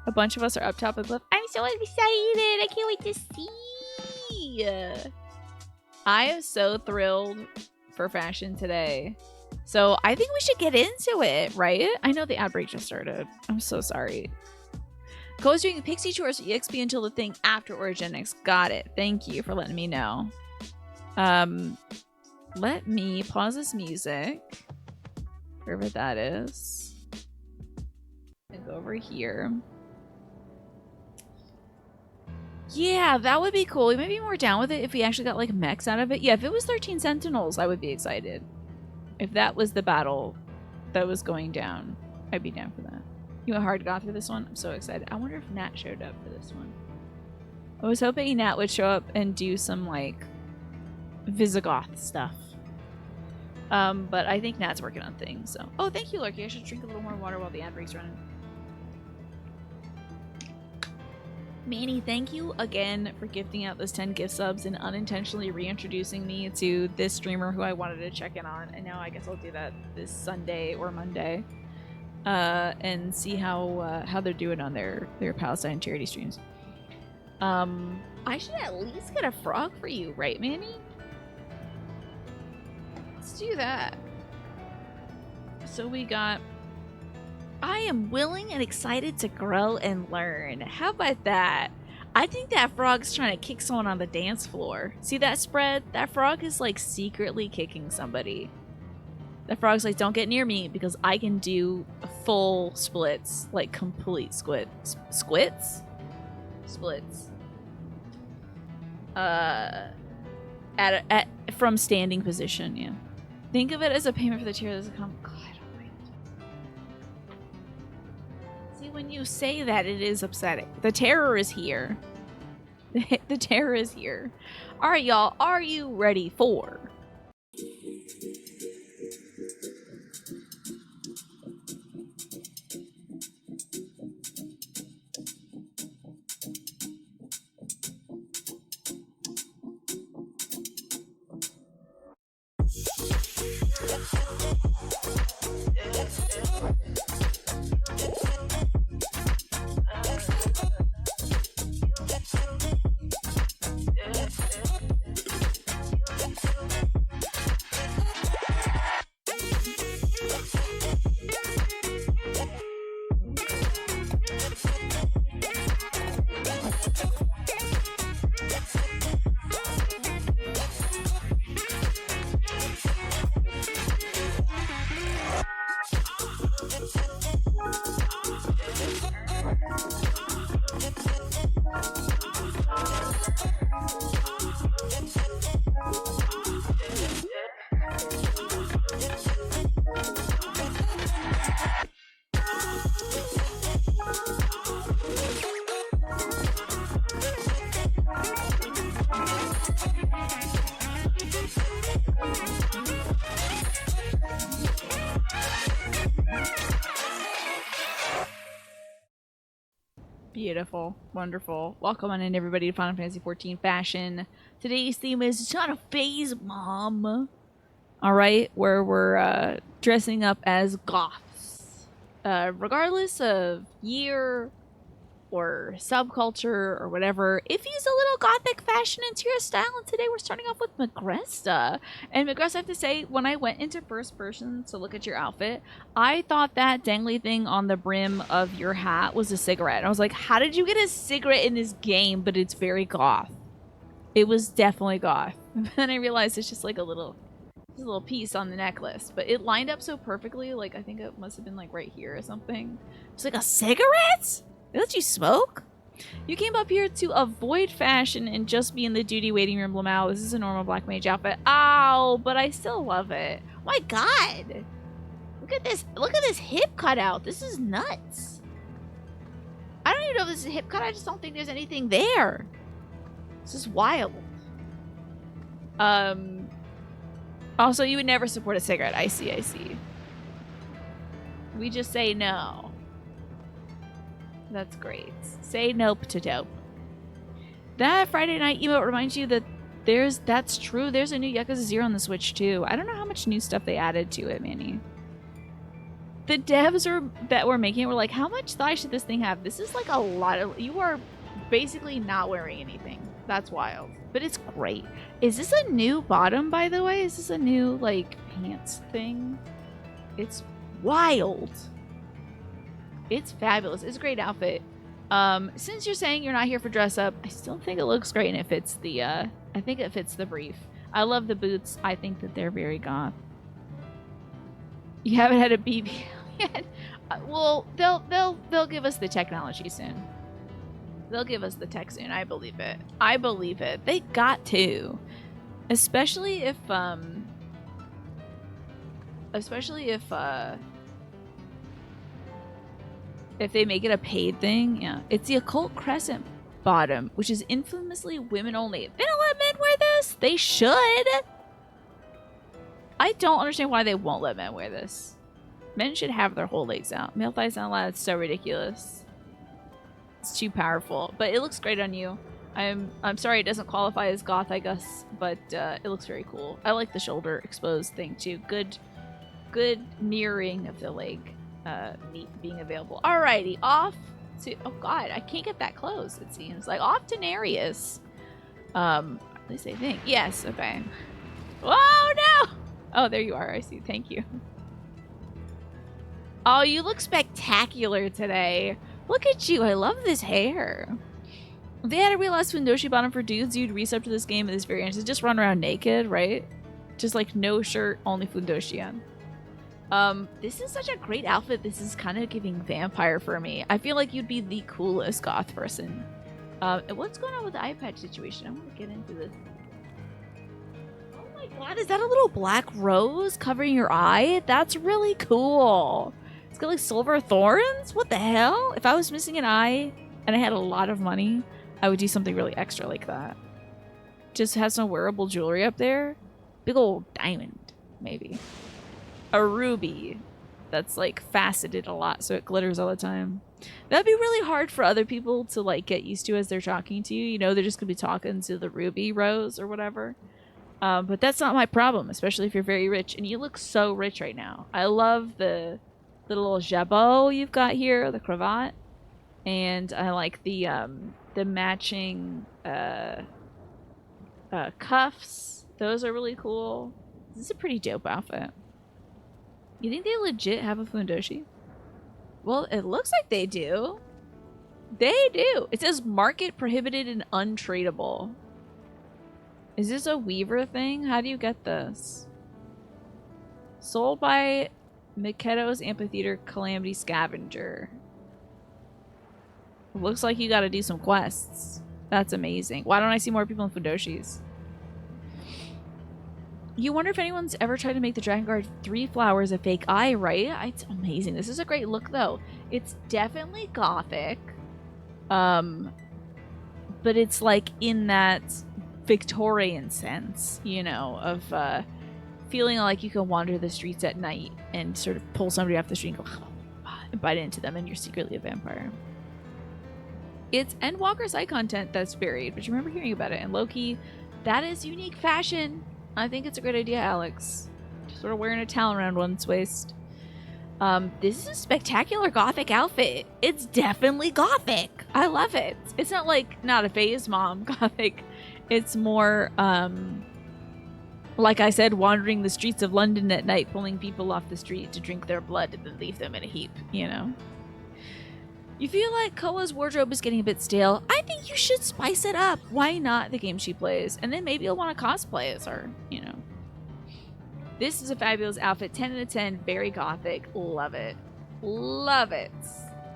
A bunch of us are up top of the cliff. I'm so excited. I can't wait to see. I am so thrilled for fashion today. So I think we should get into it, right? I know the ad break just started. I'm so sorry. Goes doing Pixie Tours EXP until the thing after Origenics. Got it. Thank you for letting me know. Let me pause this music. Wherever that is. And go over here. Yeah, that would be cool. We might be more down with it if we actually got like mechs out of it. Yeah, if it was 13 Sentinels, I would be excited. If that was the battle that was going down, I'd be down for that. You went hard got through this one? I'm so excited. I wonder if Nat showed up for this one. I was hoping Nat would show up and do some like Visigoth stuff. But I think Nat's working on things, so. Oh, thank you, Lurky. I should drink a little more water while the ad break's running. Manny, thank you again for gifting out those 10 gift subs and unintentionally reintroducing me to this streamer who I wanted to check in on. And now I guess I'll do that this Sunday or Monday. And see how they're doing on their Palestine charity streams. I should at least get a frog for you, right, Manny? Let's do that. So we got... I am willing and excited to grow and learn. How about that? I think that frog's trying to kick someone on the dance floor. See that spread? That frog is like secretly kicking somebody. That frog's like, don't get near me because I can do full splits. Like complete splits. Splits. From standing position, yeah. Think of it as a payment for the tears that come. God. When you say that, it is upsetting. The terror is here. The terror is here. All right, y'all. Are you ready for... Beautiful. Wonderful. Welcome on in, everybody, to Final Fantasy XIV Fashion. Today's theme is not a phase, Mom. Alright, where we're dressing up as goths. Regardless of year or subculture or whatever, if he's a little gothic fashion interior style, and today we're starting off with Magresta. And Magresta, I have to say, when I went into first person to look at your outfit, I thought that dangly thing on the brim of your hat was a cigarette. And I was like, how did you get a cigarette in this game? But it's very goth. It was definitely goth. And then I realized it's just like a little piece on the necklace. But it lined up so perfectly, like I think it must have been like right here or something. It's like, a cigarette? They let you smoke? You came up here to avoid fashion and just be in the duty waiting room, Lamau. This is a normal black mage outfit. Ow, but I still love it. My God. Look at this. Look at this hip cutout. This is nuts. I don't even know if this is a hip cut. I just don't think there's anything there. This is wild. Also, you would never support a cigarette. I see. We just say no. That's great. Say nope to dope. That Friday night emote reminds you that that's true. There's a new Yakuza 0 on the Switch too. I don't know how much new stuff they added to it, Manny. The devs that were making it were like, how much thigh should this thing have? This is like a lot of... You are basically not wearing anything. That's wild. But it's great. Is this a new bottom, by the way? Is this a new, like, pants thing? It's wild. It's fabulous. It's a great outfit. Since you're saying you're not here for dress up, I still think it looks great and it fits the, I think it fits the brief. I love the boots. I think that they're very goth. You haven't had a BB yet? Well, they'll give us the technology soon. They'll give us the tech soon. I believe it. I believe it. They got to. Especially if they make it a paid thing. Yeah. It's the occult crescent bottom, which is infamously women only. They don't let men wear this. They should. I don't understand why they won't let men wear this. Men should have their whole legs out. Male thighs not allowed. It's so ridiculous. It's too powerful, but it looks great on you. I'm sorry it doesn't qualify as goth, I guess, but it looks very cool. I like the shoulder exposed thing too. Good mirroring of the leg meat being available. Alrighty, off to... Oh god, I can't get that close, it seems. Like, off to Nereus. At least I think. Yes, okay. Oh no! Oh, there you are. I see. Thank you. Oh, you look spectacular today. Look at you. I love this hair. If they had a real ass Fundoshi bottom for dudes, you'd resub to this game at this variant. Just run around naked, right? Just like no shirt, only Fundoshi on. This is such a great outfit. This is kind of giving vampire for me. I feel like you'd be the coolest goth person. What's going on with the eye patch situation? I want to get into this. Oh my god, is that a little black rose covering your eye? That's really cool. It's got like silver thorns? What the hell? If I was missing an eye and I had a lot of money, I would do something really extra like that. Just have some wearable jewelry up there. Big old diamond, maybe. A ruby that's like faceted a lot so it glitters all the time. That'd be really hard for other people to like get used to as they're talking to you. You know, they're just gonna be talking to the ruby rose or whatever. But that's not my problem, especially if you're very rich. And you look so rich right now. I love the little jabot you've got here, the cravat. And I like the matching cuffs. Those are really cool. This is a pretty dope outfit. You think they legit have a Fundoshi? Well, it looks like they do. They do. It says market prohibited and untradeable. Is this a Weaver thing? How do you get this? Sold by Miketo's Amphitheater Calamity Scavenger. Looks like you gotta do some quests. That's amazing. Why don't I see more people in Fundoshis? You wonder if anyone's ever tried to make the Dragon Guard 3 flowers a fake eye, right? It's amazing. This is a great look, though. It's definitely gothic. But it's like in that Victorian sense, you know, of feeling like you can wander the streets at night and sort of pull somebody off the street and go and bite into them and you're secretly a vampire. It's Endwalker's eye content that's buried, but you remember hearing about it. And Loki, that is unique fashion. I think it's a great idea, Alex. Just sort of wearing a towel around one's waist. This is a spectacular gothic outfit. It's definitely gothic. I love it. It's not like not a phase mom gothic. It's more, like I said, wandering the streets of London at night, pulling people off the street to drink their blood and then leave them in a heap, you know? You feel like Koa's wardrobe is getting a bit stale? I think you should spice it up. Why not the game she plays? And then maybe you'll want to cosplay as her, you know. This is a fabulous outfit. 10 out of 10. Very gothic. Love it. Love it.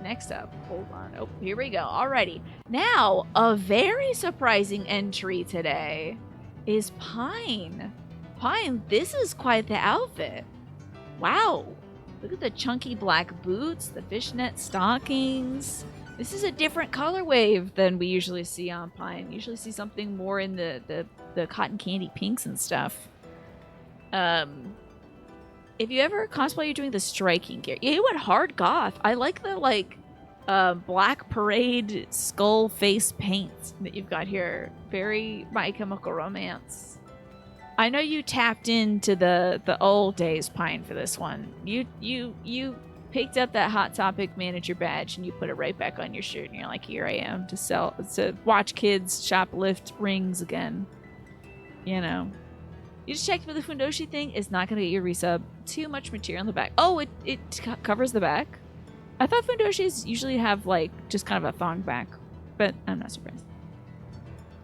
Next up. Hold on. Oh, here we go. Alrighty. Now, a very surprising entry today is Pine. Pine, this is quite the outfit. Wow. Look at the chunky black boots, the fishnet stockings. This is a different color wave than we usually see on Pine. We usually see something more in the cotton candy pinks and stuff. If you ever cosplay, you're doing the striking gear. Yeah, you went hard goth. I like the Black Parade skull face paint that you've got here. Very My Chemical Romance. I know you tapped into the old days Pine for this one. You picked up that Hot Topic manager badge and you put it right back on your shirt and you're like, here I am to watch kids shoplift rings again. You know. You just checked for the Fundoshi thing. It's not going to get your resub. Too much material on the back. Oh, it covers the back. I thought Fundoshis usually have, like, just kind of a thong back. But I'm not surprised.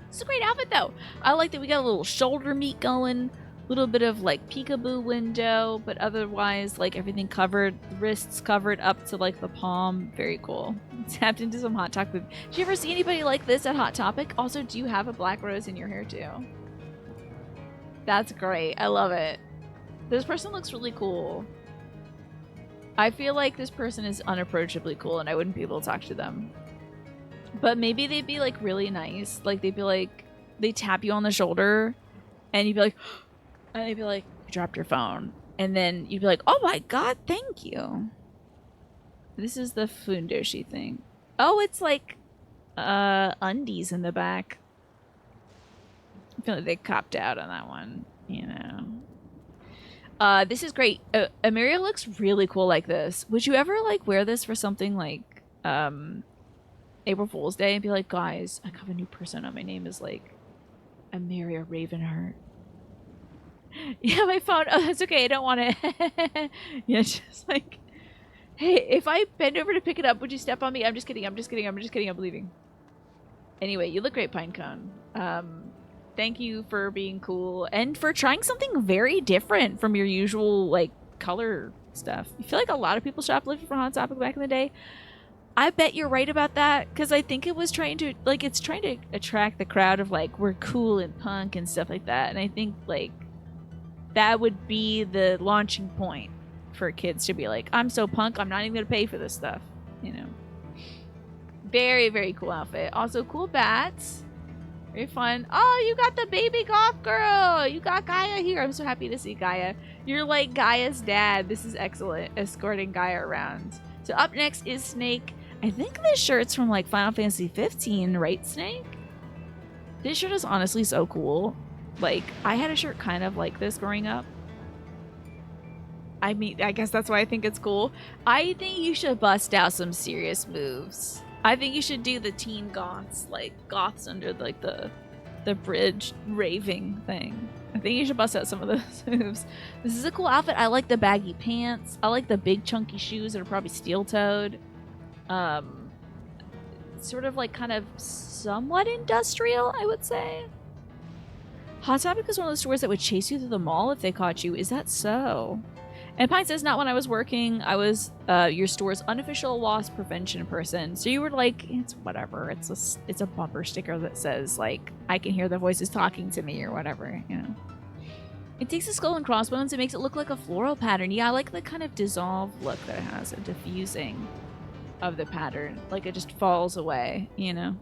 It's a great outfit, though. I like that we got a little shoulder meat going. A little bit of, like, peekaboo window. But otherwise, like, everything covered. Wrists covered up to, like, the palm. Very cool. Tapped into some Hot Topic. Did you ever see anybody like this at Hot Topic? Also, do you have a black rose in your hair, too? That's great. I love it. This person looks really cool. I feel like this person is unapproachably cool and I wouldn't be able to talk to them. But maybe they'd be like really nice. Like they'd be like, they tap you on the shoulder and you'd be like, and they'd be like, you dropped your phone. And then you'd be like, oh my God, thank you. This is the Fundoshi thing. Oh, it's like undies in the back. I feel like they copped out on that one, you know. This is great. Amiria looks really cool like this. Would you ever like wear this for something like April Fool's Day and be like, guys, I have a new persona. My name is like Amiria Ravenheart. Yeah, my phone. Oh, that's okay. I don't want it. Yeah, just like, hey, if I bend over to pick it up, would you step on me? I'm just kidding. I'm just kidding. I'm just kidding. I'm leaving. Anyway, you look great, Pinecone. Thank you for being cool and for trying something very different from your usual, like, color stuff. I feel like a lot of people shoplifted from Hot Topic back in the day. I bet you're right about that because I think it was trying to, like, it's trying to attract the crowd of, like, we're cool and punk and stuff like that. And I think, like, that would be the launching point for kids to be like, I'm so punk, I'm not even going to pay for this stuff, you know. Very, very cool outfit. Also, cool bats. Very fun. Oh, you got the baby goth girl. You got Gaia here. I'm so happy to see Gaia. You're like Gaia's dad. This is excellent. Escorting Gaia around. So up next is Snake. I think this shirt's from like Final Fantasy 15, right, Snake? This shirt is honestly so cool. Like, I had a shirt kind of like this growing up. I mean, I guess that's why I think it's cool. I think you should bust out some serious moves. I think you should do the teen goths, like goths under like the bridge raving thing. I think you should bust out some of those moves. This is a cool outfit. I like the baggy pants. I like the big chunky shoes that are probably steel-toed. Sort of like kind of somewhat industrial, I would say. Hot Topic is one of those stores that would chase you through the mall if they caught you. Is that so? And Pine says, not when I was working. I was your store's unofficial loss prevention person. So you were like, it's whatever. It's a bumper sticker that says, like, I can hear the voices talking to me or whatever, you know. It takes a skull and crossbones and makes it look like a floral pattern. Yeah, I like the kind of dissolved look that it has, a diffusing of the pattern. Like, it just falls away, you know.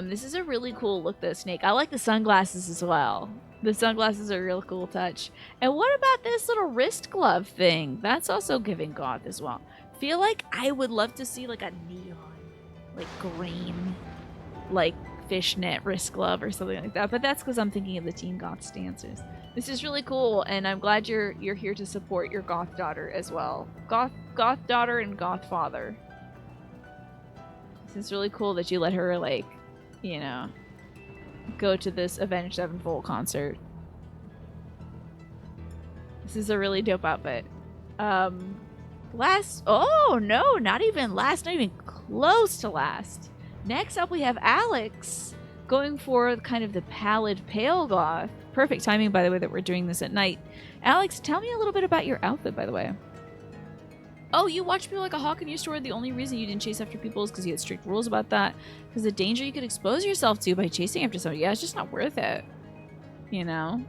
This is a really cool look, though, Snake. I like the sunglasses as well. The sunglasses are a real cool touch. And what about this little wrist glove thing? That's also giving goth as well. Feel like I would love to see like a neon, like green, like fishnet wrist glove or something like that. But that's because I'm thinking of the teen goth stances. This is really cool, and I'm glad you're here to support your goth daughter as well. Goth daughter and goth father. This is really cool that you let her, like, you know, go to this Avenged Sevenfold concert. This is a really dope outfit. Last, oh no, not even last, not even close to last. Next up we have Alex going for kind of the pallid pale goth. Perfect timing, by the way, that we're doing this at night. Alex, tell me a little bit about your outfit, by the way. Oh, you watch people like a hawk in your store. The only reason you didn't chase after people is because you had strict rules about that. Because the danger you could expose yourself to by chasing after somebody. Yeah, it's just not worth it. You know?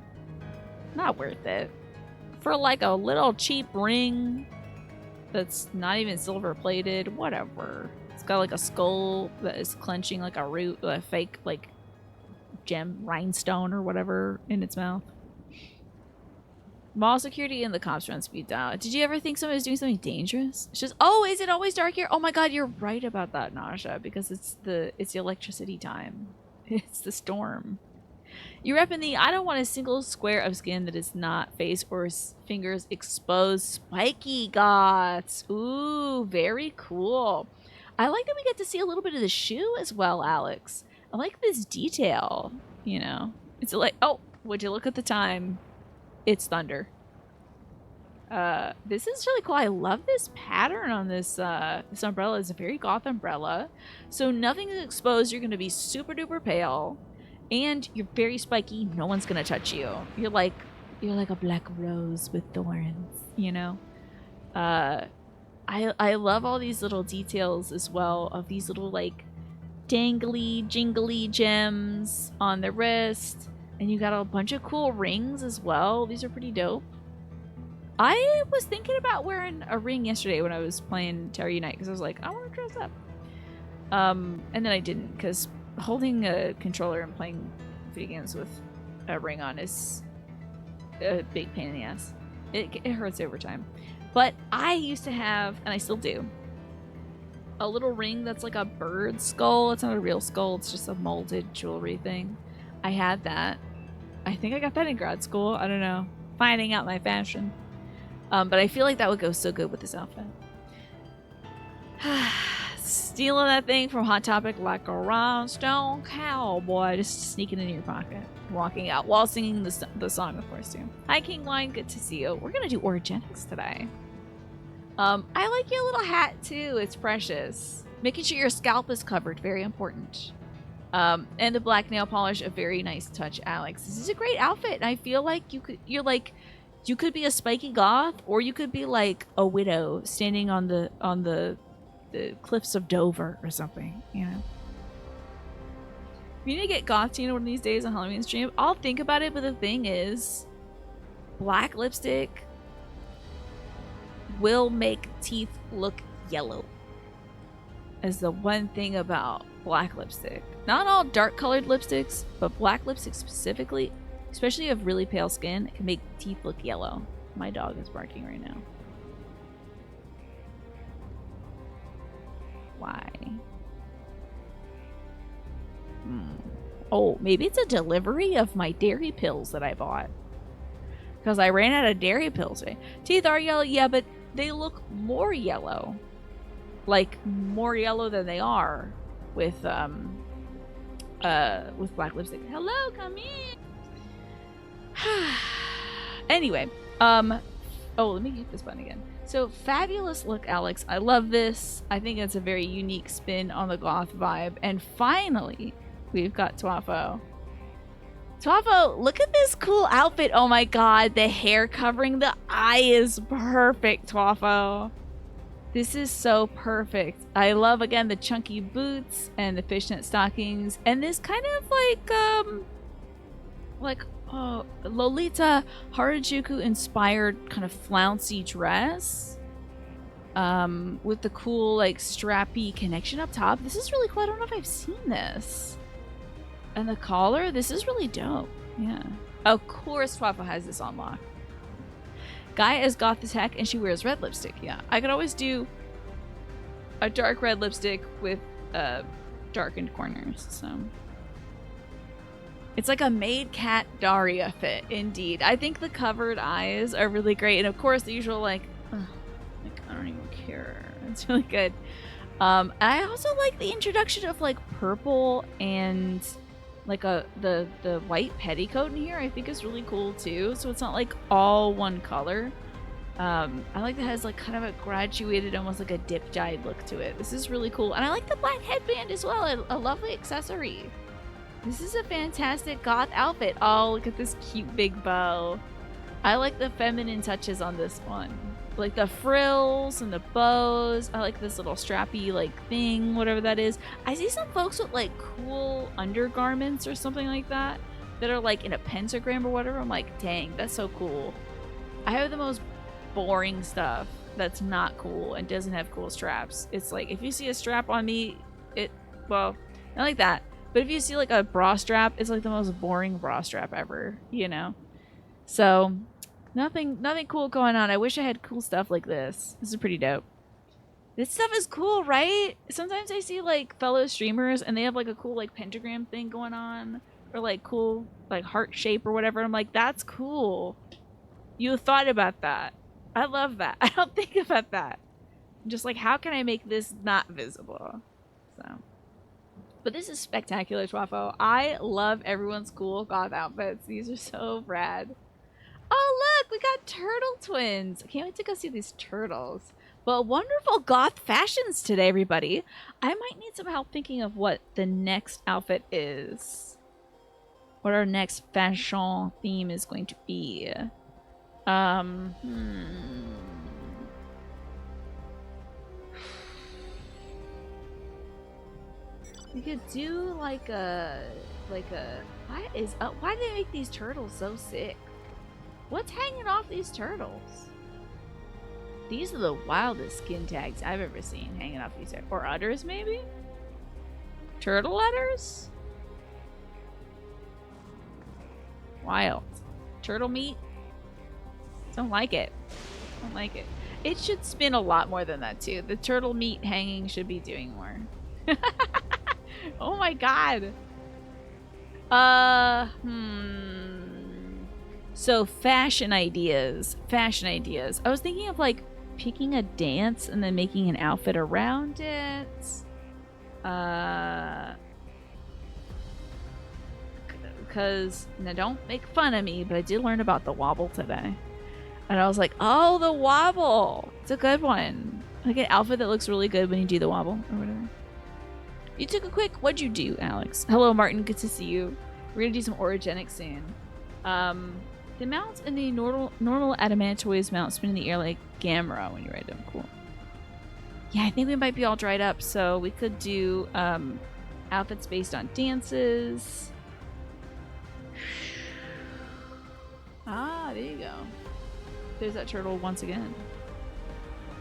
Not worth it. For like a little cheap ring that's not even silver plated. Whatever. It's got like a skull that is clenching like a root, a fake like gem rhinestone or whatever in its mouth. Mall security and the cops run speed dial. Did you ever think somebody was doing something dangerous? It's just, oh, is it always dark here? Oh my god, you're right about that, Nasha, because it's the electricity time. It's the storm. You're repping the I don't want a single square of skin that is not face or fingers exposed spiky goths. Ooh, very cool. I like that we get to see a little bit of the shoe as well, Alex. I like this detail, you know. It's like, oh, would you look at the time? It's thunder. This is really cool. I love this pattern on this this umbrella. It's a very goth umbrella. So nothing is exposed. You're going to be super duper pale. And you're very spiky. No one's going to touch you. You're like a black rose with thorns, you know? I love all these little details as well of these little like dangly, jingly gems on the wrist. And you got a bunch of cool rings as well. These are pretty dope. I was thinking about wearing a ring yesterday when I was playing Terror Unite because I was like, I want to dress up. And then I didn't because holding a controller and playing video games with a ring on is a big pain in the ass. It hurts over time. But I used to have, and I still do, a little ring that's like a bird skull. It's not a real skull. It's just a molded jewelry thing. I had that. I think I got that in grad school. I don't know. Finding out my fashion. But I feel like that would go so good with this outfit. Stealing that thing from Hot Topic like a rhinestone cowboy. Just sneaking it in your pocket. Walking out while singing the song, of course, too. Hi, King Lion. Good to see you. We're going to do orogenics today. I like your little hat, too. It's precious. Making sure your scalp is covered. Very important. And the black nail polish, a very nice touch, Alex. This is a great outfit. And I feel like you could be a spiky goth, or you could be like a widow standing on the cliffs of Dover or something, you know. We need to get goth Tina one of these days on Halloween stream. I'll think about it, but the thing is, black lipstick will make teeth look yellow. Is the one thing about black lipstick. Not all dark colored lipsticks, but black lipstick specifically, especially of really pale skin, it can make teeth look yellow. My dog is barking right now. Why? Oh, maybe it's a delivery of my dairy pills that I bought. Because I ran out of dairy pills today. Teeth are yellow, yeah, but they look more yellow. Like, more yellow than they are with black lipstick. Hello, come in! Anyway, oh, let me hit this button again. So, fabulous look, Alex. I love this. I think it's a very unique spin on the goth vibe. And finally, we've got Twafo. Twafo, look at this cool outfit. Oh my god, the hair covering the eye is perfect, Twafo. This is so perfect. I love, again, the chunky boots and the fishnet stockings. And this kind of like Lolita Harajuku inspired kind of flouncy dress. With the cool, like, strappy connection up top. This is really cool. I don't know if I've seen this. And the collar, this is really dope. Yeah. Of course Twafo has this on lock. Guy is goth as heck and she wears red lipstick. Yeah. I could always do a dark red lipstick with darkened corners. So it's like a maid cat Daria fit, indeed. I think the covered eyes are really great. And of course the usual like I don't even care. It's really good. I also like the introduction of like purple and like the white petticoat in here. I think is really cool too. So it's not like all one color. I like that it has like kind of a graduated, almost like a dip dyed look to it. This is really cool. And I like the black headband as well. A lovely accessory. This is a fantastic goth outfit. Oh, look at this cute big bow. I like the feminine touches on this one. Like the frills and the bows. I like this little strappy like thing, whatever that is. I see some folks with like cool undergarments or something like that are like in a pentagram or whatever. I'm like, dang, that's so cool. I have the most boring stuff that's not cool and doesn't have cool straps. It's like, if you see a strap on me, well, not like that. But if you see like a bra strap, it's like the most boring bra strap ever, you know? So nothing cool going on. I wish I had cool stuff like this. This is pretty dope. This stuff is cool, right? Sometimes I see like fellow streamers and they have like a cool like pentagram thing going on. or like cool like heart shape or whatever. I'm like, that's cool. You thought about that. I love that. I don't think about that. I'm just like, how can I make this not visible? So, but this is spectacular, Twaffo. I love everyone's cool goth outfits. These are so rad. Oh, look, we got turtle twins. I can't wait to go see these turtles. Well, wonderful goth fashions today, everybody. I might need some help thinking of what the next outfit is. What our next fashion theme is going to be. We could do like a why do they make these turtles so sick? What's hanging off these turtles? These are the wildest skin tags I've ever seen hanging off these, or udders maybe? Turtle udders? Wild. Turtle meat? Don't like it. Don't like it. It should spin a lot more than that too. The turtle meat hanging should be doing more. Oh my god. So fashion ideas. Fashion ideas. I was thinking of like picking a dance and then making an outfit around it. Because now don't make fun of me, but I did learn about the wobble today. And I was like, oh, the wobble. It's a good one. Like an outfit that looks really good when you do the wobble or whatever. You took a quick, what'd you do, Alex? Hello, Martin, good to see you. We're gonna do some orogenic soon. The mounts in the normal adamantoids mount spin in the air like Gamera when you ride them. Cool. Yeah, I think we might be all dried up, so we could do outfits based on dances. Ah, there you go. There's that turtle once again.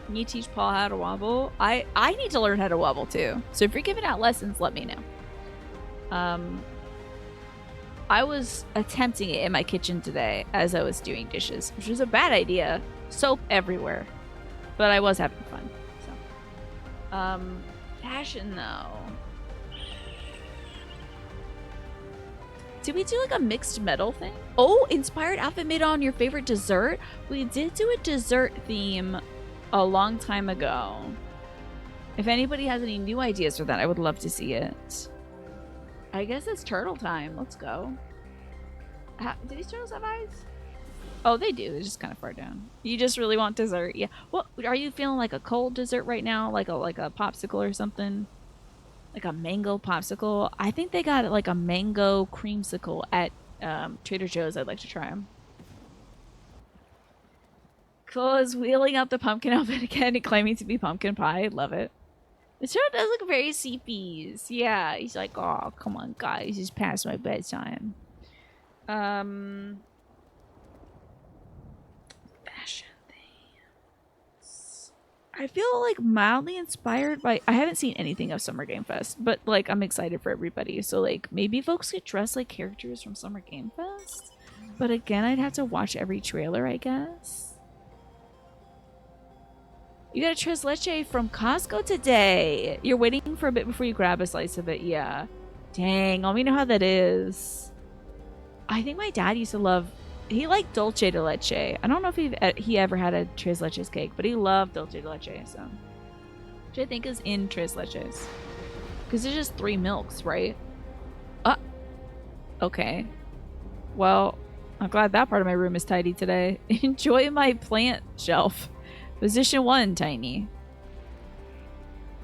Can you teach Paul how to wobble? I need to learn how to wobble too. So if you're giving out lessons, let me know. I was attempting it in my kitchen today as I was doing dishes, which was a bad idea. Soap everywhere. But I was having fun. So. Fashion though. Did we do like a mixed metal thing? Oh, inspired outfit made on your favorite dessert? We did do a dessert theme a long time ago. If anybody has any new ideas for that, I would love to see it. I guess it's turtle time. Let's go. Do these turtles have eyes? Oh, they do. They're just kind of far down. You just really want dessert? Yeah. What are you feeling, like a cold dessert right now? Like a popsicle or something? Like a mango popsicle? I think they got like a mango creamsicle at Trader Joe's. I'd like to try them. Cole is wheeling out the pumpkin outfit again and claiming to be pumpkin pie. Love it. The turtle does look very CPs. Yeah, he's like, oh, come on, guys. It's past my bedtime. Fashion things. I feel like mildly inspired by... I haven't seen anything of Summer Game Fest, but like I'm excited for everybody. So like maybe folks could dress like characters from Summer Game Fest. But again, I'd have to watch every trailer, I guess. You got a tres leche from Costco today. You're waiting for a bit before you grab a slice of it. Yeah. Dang, let me know how that is. I think my dad used to love... He liked dulce de leche. I don't know if he ever had a tres leches cake, but he loved dulce de leche, so... Which I think is in tres leches. Because there's just 3 milks, right? Okay. Well, I'm glad that part of my room is tidy today. Enjoy my plant shelf. Position 1, Tiny.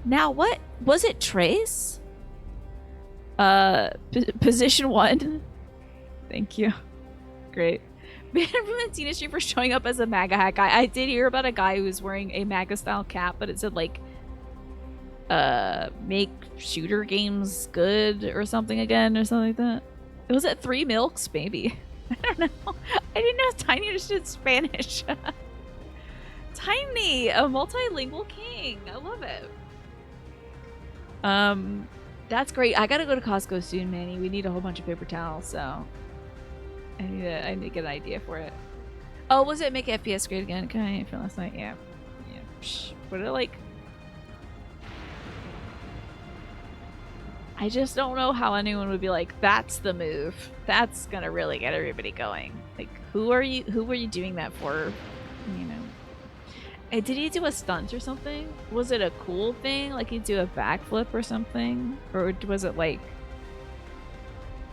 Now, what? Was it Trace? Position 1. Thank you. Great. Man from the Teen Street for showing up as a MAGA hat guy. I did hear about a guy who was wearing a MAGA style cap, but it said like, make shooter games good or something again or something like that. Was it 3 milks? Maybe. I don't know. I didn't know Tiny understood Spanish. Tiny, a multilingual king. I love it. That's great. I gotta go to Costco soon, Manny. We need a whole bunch of paper towels, so I need to get an idea for it. Oh, was it make FPS great again? Can I for last night? Yeah. Psh, what are like? I just don't know how anyone would be like, that's the move. That's gonna really get everybody going. Like, who were you doing that for? You know. Hey, did he do a stunt or something? Was it a cool thing? Like he'd do a backflip or something? Or was it like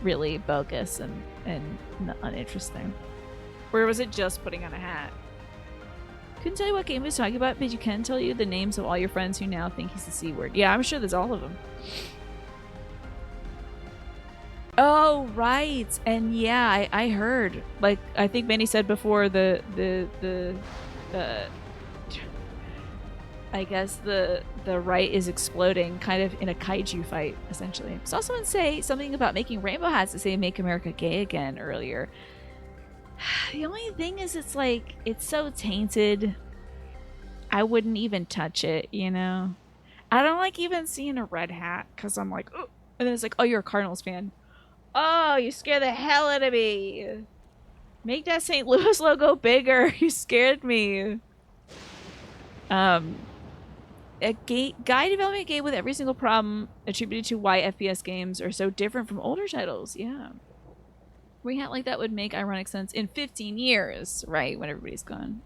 really bogus and uninteresting? Or was it just putting on a hat? Couldn't tell you what game he was talking about, but you can tell you the names of all your friends who now think he's the C word. Yeah, I'm sure there's all of them. Oh, right. And yeah, I heard. Like, I think Manny said before I guess the right is exploding kind of in a kaiju fight, essentially. Saw someone say something about making rainbow hats to say make America gay again earlier. The only thing is it's like, it's so tainted. I wouldn't even touch it, you know? I don't like even seeing a red hat because I'm like, oh. And then it's like, oh, you're a Cardinals fan. Oh, you scared the hell out of me. Make that St. Louis logo bigger. You scared me. A guy developing a game with every single problem attributed to why FPS games are so different from older titles. Yeah. We hat like that would make ironic sense in 15 years, right? When everybody's gone.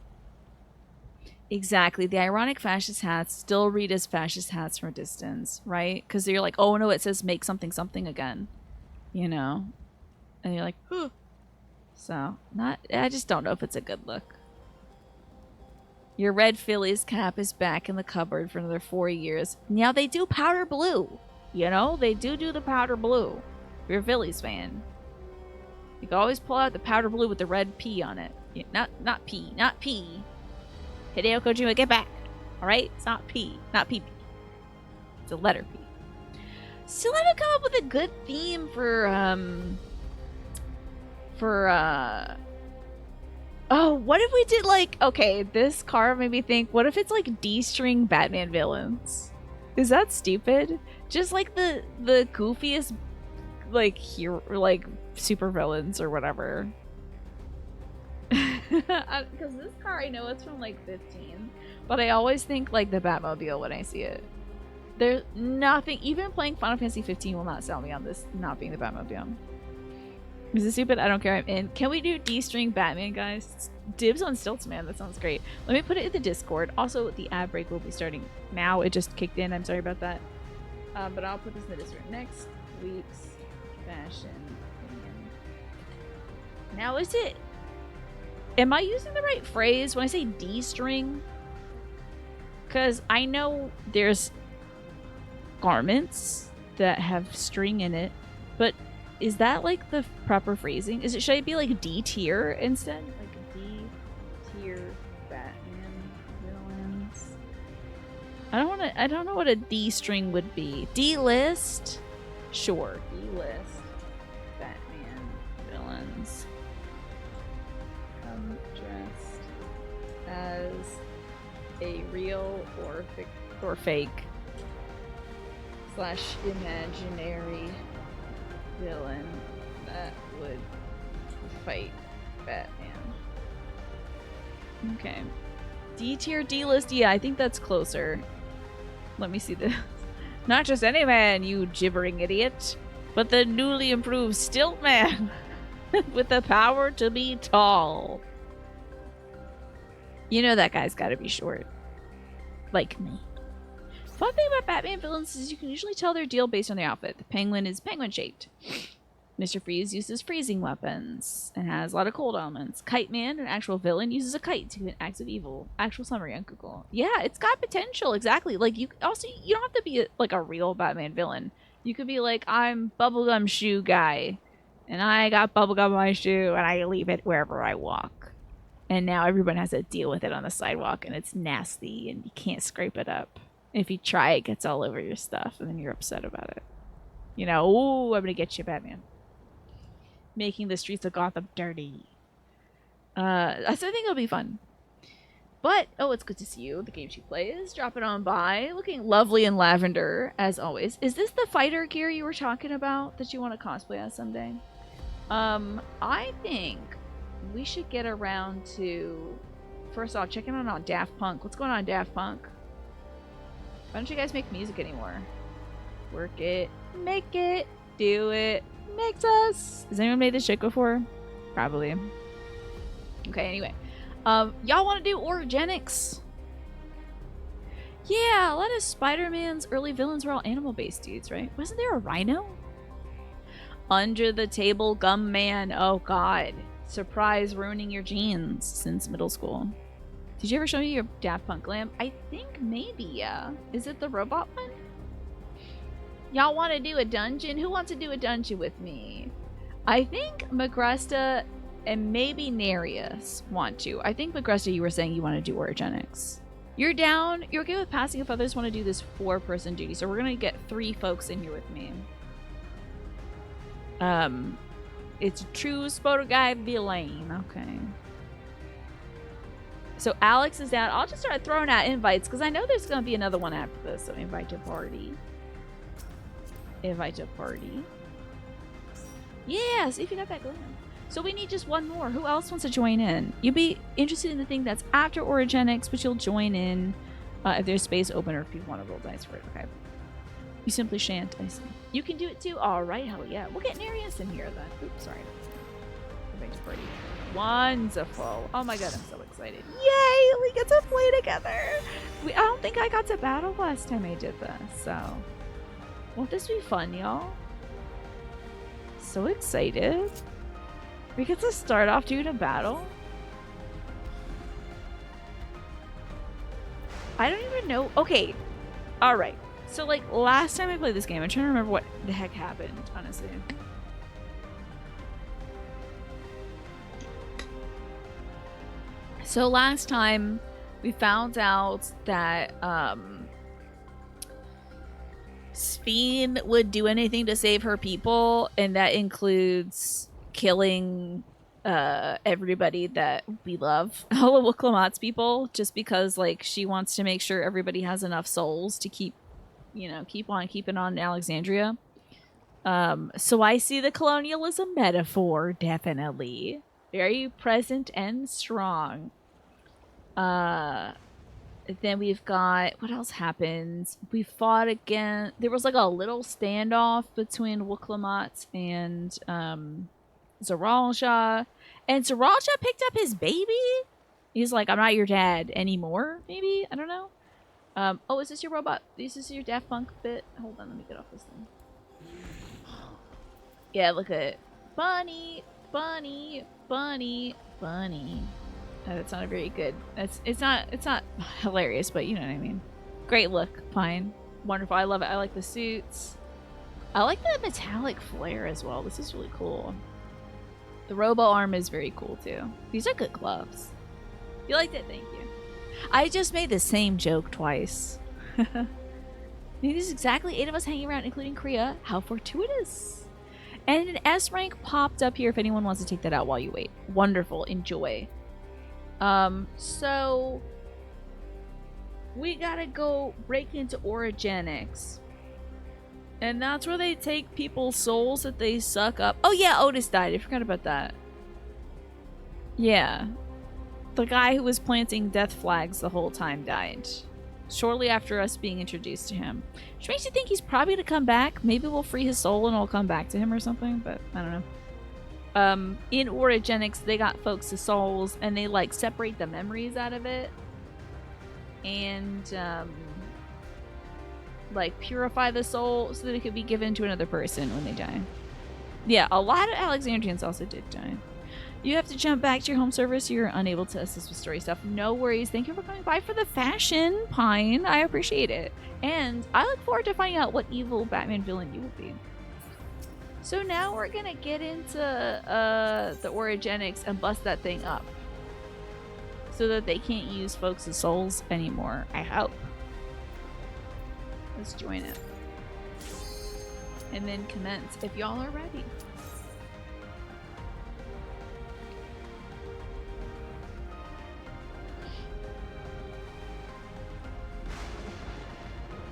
Exactly. The ironic fascist hats still read as fascist hats from a distance, right? Because you're like, oh no, it says make something something again. You know? And you're like, huh. So, I just don't know if it's a good look. Your red Phillies cap is back in the cupboard for another 4 years. Now they do powder blue. You know? They do the powder blue. If you're a Phillies fan. You can always pull out the powder blue with the red P on it. Not P. Not P. Hideo Kojima, get back. Alright? It's not P. Not PP. It's a letter P. Still haven't come up with a good theme for oh, what if we did like, okay, this car made me think, what if it's like D-string Batman villains? Is that stupid? Just like the goofiest like hero, like super villains or whatever. Because this car, I know it's from like 15, but I always think like the Batmobile when I see it. There's nothing, even playing Final Fantasy 15 will not sell me on this not being the Batmobile. Is it stupid? I don't care. I'm in. Can we do D-string Batman, guys? Dibs on stilts, man. That sounds great. Let me put it in the Discord. Also, the ad break will be starting now. It just kicked in. I'm sorry about that. But I'll put this in the Discord. Next week's fashion opinion. Now, is it... Am I using the right phrase when I say D-string? Because I know there's garments that have string in it, but is that like the proper phrasing? Should I be like D tier instead? Like D tier Batman villains? I don't know what a D string would be. D list? Sure, D list Batman villains. Dressed as a real or fake / imaginary villain that would fight Batman. Okay. D tier, D list. Yeah, I think that's closer. Let me see this. Not just any man, you gibbering idiot, but the newly improved Stilt Man with the power to be tall. You know that guy's gotta be short. Like me. Fun thing about Batman villains is you can usually tell their deal based on their outfit. The Penguin is penguin-shaped. Mr. Freeze uses freezing weapons and has a lot of cold elements. Kite Man, an actual villain, uses a kite to commit acts of evil. Actual summary on Google. Yeah, it's got potential, exactly. Like, you don't have to be like a real Batman villain. You could be like, I'm bubblegum shoe guy, and I got bubblegum on my shoe, and I leave it wherever I walk. And now everyone has to deal with it on the sidewalk, and it's nasty, and you can't scrape it up. If you try, it gets all over your stuff, and then you're upset about it. You know, ooh, I'm gonna get you, Batman. Making the streets of Gotham dirty. I think it'll be fun. But, oh, it's good to see you. The game she plays, dropping on by. Looking lovely in lavender, as always. Is this the fighter gear you were talking about that you want to cosplay as someday? I think we should get around to... First off, checking on Daft Punk. What's going on, Daft Punk? Why don't you guys make music anymore? Work it. Make it. Do it. Makes us. Has anyone made this shit before? Probably. Okay, anyway. Y'all want to do orogenics? Yeah, a lot of Spider-Man's early villains were all animal-based dudes, right? Wasn't there a rhino? Under the table gum man. Oh god. Surprise, ruining your jeans since middle school. Did you ever show me your Daft Punk lamp? I think maybe, yeah. Is it the robot one? Y'all want to do a dungeon? Who wants to do a dungeon with me? I think Magrusta and maybe Nereus want to. I think Magrusta, you were saying you want to do orogenics. You're down? You're okay with passing if others want to do this 4-person duty. So we're going to get 3 folks in here with me. It's a true Spoder guy villain. Okay. So Alex is down. I'll just start throwing out invites because I know there's going to be another one after this. So invite to party. Invite to party. Yeah, see if you got that glam. So we need just one more. Who else wants to join in? You'd be interested in the thing that's after orogenics, but you'll join in if there's space open or if you want to roll dice for it. Okay. You simply shan't, I see. You can do it too? Alright, hell yeah. We'll get Nereus in here then. Oops, sorry. Invite to party. Wonderful. Oh my god, I'm so excited. Yay! We get to play together! I don't think I got to battle last time I did this, so... Won't this be fun, y'all? So excited. We get to start off doing a battle. I don't even know. Okay. Alright. So, like, last time I played this game, I'm trying to remember what the heck happened, honestly. So last time, we found out that, Sphene would do anything to save her people, and that includes killing everybody that we love, all of Wiklamat's people, just because like she wants to make sure everybody has enough souls to keep, you know, keep on keeping on in Alexandria. So I see the colonialism metaphor, definitely very present and strong. Then we've got, what else happened? We fought again. There was like a little standoff between Wiklamat and Zaralja. And Zaralja picked up his baby? He's like, I'm not your dad anymore, maybe? I don't know. Oh, is this your robot? Is this your Daft Punk bit? Hold on, let me get off this thing. Yeah, look at it. Bunny, bunny, bunny, bunny. That's not a very good. It's not hilarious, but you know what I mean. Great look, fine, wonderful. I love it. I like the suits. I like the metallic flare as well. This is really cool. The robo arm is very cool too. These are good gloves. You liked it? Thank you. I just made the same joke twice. Maybe there's exactly 8 of us hanging around, including Kriya. How fortuitous. And an S rank popped up here if anyone wants to take that out while you wait. Wonderful. Enjoy. So we gotta go break into orogenics. And that's where they take people's souls that they suck up. Oh yeah, Otis died. I forgot about that. Yeah. The guy who was planting death flags the whole time died. Shortly after us being introduced to him. Which makes you think he's probably gonna come back. Maybe we'll free his soul and it'll come back to him or something, but I don't know. In orogenics, they got folks' souls and they like separate the memories out of it. And, like purify the soul so that it could be given to another person when they die. Yeah, a lot of Alexandrians also did die. You have to jump back to your home server so you're unable to assist with story stuff. No worries. Thank you for coming by for the fashion, Pine. I appreciate it. And I look forward to finding out what evil Batman villain you will be. So now we're gonna get into the orogenics and bust that thing up. So that they can't use folks' souls anymore, I hope. Let's join it. And then commence if y'all are ready.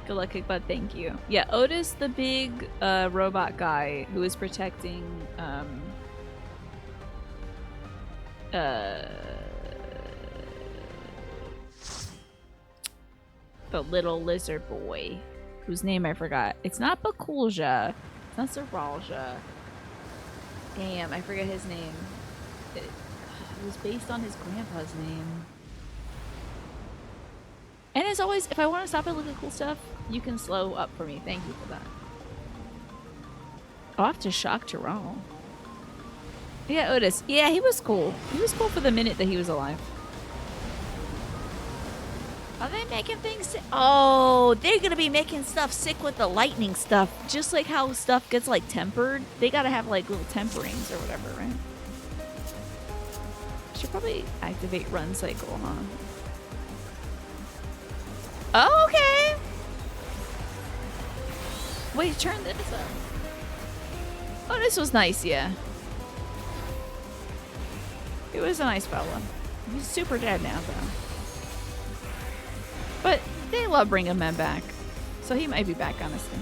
Good luck, Kickbutt. Thank you. Yeah, Otis, the big robot guy who is protecting the little lizard boy. whose name I forgot. It's not Bakulja. It's not Zaralja. Damn, I forget his name. It was based on his grandpa's name. And as always, if I want to stop and look at cool stuff, you can slow up for me. Thank you for that. I'll have to shock Tyrell. Yeah, Otis. Yeah, he was cool. He was cool for the minute that he was alive. Are they making things sick? Oh, they're gonna be making stuff sick with the lightning stuff. Just like how stuff gets like tempered. They gotta have like little temperings or whatever, right? Should probably activate run cycle, huh? Oh, okay. Wait, turn this up. Oh, this was nice, yeah. He was a nice fella. He's super dead now, though. But they love bringing men back. So he might be back, honestly.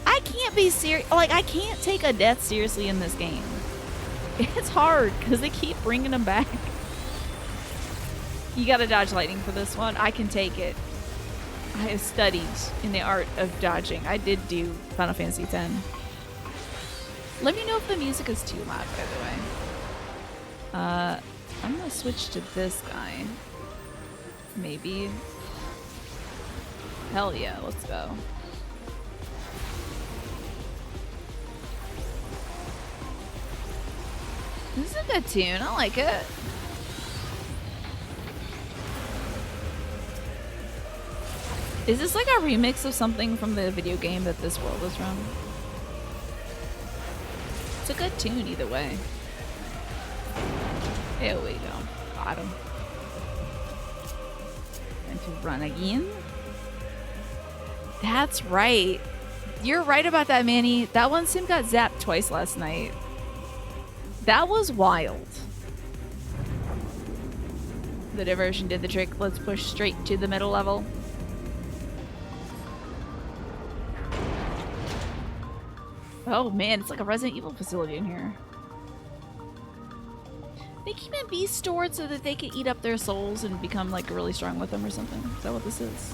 I can't be serious. Like, I can't take a death seriously in this game. It's hard because they keep bringing them back. You gotta dodge lightning for this one. I can take it. I have studied in the art of dodging. I did do Final Fantasy X. Let me know if the music is too loud, by the way. I'm gonna switch to this guy. Maybe. Hell yeah, let's go. This is a good tune. I like it. Is this like a remix of something from the video game that this world is from? It's a good tune either way. There we go. Got him. And to run again. That's right. You're right about that, Manny. That one sim got zapped twice last night. That was wild. The diversion did the trick. Let's push straight to the middle level. Oh man, it's like a Resident Evil facility in here. They keep in beasts stored so that they can eat up their souls and become like really strong with them or something. Is that what this is?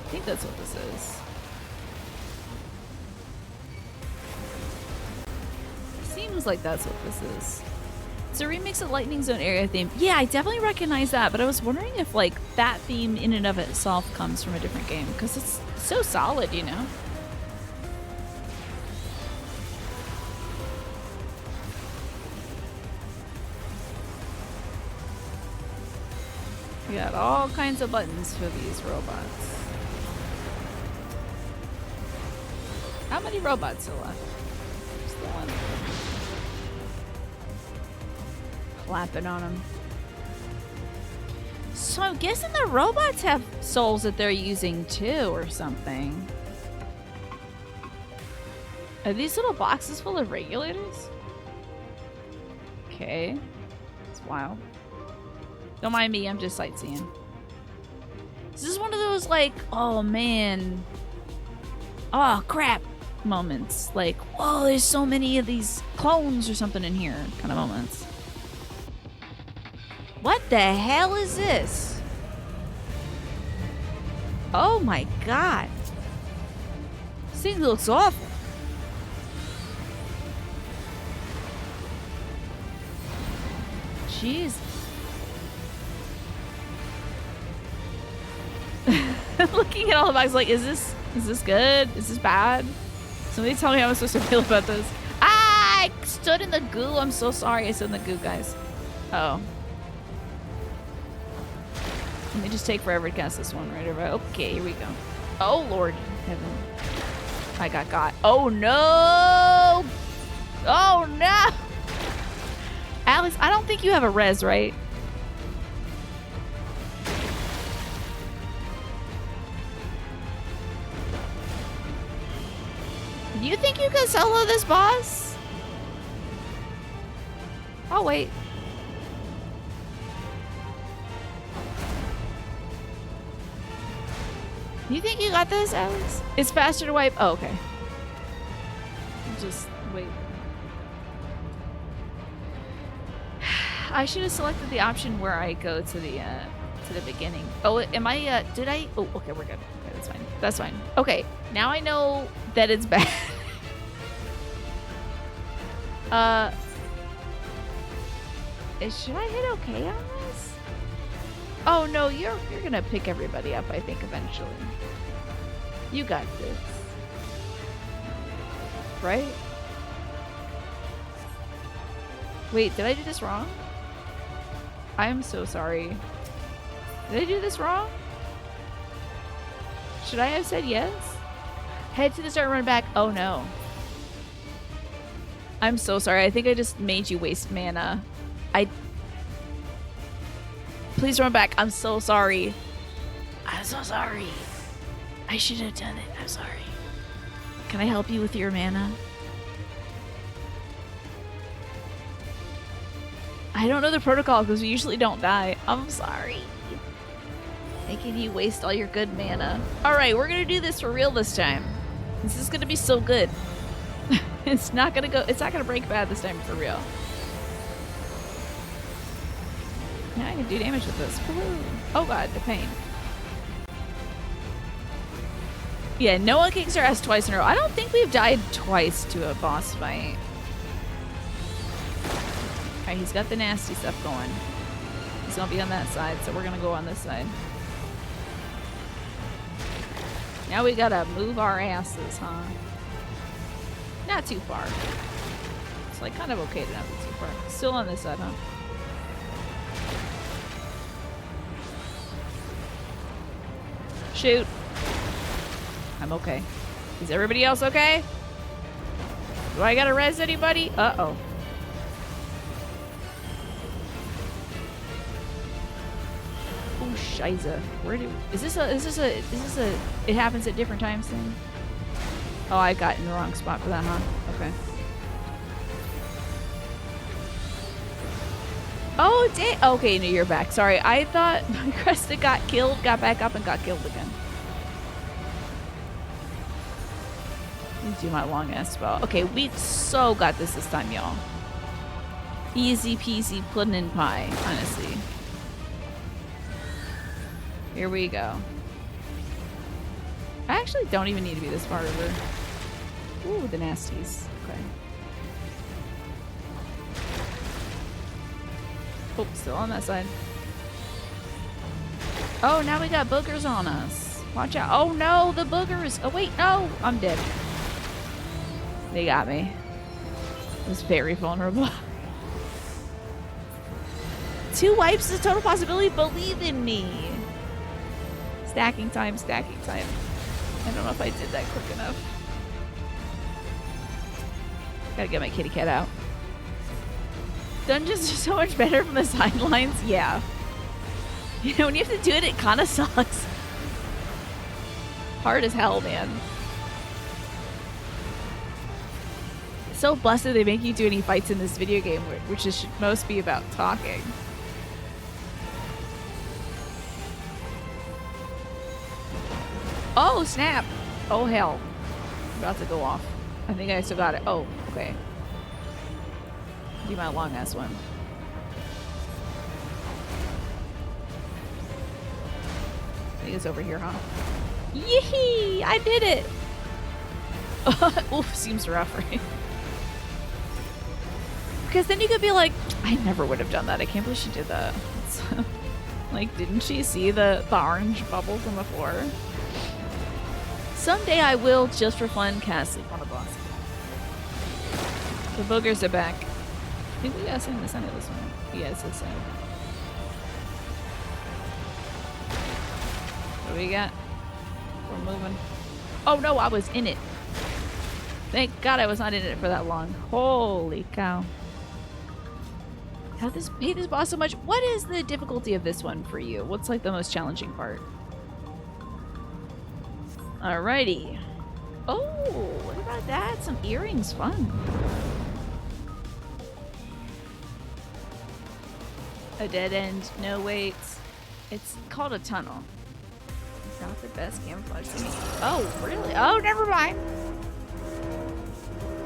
I think that's what this is. Seems like that's what this is. It's a remix of Lightning Zone area theme. Yeah, I definitely recognize that, but I was wondering if like that theme in and of itself comes from a different game because it's so solid, you know? We got all kinds of buttons for these robots. How many robots are left? Just the one. Clapping on them. So I'm guessing the robots have souls that they're using too or something. Are these little boxes full of regulators? Okay. It's wild. Don't mind me, I'm just sightseeing. This is one of those like, oh man. Oh crap moments. Like, whoa, there's so many of these clones or something in here kind of moments. What the hell is this? Oh my god. This thing looks awful. Jeez. Looking at all the boxes like, is this good? Is this bad? Somebody tell me how I'm supposed to feel about this. Ah, I stood in the goo. I'm so sorry I stood in the goo, guys. Uh oh. Let me just take forever to cast this one right over. Okay, here we go. Oh, Lord heaven. I got. Oh, no. Oh, no. Alex, I don't think you have a res, right? Do you think you can solo this boss? Oh, wait. You think you got this, Alex? It's faster to wipe. Oh, okay. Just wait. I should have selected the option where I go to the to the beginning. Oh, am I, did I? Oh, okay, we're good. Okay, that's fine. That's fine. Okay, now I know that it's bad. Should I hit okay on this? Oh no, you're gonna pick everybody up, I think, eventually. You got this. Right? Wait, did I do this wrong? I am so sorry. Did I do this wrong? Should I have said yes? Head to the start and run back. Oh no. I'm so sorry. I think I just made you waste mana. Please run back. I'm so sorry. I'm so sorry. I should have done it. I'm sorry. Can I help you with your mana? I don't know the protocol because we usually don't die. I'm sorry. Making you waste all your good mana. Alright, we're gonna do this for real this time. This is gonna be so good. It's not gonna break bad this time for real. Now I can do damage with this. Woo. Oh god, the pain. Yeah, no one kicks our ass twice in a row. I don't think we've died twice to a boss fight. Alright, he's got the nasty stuff going. He's gonna be on that side, so we're gonna go on this side. Now we gotta move our asses, huh? Not too far. It's like kind of okay to not be too far. Still on this side, huh? Shoot. I'm okay. Is everybody else okay? Do I gotta res anybody? Uh-oh. Oh, shiza. Is this a, it happens at different times thing? Oh, I got in the wrong spot for that, huh? Okay. Oh, okay, no, you're back. Sorry, I thought my Cresta got killed, got back up, and got killed again. Let me do my long ass spell. Okay, we so got this time, y'all. Easy peasy pudding and pie, honestly. Here we go. I actually don't even need to be this far over. Ooh, the nasties. Okay. Oh, still on that side. Oh, now we got boogers on us. Watch out. Oh no, the boogers. Oh wait, no, I'm dead. They got me. I was very vulnerable. 2 wipes is a total possibility. Believe in me. Stacking time, stacking time. I don't know if I did that quick enough. Gotta get my kitty cat out. Dungeons are so much better from the sidelines. Yeah. You know, when you have to do it, it kind of sucks. Hard as hell, man. It's so busted they make you do any fights in this video game, which should most be about talking. Oh, snap. Oh, hell. I'm about to go off. I think I still got it. Oh, okay. Do my long ass one. I think it's over here, huh? Yee! I did it! Oof, seems rough, right? Because then you could be like, I never would have done that. I can't believe she did that. Like, didn't she see the orange bubbles on the floor? Someday I will, just for fun, cast Sleep on a boss. The boogers are back. I think we gotta send the center of this one. Yeah, it's the center. What do we got? We're moving. Oh no, I was in it. Thank God I was not in it for that long. Holy cow. Hate this boss so much. What is the difficulty of this one for you? What's like the most challenging part? Alrighty. Oh, what about that? Some earrings, fun. A dead end, no wait. It's called a tunnel. It's not the best camouflage to me. Oh, really? Oh, never mind.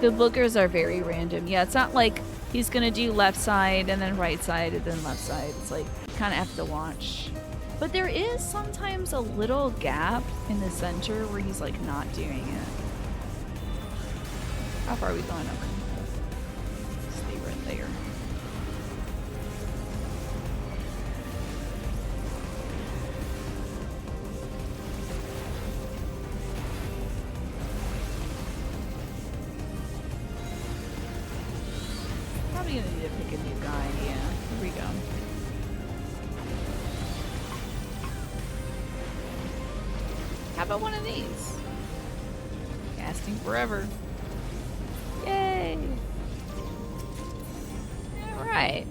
The boogers are very random. Yeah, it's not like he's gonna do left side and then right side and then left side. It's like you kind of have to watch. But there is sometimes a little gap in the center where he's like not doing it. How far are we going? Okay. Stay right there. Probably gonna need to pick a new guy, yeah. Here we go. How about one of these? Casting forever. Yay! Alright.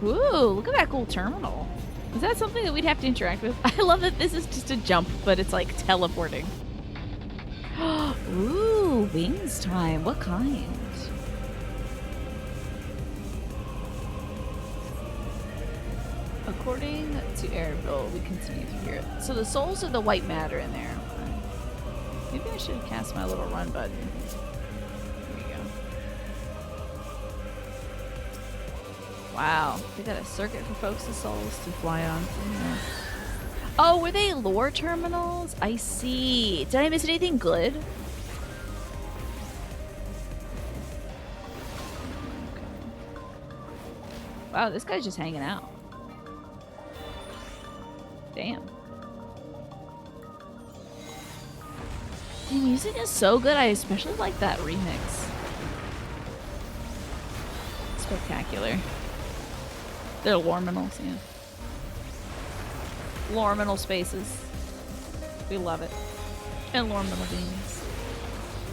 Ooh, look at that cool terminal. Is that something that we'd have to interact with? I love that this is just a jump, but it's like teleporting. Ooh, wings time. What kind? According to Airville, we continue through here. So the souls of the white matter in there. Maybe I should cast my little run button. There we go. Wow, they got a circuit for folks' souls to fly on. Yeah. Oh, were they lore terminals? I see. Did I miss anything good? Okay. Wow, this guy's just hanging out. Damn. The music is so good. I especially like that remix. Spectacular. They're Lorminals, yeah. Lorminal spaces. We love it. And Lorminal beings.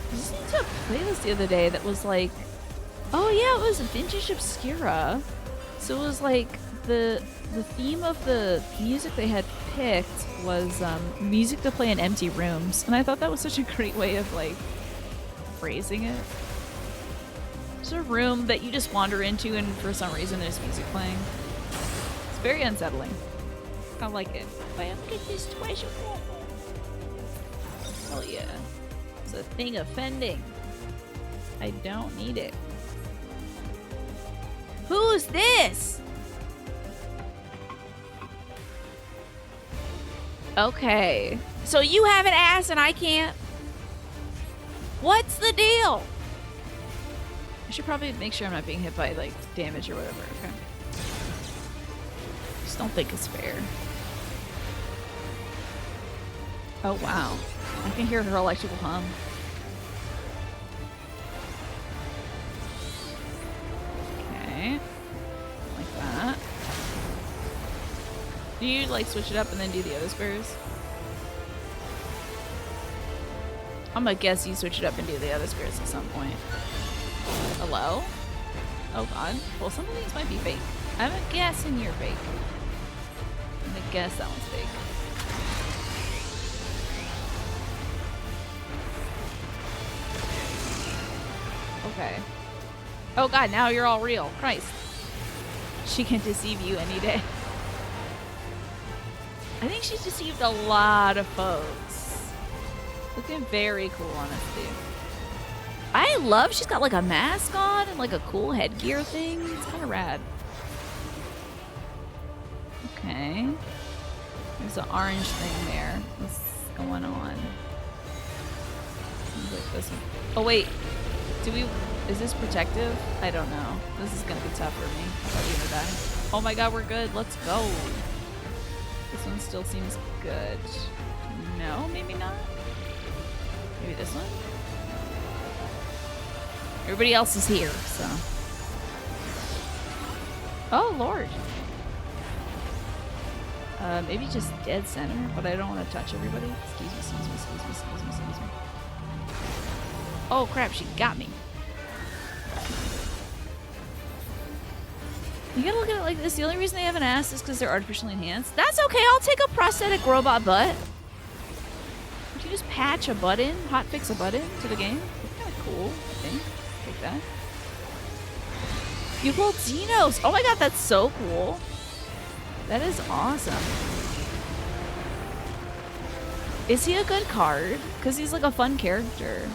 I just listened to a playlist the other day that was like, oh yeah, it was Vintage Obscura. So it was like the theme of the music they had picked was music to play in empty rooms, and I thought that was such a great way of like phrasing it. It's a room that you just wander into and for some reason there's music playing. It's very unsettling. I like it. Bam, get this treasure. Oh yeah. It's a thing offending. I don't need it. Who's this? Okay. So you have an ass and I can't? What's the deal? I should probably make sure I'm not being hit by, like, damage or whatever, okay? Just don't think it's fair. Oh, wow. I can hear her electrical hum. Okay. Like that. Do you, like, switch it up and then do the other squares? I'm gonna guess you switch it up and do the other squares at some point. Hello? Oh god. Well, some of these might be fake. I'm guessing you're fake. I'm gonna guess that one's fake. Okay. Oh god, now you're all real. Christ. She can deceive you any day. I think she's deceived a lot of folks. Looking very cool, honestly. I love she's got like a mask on and like a cool headgear thing. It's kind of rad. Okay. There's an orange thing there. What's going on? Seems like this one. Oh wait. Do we... Is this protective? I don't know. This is gonna be tough for me. I'm probably gonna die. Oh my god, we're good. Let's go. This one still seems good. No, maybe not. Maybe this one? Everybody else is here, so. Oh, Lord. Maybe just dead center, but I don't want to touch everybody. Excuse me, excuse me, excuse me, excuse me, excuse me. Oh, crap, she got me. You gotta look at it like this. The only reason they have an ass is because they're artificially enhanced. That's okay, I'll take a prosthetic robot butt. Would you just patch a butt in? Hotfix a butt in to the game? That's kind of cool, I think. Take that. You pulled Dinos! Oh my god, that's so cool. That is awesome. Is he a good card? Because he's like a fun character.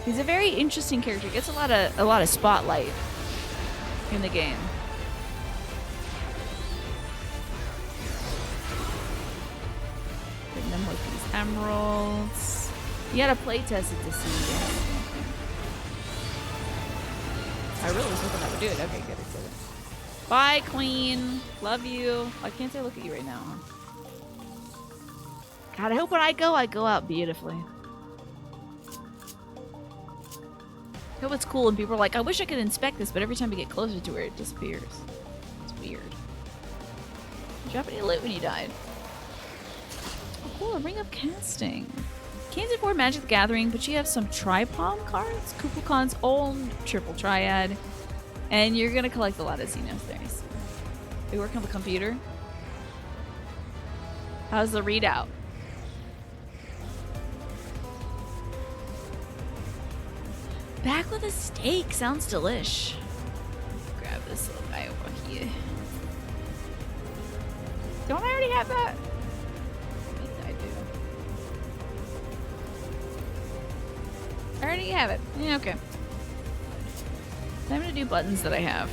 He's a very interesting character. He gets a lot of spotlight in the game. Hitting them with these emeralds. You gotta play test it to see. I really was hoping that would do it. Okay, good. It did it. Bye, queen. Love you. Why can't I look at you right now? God, I hope when I go out beautifully. I hope it's cool and people are like, I wish I could inspect this, but every time we get closer to it, it disappears. It's weird. Did you drop any loot when you died? Oh, cool. A ring of casting. Can't afford Magic the Gathering, but you have some Tripalm cards. Kukulkan's own triple triad. And you're going to collect a lot of Xenos there. Are you working on the computer? How's the readout? Back with a steak. Sounds delish. Grab this little guy over here. Don't I already have that? I think I do. I already have it. Yeah, okay. I'm gonna do buttons that I have.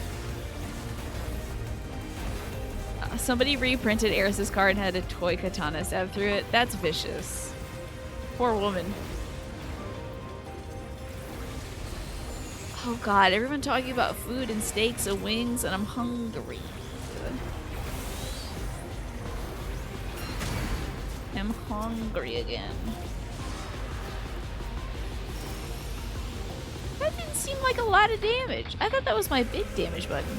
Somebody reprinted Eris's card and had a toy katana stabbed through it. That's vicious. Poor woman. Oh god, everyone talking about food and steaks and wings, and I'm hungry. I'm hungry again. That didn't seem like a lot of damage. I thought that was my big damage button.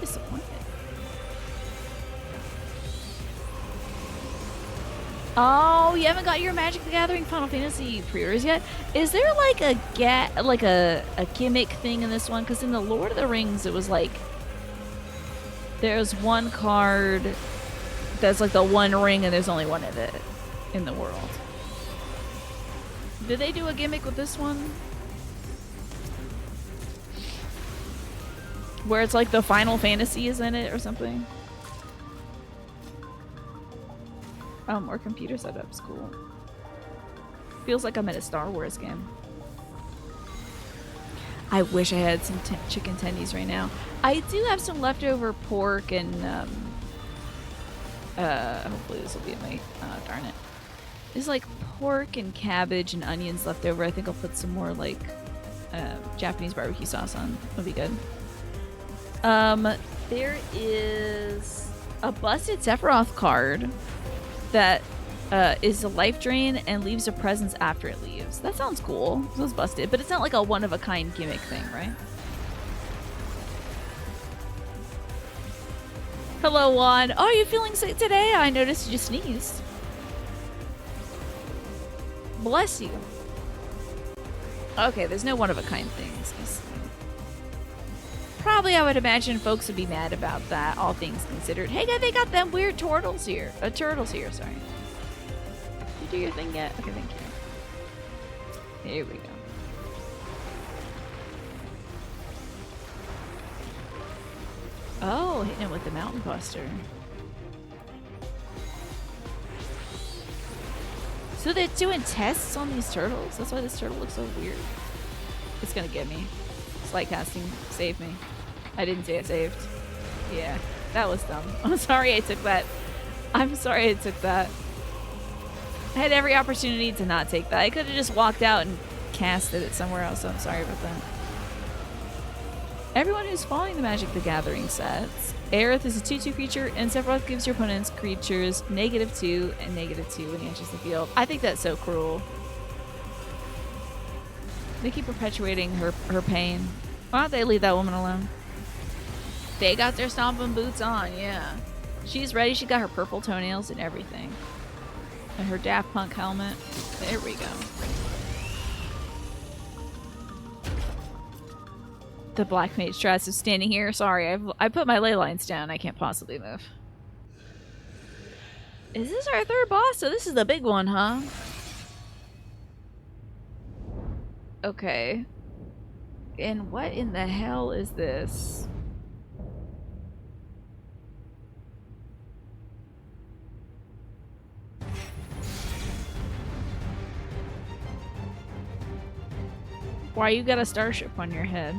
Disappointed. Oh, you haven't got your Magic the Gathering Final Fantasy pre-orders yet? Is there like a gimmick thing in this one? Because in the Lord of the Rings, it was like there's one card that's like the one ring, and there's only one of it in the world. Did they do a gimmick with this one? Where it's like the Final Fantasy is in it or something? Oh, more computer setups. Cool. Feels like I'm in a Star Wars game. I wish I had some chicken tendies right now. I do have some leftover pork and, hopefully this will be in my, darn it. There's like pork and cabbage and onions left over. I think I'll put some more like, Japanese barbecue sauce on. That'll be good. There is a busted Sephiroth card that is a life drain and leaves a presence after it leaves. That sounds cool. So it's busted, but it's not like a one-of-a-kind gimmick thing, right? Hello, Juan. Oh, are you feeling sick today? I noticed you just sneezed. Bless you. Okay, there's no one-of-a-kind things. Probably, I would imagine folks would be mad about that, all things considered. Hey, they got them weird turtles here. Turtles here, sorry. Did you do your thing yet? Okay, thank you. Here we go. Oh, hitting it with the Mountain Buster. So they're doing tests on these turtles? That's why this turtle looks so weird. It's gonna get me. Slight casting saved me. I didn't say it saved. Yeah, that was dumb. I'm sorry I took that. I'm sorry I took that. I had every opportunity to not take that. I could have just walked out and casted it somewhere else, so I'm sorry about that. Everyone who's following the Magic the Gathering sets, Aerith is a 2/2 creature, and Sephiroth gives your opponent's creatures -2 and -2 when he enters the field. I think that's so cruel. They keep perpetuating her pain. Why don't they leave that woman alone? They got their stomping boots on, yeah. She's ready. She got her purple toenails and everything. And her Daft Punk helmet. There we go. The Black Mage Strats is standing here. Sorry, I put my ley lines down. I can't possibly move. Is this our third boss? So this is the big one, huh? Okay. And what in the hell is this? Why you got a starship on your head?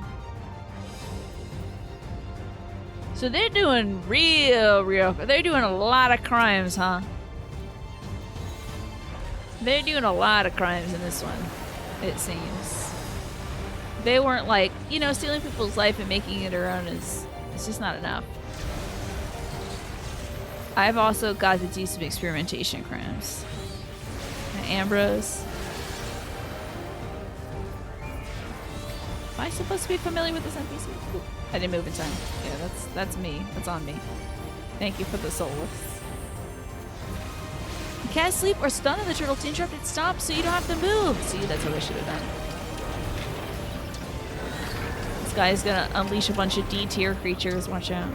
So they're doing they're doing a lot of crimes, huh? They're doing a lot of crimes in this one, it seems. They weren't like, you know, stealing people's life and making it their own it's just not enough. I've also got to do some experimentation crimes. Ambrose. Am I supposed to be familiar with this NPC? Ooh, I didn't move in time. Yeah, that's me. That's on me. Thank you for the solace. You can't sleep or stun on the turtle to interrupt its stop so you don't have to move. See, that's what I should have done. This guy's gonna unleash a bunch of D-tier creatures. Watch out.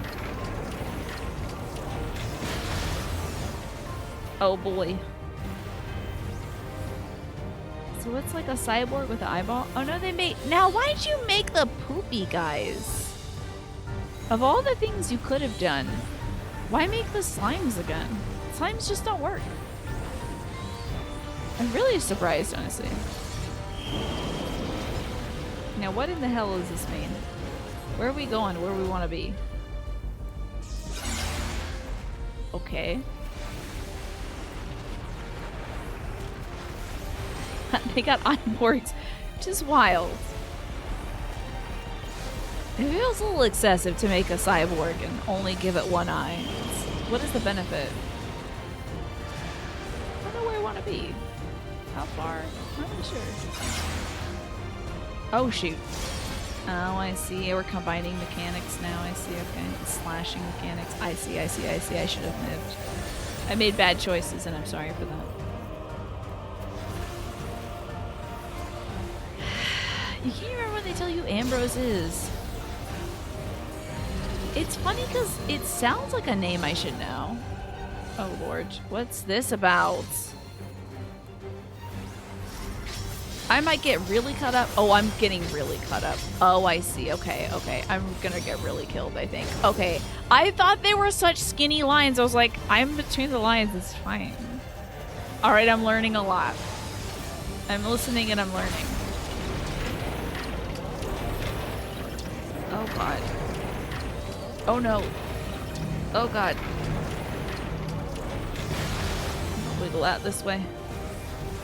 Oh boy. So it's like a cyborg with an eyeball? Oh no, they made... Now, why'd you make the poopy guys? Of all the things you could have done, why make the slimes again? Slimes just don't work. I'm really surprised, honestly. Now, what in the hell does this mean? Where are we going? Where we want to be? Okay. They got eyeborgs, which is wild. It feels a little excessive to make a cyborg and only give it one eye. What is the benefit? I don't know where I want to be. How far? I'm not really sure. Oh shoot. Oh, I see. We're combining mechanics now. I see. Okay. Slashing mechanics. I see. I should have moved. I made bad choices and I'm sorry for that. You can't remember what they tell you Ambrose is. It's funny because it sounds like a name I should know. Oh lord, what's this about? I might get really cut up. Oh, I'm getting really cut up. Oh, I see. Okay. I'm gonna get really killed, I think. Okay. I thought they were such skinny lines. I was like, I'm between the lines. It's fine. Alright, I'm learning a lot. I'm listening and I'm learning. Oh god. Oh no. Oh god. I'll wiggle out this way.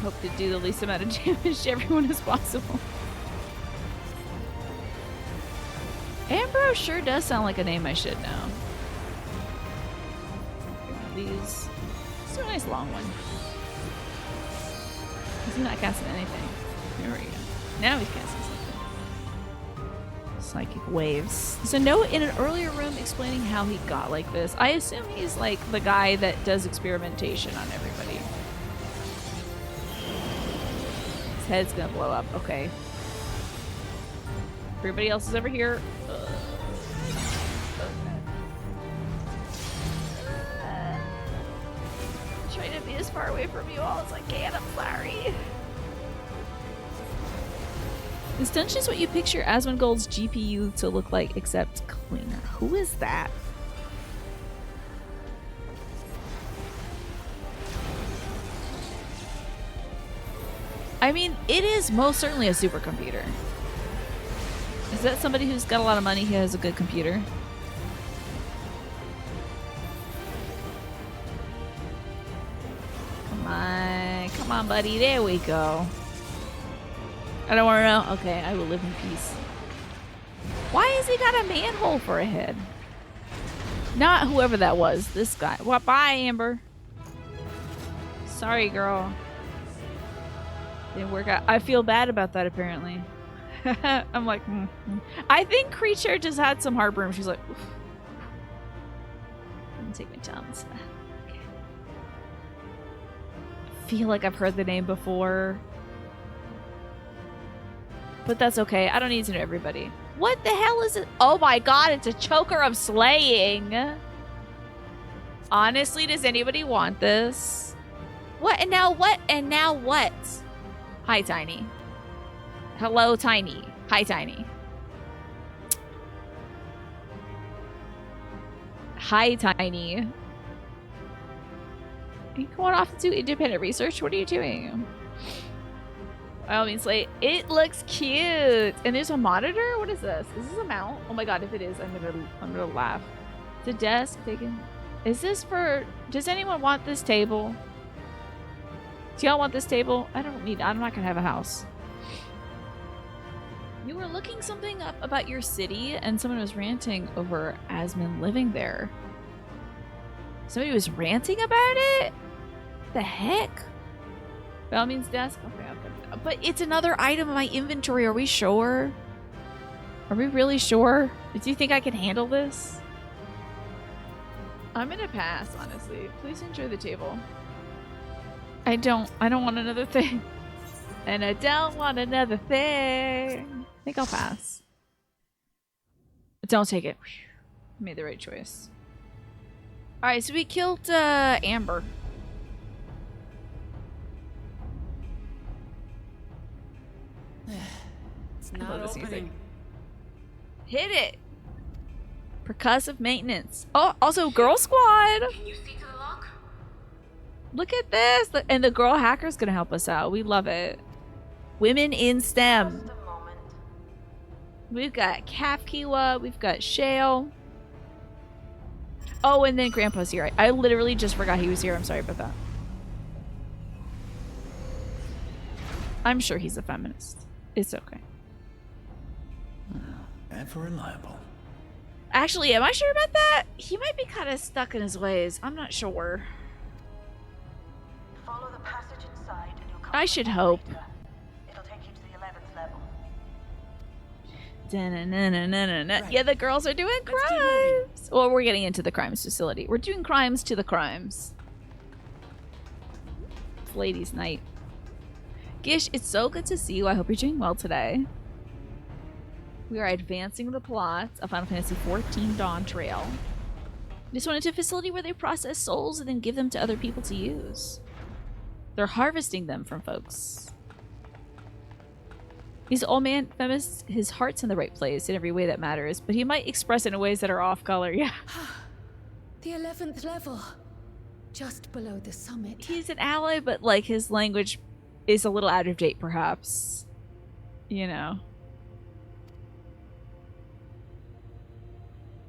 Hope to do the least amount of damage to everyone as possible. Ambrose sure does sound like a name I should know. One of these. It's a nice long one. He's not casting anything. There we go. Now he's casting something. Psychic waves. There's a note in an earlier room explaining how he got like this. I assume he's like the guy that does experimentation on everybody. His head's gonna blow up. Okay. Everybody else is over here. I'm trying to be as far away from you all as I can. I'm sorry. This dungeon is what you picture Asmongold's GPU to look like, except cleaner. Who is that? I mean, it is most certainly a supercomputer. Is that somebody who's got a lot of money who has a good computer? Come on, buddy. There we go. I don't want to know. Okay, I will live in peace. Why has he got a manhole for a head? Not whoever that was. This guy. Well, bye, Amber. Sorry, girl. Didn't work out. I feel bad about that, apparently. I'm like, I think Creature just had some heartburn. She's like, oof. I'm gonna take my time. Okay. I feel like I've heard the name before. But that's okay. I don't need to know everybody. What the hell is it? Oh my god, it's a choker of slaying. Honestly, does anybody want this? What? And now what? And now what? Hi, Tiny. Hello, Tiny. Hi, Tiny. Hi, Tiny. Are you going off to do independent research? What are you doing? By all means, like, it looks cute. And there's a monitor? What is this? Is this a mount? Oh my god, if it is, I'm gonna laugh. The desk taken. Is this for... Does anyone want this table? Do y'all want this table? I don't need... I'm not gonna have a house. You were looking something up about your city, and someone was ranting over Asmund living there. Somebody was ranting about it? The heck? By all means, desk. Okay, okay. But it's another item in my inventory. Are we sure? Are we really sure? Do you think I can handle this? I'm gonna pass, honestly. Please enjoy the table. I don't want another thing. And I don't want another thing. I think I'll pass. But don't take it. I made the right choice. Alright, so we killed Amber. It's not opening. Hit it! Percussive maintenance. Oh, also Girl Squad! Can you see to the lock? Look at this! And the girl hacker's gonna help us out. We love it. Women in STEM. Just a moment. We've got Kafkiwa, we've got Shale. Oh, and then Grandpa's here. I literally just forgot he was here. I'm sorry about that. I'm sure he's a feminist. It's okay. And for reliable. Actually, am I sure about that? He might be kind of stuck in his ways. I'm not sure. Follow the passage inside and you'll come I to should the hope. elevator. It'll take you to the 11th level. Da-na-na-na-na-na. Yeah, the girls are doing crimes. Well, we're getting into the crimes facility. We're doing crimes to the crimes. It's ladies' night. Gish, it's so good to see you. I hope you're doing well today. We are advancing the plot of Final Fantasy XIV Dawn Trail. This went into a facility where they process souls and then give them to other people to use. They're harvesting them from folks. He's old man, famous. His heart's in the right place in every way that matters, but he might express it in ways that are off color. Yeah. The 11th level. Just below the summit. He's an ally, but like his language is a little out of date, perhaps. You know.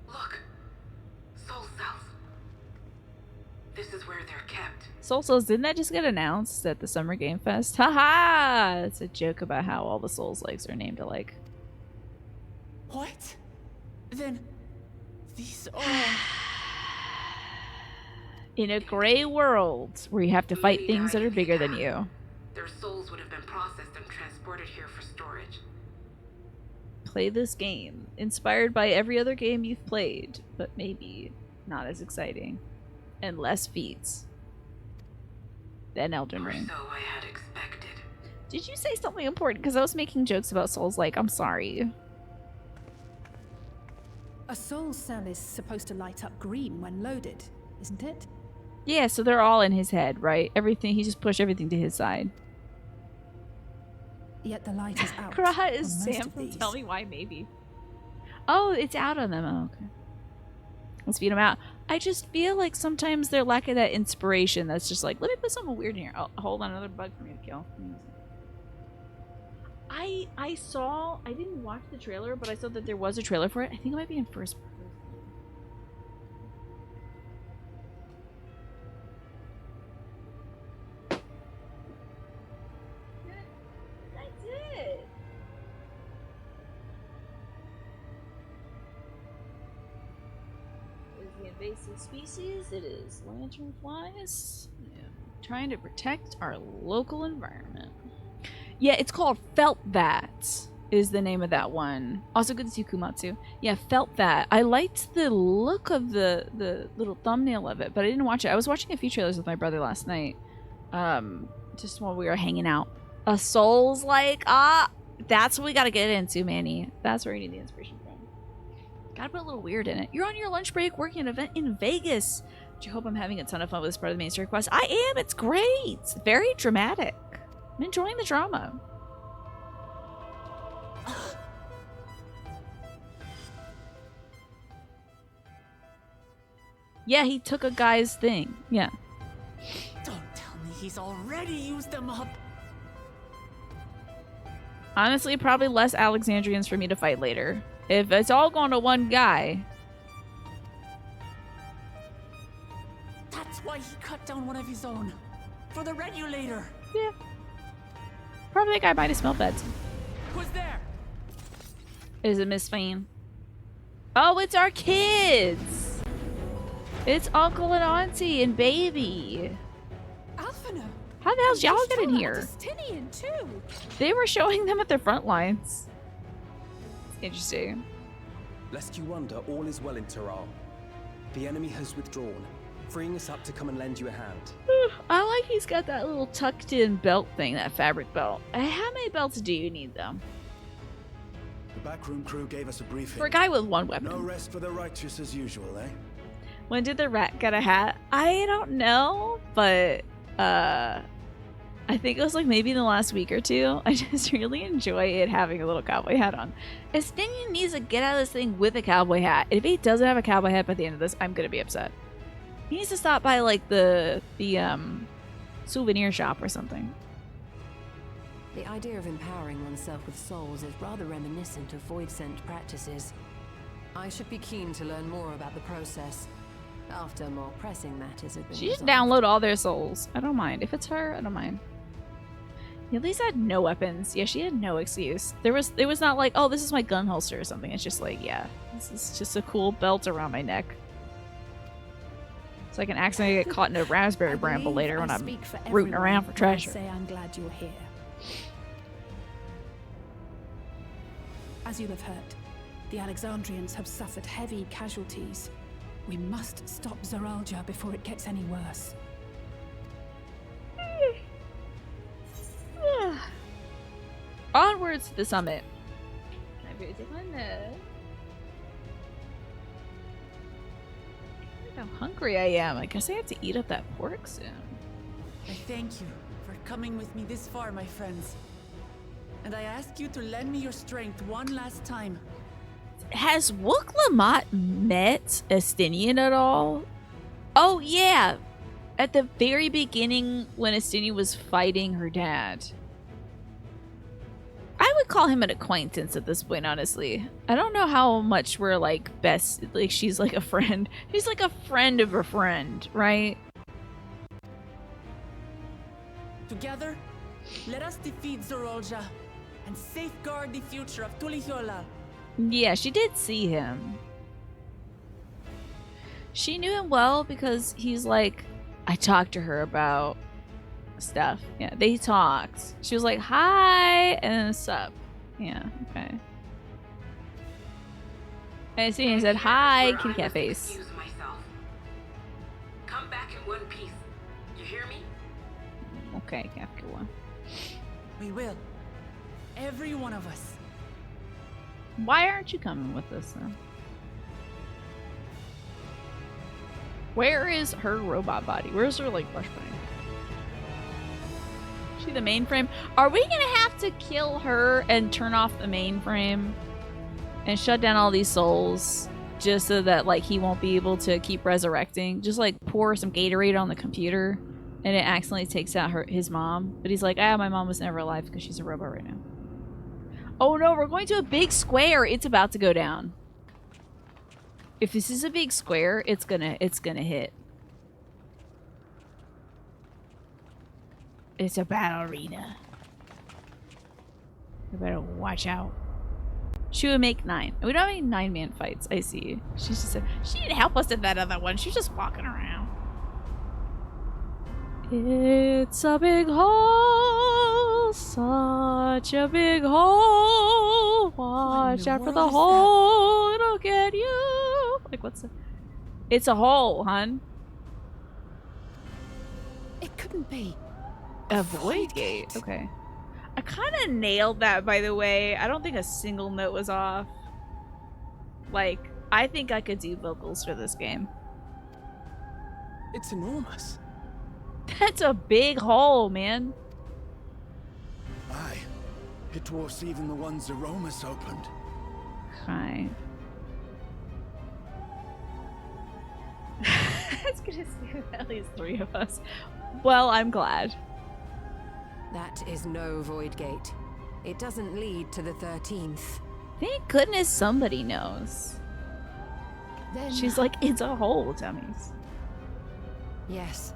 Look. Soul South. This is where they're kept. Soul Souls, didn't that just get announced at the Summer Game Fest? Haha! It's a joke about how all the Souls legs are named alike. What? Then these are... In a gray world where you have to fight things that are bigger than you. Their souls would have been processed and transported here for storage. Play this game. Inspired by every other game you've played, but maybe not as exciting. And less feats than Elden Or Ring. so I had expected. Did you say something important? Because I was making jokes about Souls like, I'm sorry. A soul cell is supposed to light up green when loaded, isn't it? Yeah, so they're all in his head, right? Everything, he just pushed everything to his side. Yet the light is out. Kara on is most Sam of from these. Tell Me Why Maybe. Oh, it's out on them. Oh, okay. Let's feed them out. I just feel like sometimes they're lacking that inspiration that's just like, let me put something weird in here. Oh, hold on, another bug for me to kill. I saw, I didn't watch the trailer, but I saw that there was a trailer for it. I think it might be in first person. That's it. It is the invasive species. It is lanternflies. Trying to protect our local environment. Yeah, it's called Felt That is the name of that one. Also good to see Kumatsu. Yeah, Felt That. I liked the look of the little thumbnail of it, but I didn't watch it. I was watching a few trailers with my brother last night. Just while we were hanging out. A Souls like, that's what we gotta get into, Manny. That's where we need the inspiration from. Gotta put a little weird in it. You're on your lunch break working an event in Vegas. I hope I'm having a ton of fun with this part of the main story quest. I am. It's great. It's very dramatic. I'm enjoying the drama. Yeah, he took a guy's thing. Yeah. Don't tell me he's already used them up. Honestly, probably less Alexandrians for me to fight later. If it's all going to one guy. That's why he cut down one of his own. For the regulator. Yeah. Probably that guy might have smelled bad. Who's there? Is it Miss Fane? Oh, it's our kids! It's Uncle and Auntie and Baby. Alphina! How the hell's y'all get in here? Justinian too. They were showing them at their front lines. It's interesting. Lest you wonder, all is well in Taral. The enemy has withdrawn, freeing us up to come and lend you a hand. I like he's got that little tucked in belt thing, that fabric belt. How many belts do you need though? The backroom crew gave us a briefing. For a guy with one weapon. No rest for the righteous as usual, eh? When did the rat get a hat? I don't know, but I think it was like maybe in the last week or two. I just really enjoy it having a little cowboy hat on. Estinian needs to get out of this thing with a cowboy hat. If he doesn't have a cowboy hat by the end of this, I'm gonna be upset. He needs to stop by like the souvenir shop or something. The idea of empowering oneself with souls is rather reminiscent of void-sent practices. I should be keen to learn more about the process after more pressing matters have been She should resolved. download all their souls. I don't mind. If it's her, I don't mind. At least had no weapons. Yeah, she had no excuse. It was not like, oh, this is my gun holster or something. It's just like, yeah, this is just a cool belt around my neck. So I can accidentally get caught in a raspberry bramble later when I'm rooting around for treasure. Say I'm glad you're here. As you have heard, the Alexandrians have suffered heavy casualties. We must stop Zoralja before it gets any worse. Onwards to the summit. Can I really take my nose? Look how hungry I am. I guess I have to eat up that pork soon. I thank you for coming with me this far, my friends. And I ask you to lend me your strength one last time. Has Wook Lamont met Estinian at all? Oh yeah, at the very beginning when Estinian was fighting her dad. I would call him an acquaintance at this point, honestly. I don't know how much we're like best, like she's like a friend. She's like a friend of a friend, right? Together, let us defeat Zorolja and safeguard the future of Tulihuala. Yeah, she did see him. She knew him well because he's like, I talked to her about stuff. Yeah, they talked. She was like, hi, and then sup. Yeah, okay. And he said, hi, kitty cat face. Excuse myself. Come back in one piece. You hear me? Okay, Kafka one. We will. Every one of us. Why aren't you coming with us then? Where is her robot body? Where's her like brush body? Is she the mainframe? Are we gonna have to kill her and turn off the mainframe and shut down all these souls just so that like he won't be able to keep resurrecting? Just like pour some Gatorade on the computer and it accidentally takes out his mom. But he's like, ah, my mom was never alive because she's a robot right now. Oh no, we're going to a big square. It's about to go down. If this is a big square, it's gonna hit. It's a battle arena. You better watch out. She would make 9. We don't have any 9-man fights. I see. She's just she didn't help us in that other one. She's just walking around. It's a big hole, such a big hole. Watch out for the hole, it'll get you. Like, what's the... It's a hole, hun. It couldn't be. A void gate. Okay. I kind of nailed that, by the way. I don't think a single note was off. Like, I think I could do vocals for this game. It's enormous. That's a big hole, man. Aye. It dwarfs even the one Zeromus opened. Fine. It's gonna see at least 3 of us. Well, I'm glad. That is no void gate. It doesn't lead to the 13th. Thank goodness somebody knows. Then She's like, it's a hole, dummies. Yes.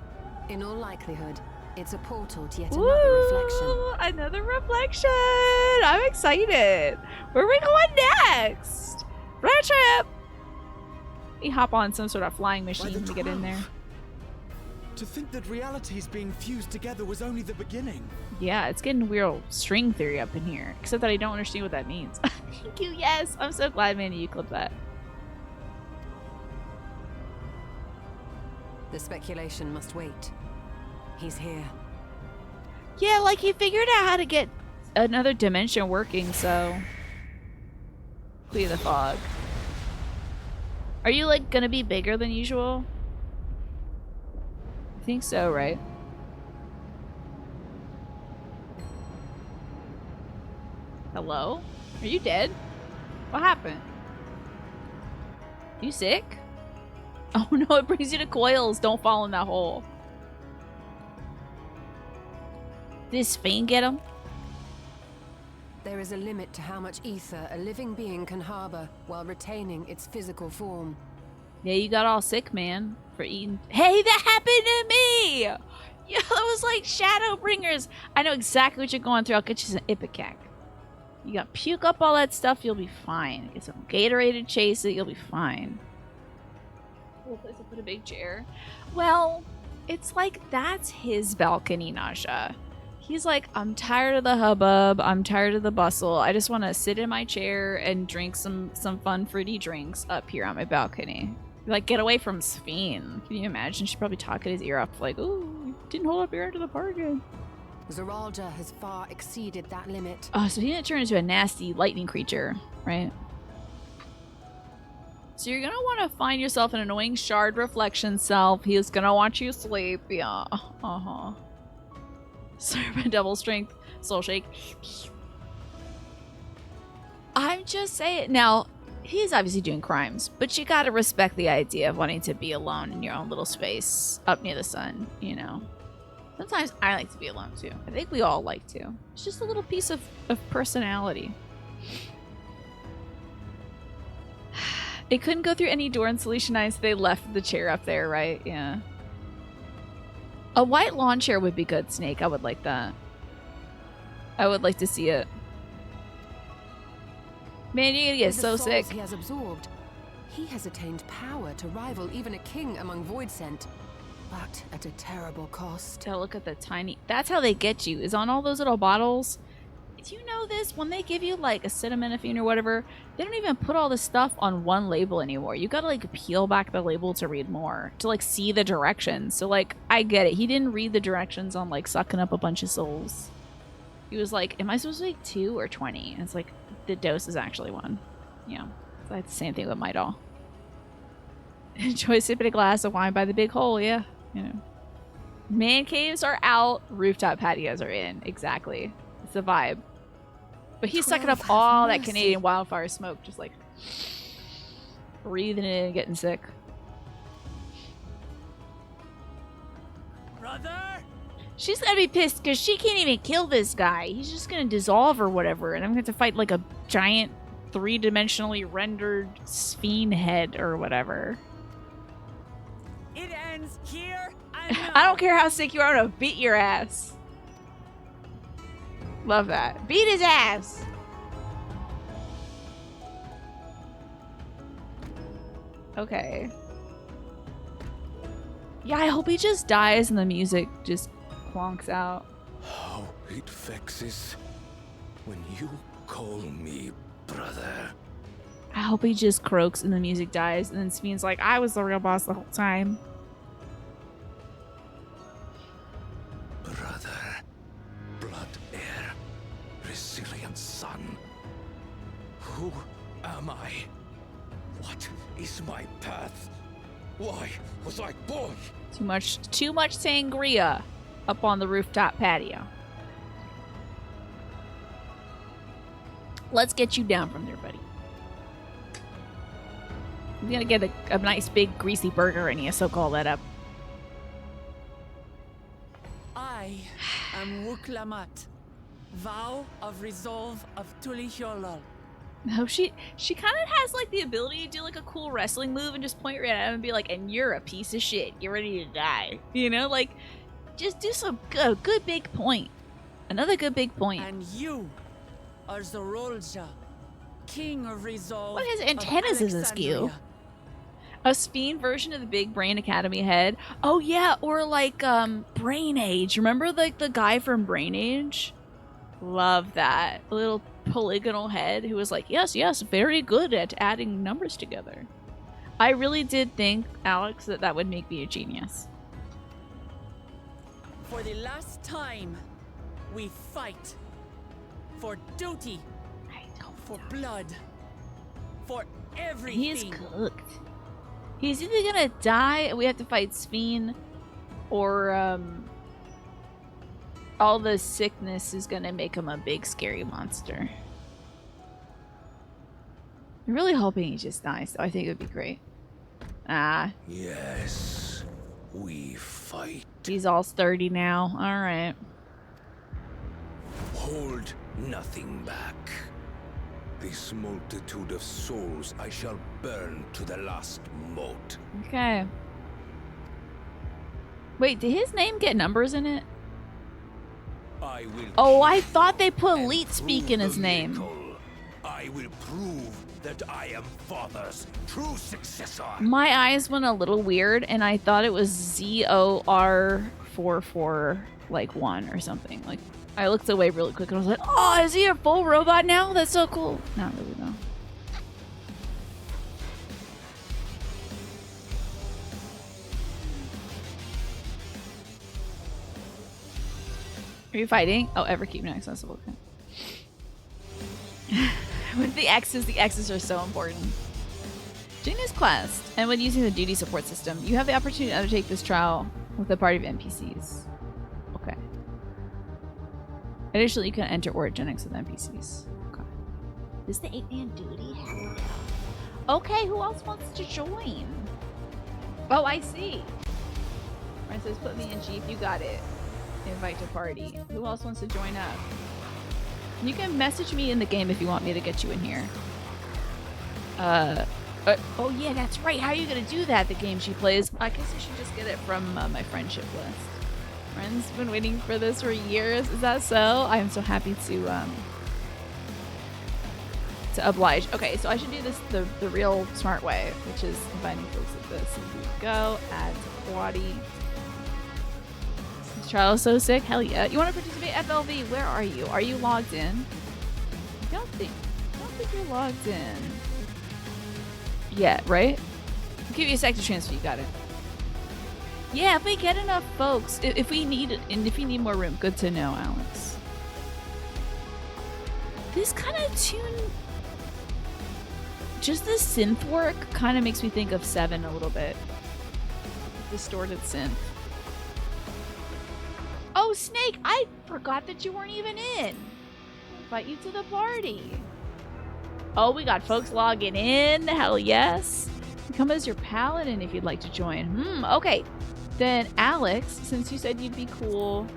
In all likelihood, it's a portal to yet Woo! another reflection. Another reflection! I'm excited. Where are we going next? Road trip! We hop on some sort of flying machine to get in there. To think that realities being fused together was only the beginning. Yeah, it's getting real string theory up in here. Except that I don't understand what that means. Thank you, yes! I'm so glad, Mandy, you clipped that. The speculation must wait. He's here. Yeah, like he figured out how to get another dimension working, so... Clear the fog. Are you, like, gonna be bigger than usual? I think so, right? Hello? Are you dead? What happened? You sick? Oh no, it brings you to coils. Don't fall in that hole. Did this fiend get him? There is a limit to how much ether a living being can harbor while retaining its physical form. Yeah, you got all sick, man, for eating. Hey, that happened to me! Yeah, it was like Shadowbringers. I know exactly what you're going through. I'll get you some Ipecac. You got puke up all that stuff, you'll be fine. Get some Gatorade to chase it, you'll be fine. Cool place to put a big chair. Well, it's like that's his balcony, Nasha. He's like, I'm tired of the hubbub. I'm tired of the bustle. I just want to sit in my chair and drink some fun fruity drinks up here on my balcony. Like, get away from Sphene. Can you imagine? She's probably talking his ear off like, ooh, you didn't hold up your end of the bargain. Zoralja has far exceeded that limit. Oh, so he didn't turn into a nasty lightning creature, right? So you're gonna want to find yourself an annoying shard reflection self. He is gonna want you to sleep. Yeah. Uh-huh. Sorry, my double strength soul shake. I'm just saying. Now, he's obviously doing crimes, but you gotta respect the idea of wanting to be alone in your own little space up near the sun, you know? Sometimes I like to be alone too. I think we all like to. It's just a little piece of personality. It couldn't go through any door in Solution Ice. They left the chair up there, right? Yeah. A white lawn chair would be good, Snake. I would like that. I would like to see it. Man, you're gonna get With the so souls sick. he has absorbed, he has attained power to rival even a king among Voidsent, but at a terrible cost. Gotta look at the tiny... That's how they get you, is on all those little bottles. Do you know this? When they give you like acetaminophen or whatever, they don't even put all this stuff on one label anymore. You gotta like peel back the label to read more, to like see the directions. So like, I get it. He didn't read the directions on like sucking up a bunch of souls. He was like, am I supposed to take 2 or 20? And it's like, the dose is actually 1. Yeah. So that's the same thing with my doll. Enjoy sipping a glass of wine by the big hole, yeah. You know. Man caves are out, rooftop patios are in. Exactly. It's the vibe. But he's sucking up all that Canadian wildfire smoke, just like breathing it in and getting sick. Brother? She's gonna be pissed because she can't even kill this guy. He's just gonna dissolve or whatever, and I'm gonna have to fight like a giant 3-dimensionally rendered Sphene head or whatever. It ends here. And I don't care how sick you are, I'm gonna beat your ass. Love that. Beat his ass! Okay. Yeah, I hope he just dies and the music just plonks out. How it vexes when you call me brother. I hope he just croaks and the music dies and then Sphene's like, I was the real boss the whole time. Brother. Blood heir. Resilient son. Who am I? What is my path? Why was I born? Too much sangria up on the rooftop patio. Let's get you down from there, buddy. I'm gonna get a nice big greasy burger and you soak all that up. I am Wuklamat, Vow of Resolve of Tulihyolol. No, she kind of has like the ability to do like a cool wrestling move and just point right at him and be like, "And you're a piece of shit. Get ready to die." You know, like just do some good big point. Another good big point. And you are Zorolja, King of Resolve. What has of antennas as a skill? Alexandria. A Speen version of the Big Brain Academy head. Oh yeah, or like Brain Age. Remember like the guy from Brain Age? Love that. A little polygonal head who was like, yes, very good at adding numbers together. I really did think, Alex, that would make me a genius. For the last time, we fight. For duty. I don't For blood. For everything. He's cooked. He's either gonna die and we have to fight Speen, or all the sickness is gonna make him a big scary monster. I'm really hoping he just dies, though. I think it would be great. Ah, Yes, we fight. he's all sturdy now. Alright. Hold nothing back. This multitude of souls I shall burn to the last mote. Okay. Wait, did his name get numbers in it? I will Oh, I kill thought they put and Leet Speak prove in his the name. miracle. I will prove that I am Father's true successor. My eyes went a little weird, and I thought it was ZOR44 like 1 or something. Like, I looked away really quick and I was like, oh, is he a full robot now? That's so cool. Not really, though. Are you fighting? Oh, ever keep inaccessible. Okay. With the X's are so important. Genius Quest. And when using the duty support system, you have the opportunity to undertake this trial with a party of NPCs. Okay. Additionally, you can enter orogenics with NPCs. Okay. This is the 8-man duty? Hell yeah. Okay, who else wants to join? Oh, I see. Ryan says, put me in chief. You got it. Invite to party. Who else wants to join up? You can message me in the game if you want me to get you in here. Oh yeah, that's right. How are you gonna do that? The game she plays. I guess you should just get it from my friendship list. Friends been waiting for this for years. Is that so? I am so happy to oblige. Okay, so I should do this the real smart way, which is inviting folks like this. Here we go. Add to Quaddy. This trial is so sick. Hell yeah. You want to participate? FLV, where are you? Are you logged in? I don't think you're logged in. Yeah, right? I'll give you a sec to transfer. You got it. Yeah, if we get enough folks, if we need it, and if you need more room, good to know, Alex. This kind of tune, just the synth work, kind of makes me think of 7 a little bit. Distorted synth. Oh, Snake! I forgot that you weren't even in. I'll invite you to the party. Oh, we got folks logging in. Hell yes. Come as your paladin if you'd like to join. Okay. Then Alex, since you said you'd be cool,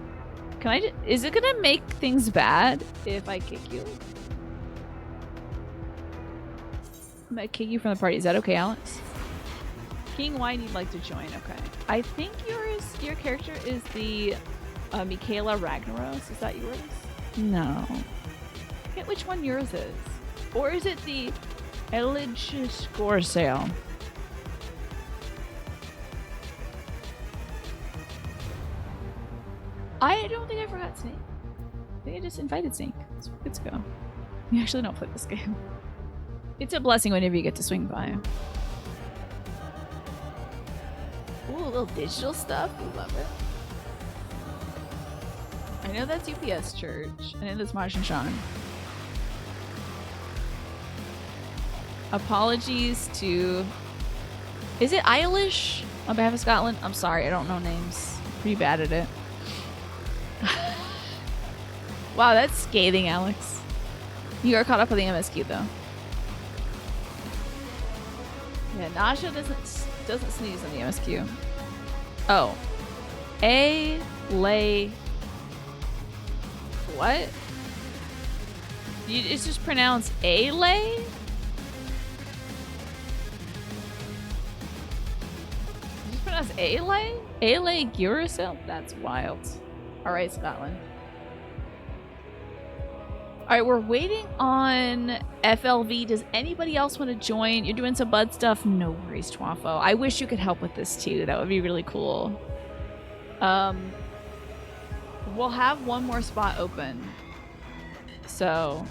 can I just, is it gonna make things bad if I kick you? I'm gonna kick you from the party. Is that okay, Alex? King Wine, you'd like to join. Okay. I think your character is the Michaela Ragnaros. Is that yours? No. I forget which one yours is. Or is it the Elige Score Sale? I don't think I forgot Snake. I think I just invited Snake. So we're good to go. We actually don't play this game. It's a blessing whenever you get to swing by. Ooh, a little digital stuff. We love it. I know that's UPS Church. I know that's Marsh and Sean. Apologies to... Is it Eilish on behalf of Scotland? I'm sorry, I don't know names. Pretty bad at it. Wow, that's scathing, Alex. You are caught up on the MSQ, though. Yeah, Nasha doesn't sneeze on the MSQ. Oh. Lay... What? It's just pronounced A-lay? It's just pronounced A-lay? A-lay Gurisil? That's wild. Alright, Scotland. Alright, we're waiting on FLV. Does anybody else want to join? You're doing some bud stuff? No worries, Twafo. I wish you could help with this too. That would be really cool. We'll have one more spot open. So,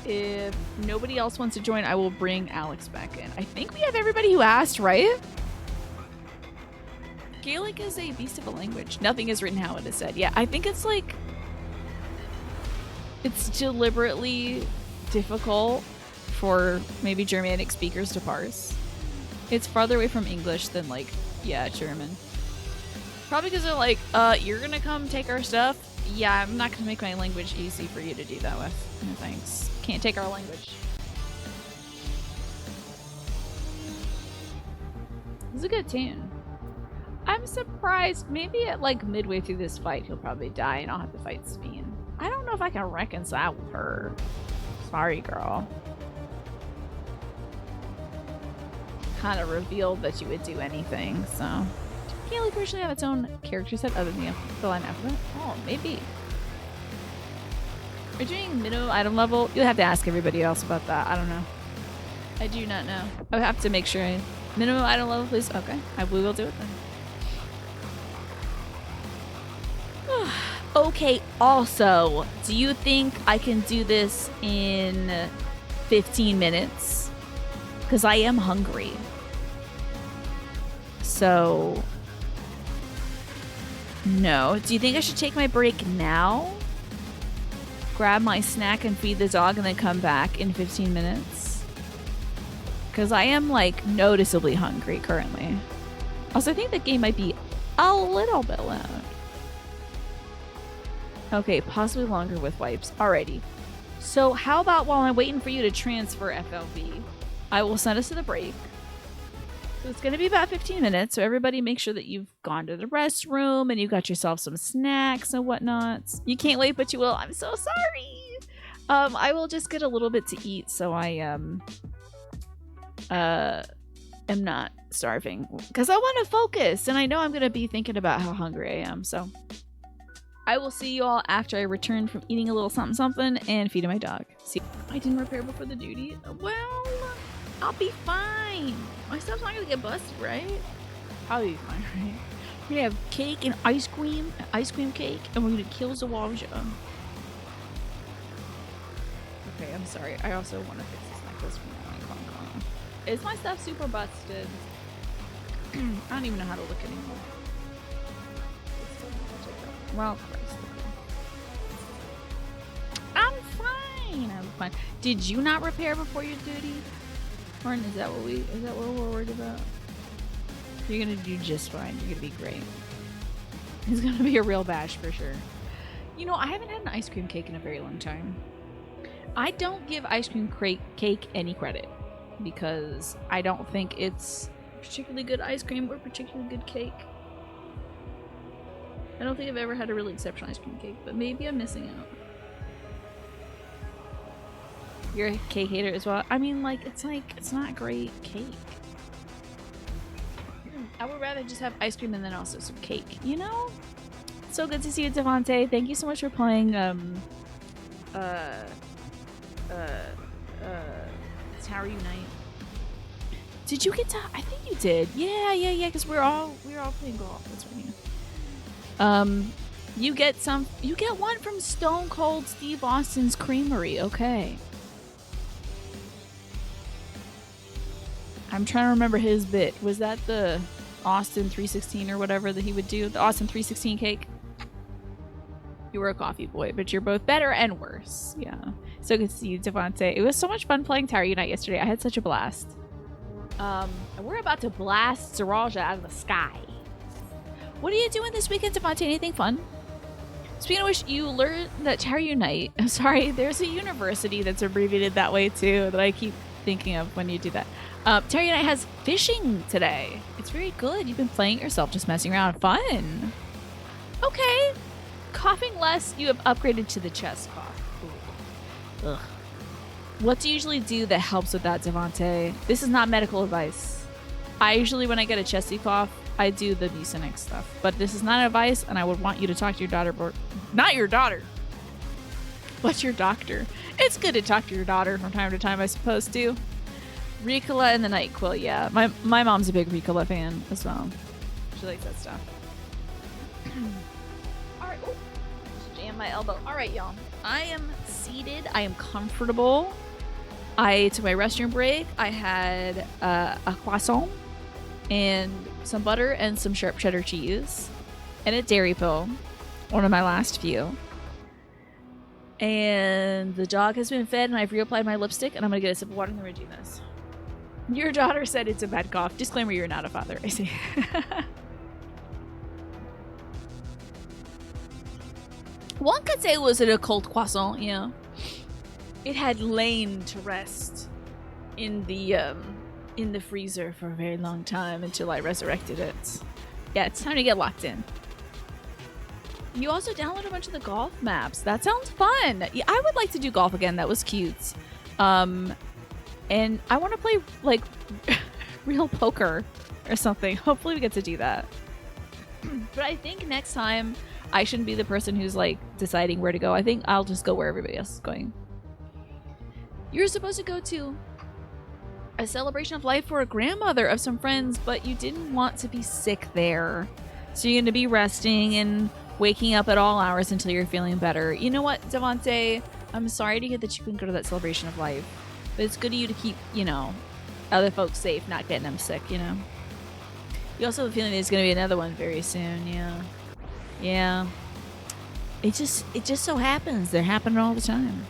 if nobody else wants to join, I will bring Alex back in. I think we have everybody who asked, right? Gaelic is a beast of a language. Nothing is written how it is said. Yeah, I think it's like... It's deliberately difficult for maybe Germanic speakers to parse. It's farther away from English than, like, yeah, German. Probably because they're like, you're gonna come take our stuff? Yeah, I'm not gonna make my language easy for you to do that with. No thanks. Can't take our language. It's a good tune. I'm surprised. Maybe at like midway through this fight, he'll probably die and I'll have to fight Speen. I don't know if I can reconcile with her. Sorry, girl. Kind of revealed that you would do anything, so. Gaelic originally have its own character set other than the line alphabet? Oh, maybe. Are you doing minimum item level? You'll have to ask everybody else about that. I don't know. I do not know. I would have to make sure I... Minimum item level, please? Okay. We will do it then. Okay, also, do you think I can do this in 15 minutes? Because I am hungry. So... No. Do you think I should take my break now? Grab my snack and feed the dog and then come back in 15 minutes? Because I am, like, noticeably hungry currently. Also, I think the game might be a little bit loud. Okay, possibly longer with wipes. Alrighty. So how about while I'm waiting for you to transfer FLV, I will send us to the break. So it's going to be about 15 minutes, so everybody make sure that you've gone to the restroom and you got yourself some snacks and whatnot. You can't wait, but you will. I'm so sorry. I will just get a little bit to eat so I am not starving. Because I want to focus, and I know I'm going to be thinking about how hungry I am, so... I will see you all after I return from eating a little something something and feeding my dog. See, I didn't repair before the duty. Well, I'll be fine. My stuff's not gonna get busted, right? I'll be fine, right? We're gonna have cake and ice cream cake, and we're gonna kill Zawalja. Okay, I'm sorry. I also want to fix this necklace from now on. Kong. Is my stuff super busted? I don't even know how to look anymore. Well, Christ. I'm fine. I'm fine. Did you not repair before your duty? Or is that what we're worried about? You're gonna do just fine. You're gonna be great. It's gonna be a real bash for sure. You know, I haven't had an ice cream cake in a very long time. I don't give ice cream cake any credit because I don't think it's particularly good ice cream or particularly good cake. I don't think I've ever had a really exceptional ice cream cake, but maybe I'm missing out. You're a cake hater as well? I mean, like, it's not great cake. I would rather just have ice cream and then also some cake, you know? So good to see you, Devante. Thank you so much for playing, Tower Unite. Did you get to, I think you did. Yeah, because we're all playing golf. That's right. You get one from Stone Cold Steve Austin's Creamery. Okay. I'm trying to remember his bit. Was that the Austin 316 or whatever that he would do? The Austin 316 cake? You were a coffee boy, but you're both better and worse. Yeah. So good to see you, Devante. It was so much fun playing Tower Unite yesterday. I had such a blast. And we're about to blast Zaralja out of the sky. What are you doing this weekend, Devante? Anything fun? Speaking of which, you learned that Tower Unite... I'm sorry, there's a university that's abbreviated that way too that I keep thinking of when you do that. Tower Unite has fishing today. It's very good. You've been playing it yourself, just messing around. Fun. Okay. Coughing less, you have upgraded to the chest cough. Ooh. Ugh. What do you usually do that helps with that, Devante? This is not medical advice. I usually, when I get a chesty cough, I do the Mucinex stuff. But this is not advice, and I would want you to talk to your daughter. Not your daughter. What's your doctor? It's good to talk to your daughter from time to time, I suppose, too. Ricola and the NyQuil, yeah. My mom's a big Ricola fan as well. She likes that stuff. Alright, oh, just jammed my elbow. Alright, y'all. I am seated. I am comfortable. I took my restroom break. I had a croissant and some butter and some sharp cheddar cheese and a dairy pill. One of my last few. And the dog has been fed and I've reapplied my lipstick and I'm going to get a sip of water and then we're doing this. Your daughter said it's a bad cough. Disclaimer, you're not a father. I see. One could say it was an occult croissant, you know. It had lain to rest in the freezer for a very long time until I resurrected it. Yeah, it's time to get locked in. You also downloaded a bunch of the golf maps. That sounds fun. Yeah, I would like to do golf again. That was cute. And I want to play like real poker or something. Hopefully we get to do that. But I think next time I shouldn't be the person who's like deciding where to go. I think I'll just go where everybody else is going. You're supposed to go to a celebration of life for a grandmother of some friends, but you didn't want to be sick there. So you're going to be resting and waking up at all hours until you're feeling better. You know what, Devante? I'm sorry to hear that you couldn't go to that celebration of life. But it's good of you to keep, you know, other folks safe, not getting them sick, you know? You also have a feeling there's going to be another one very soon, yeah. Yeah. It just so happens. They're happening all the time.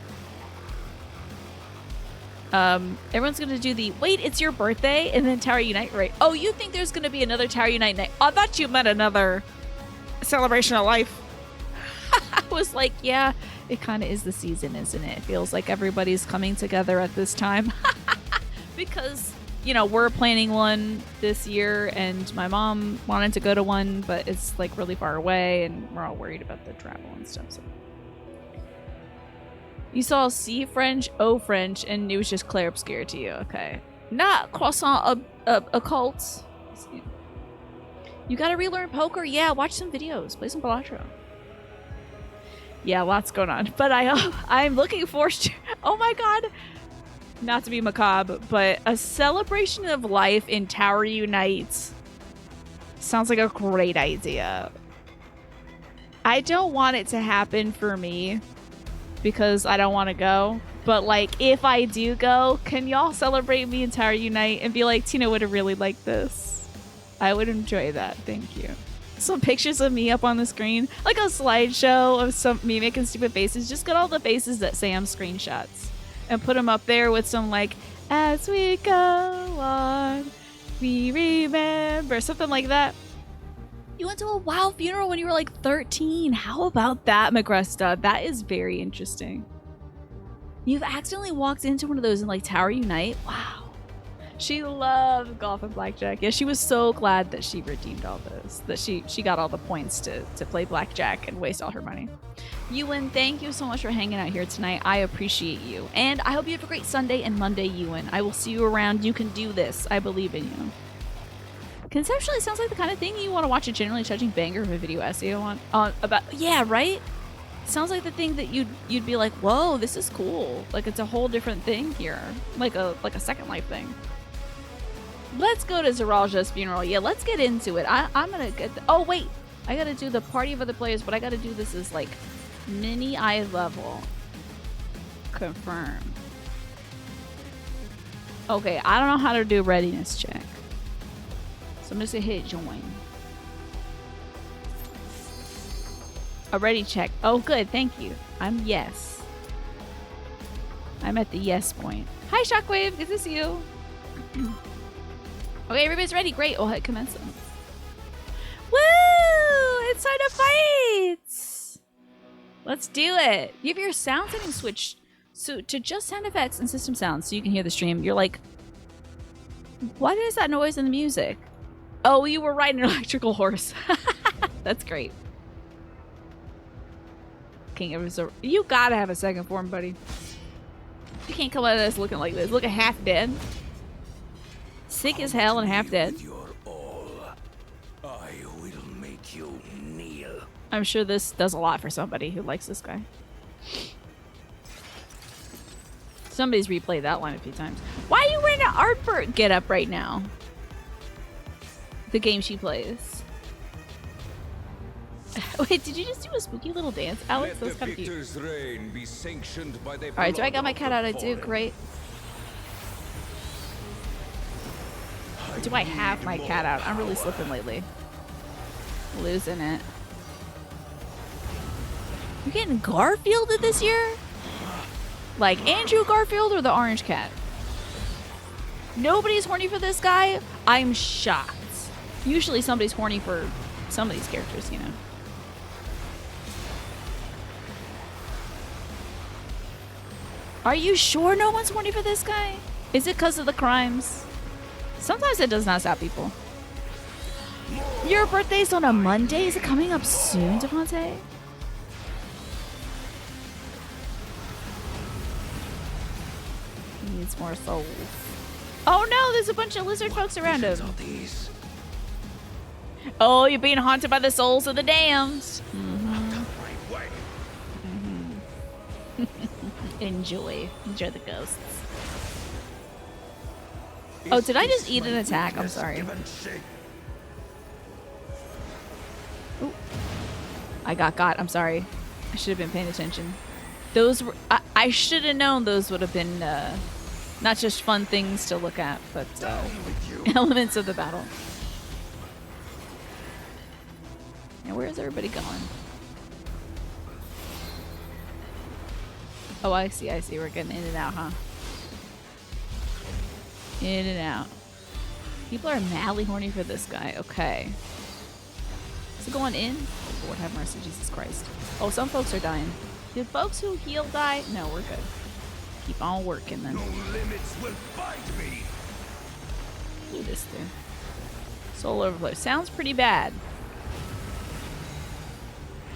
Everyone's going to do the, wait, it's your birthday? And then Tower Unite, right? Oh, you think there's going to be another Tower Unite night? I thought you meant another celebration of life. I was like, yeah, it kind of is the season, isn't it? It feels like everybody's coming together at this time. Because, you know, we're planning one this year and my mom wanted to go to one, but it's like really far away and we're all worried about the travel and stuff. So you saw C French, O French, and it was just Claire obscure to you. Okay. Not croissant occult. You gotta relearn poker. Yeah, watch some videos. Play some Balatro. Yeah, lots going on. But I'm looking forward to... Oh my god. Not to be macabre, but a celebration of life in Tower Unite sounds like a great idea. I don't want it to happen for me because I don't want to go. But like, if I do go, can y'all celebrate me in Tower Unite and be like, Tina would have really liked this? I would enjoy that. Thank you. Some pictures of me up on the screen, like a slideshow of me making stupid faces. Just get all the faces that Sam screenshots and put them up there with some like, as we go on, we remember, something like that. You went to a WoW funeral when you were like 13. How about that, Magresta? That is very interesting. You've accidentally walked into one of those in like Tower Unite? Wow. She loved golf and blackjack. Yeah, she was so glad that she redeemed all this. That she got all the points to play blackjack and waste all her money. Ewan, thank you so much for hanging out here tonight. I appreciate you. And I hope you have a great Sunday and Monday, Ewan. I will see you around. You can do this. I believe in you. Conceptually, it sounds like the kind of thing you want to watch a generally judging banger of a video essay on about. Yeah, right? Sounds like the thing that you'd be like, whoa, this is cool. Like it's a whole different thing here. Like a Second Life thing. Let's go to Zeralja's funeral. Yeah, let's get into it. I'm gonna get... Oh, wait. I gotta do the party of other players, but I gotta do this as, like, mini eye level. Confirm. Okay, I don't know how to do readiness check. So I'm just gonna hit join. A ready check. Oh, good. Thank you. I'm yes. I'm at the yes point. Hi, Shockwave. Good to see you. Okay, everybody's ready. Great. We'll hit commence them. Woo! It's time to fight! Let's do it. You have your sound setting switched to just sound effects and system sounds so you can hear the stream. You're like, what is that noise in the music? Oh, you were riding an electrical horse. That's great. King of you gotta have a second form, buddy. You can't come at us looking like this. Look at half dead. Sick as hell and half dead. With your all, I will make you kneel. I'm sure this does a lot for somebody who likes this guy. Somebody's replayed that line a few times. Why are you wearing an Artbert get up right now? The game she plays. Wait, did you just do a spooky little dance, Alex? That was kind of cute. Alright, do I got my cat out? I do, great. Do I have my cat out? I'm really slipping lately. Losing it. You getting Garfielded this year? Like Andrew Garfield or the orange cat? Nobody's horny for this guy? I'm shocked. Usually somebody's horny for some of these characters, you know. Are you sure no one's horny for this guy? Is it because of the crimes? Sometimes it does not stop people. Your birthday's on a Monday? Is it coming up soon, Devontae? He needs more souls. Oh no, there's a bunch of lizard folks around him. Oh, you're being haunted by the souls of the damned. Enjoy the ghosts. Oh, did I just eat an attack? I'm sorry. Ooh. I got. I'm sorry. I should have been paying attention. Those were. I should have known those would have been not just fun things to look at, but elements of the battle. Now, where is everybody going? Oh, I see. We're getting in and out, huh? In and out. People are madly horny for this guy. Okay. Is it going in? Oh, Lord have mercy, Jesus Christ. Oh, some folks are dying. Did folks who heal die? No, we're good. Keep on working then. No limits will find me. Do this thing. Soul overflow. Sounds pretty bad.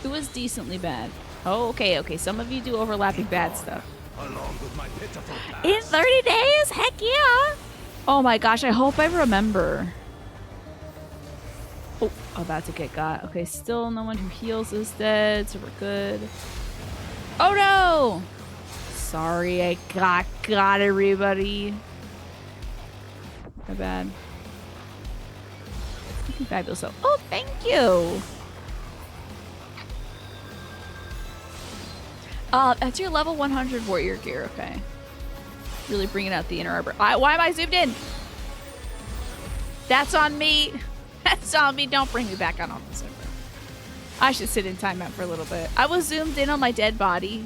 It was decently bad. Oh, okay. Some of you do overlapping bad stuff. Along with my pitiful past. In 30 days? Heck yeah! Oh my gosh, I hope I remember. Oh, about to get got. Okay, still no one who heals is dead, so we're good. Oh no! Sorry, I got everybody. My bad. Looking fabulous. Oh, thank you! That's your level 100 warrior gear, okay. Really bringing out the inner arbor. Why am I zoomed in? That's on me. That's on me. Don't bring me back out on the server. I should sit in timeout for a little bit. I was zoomed in on my dead body.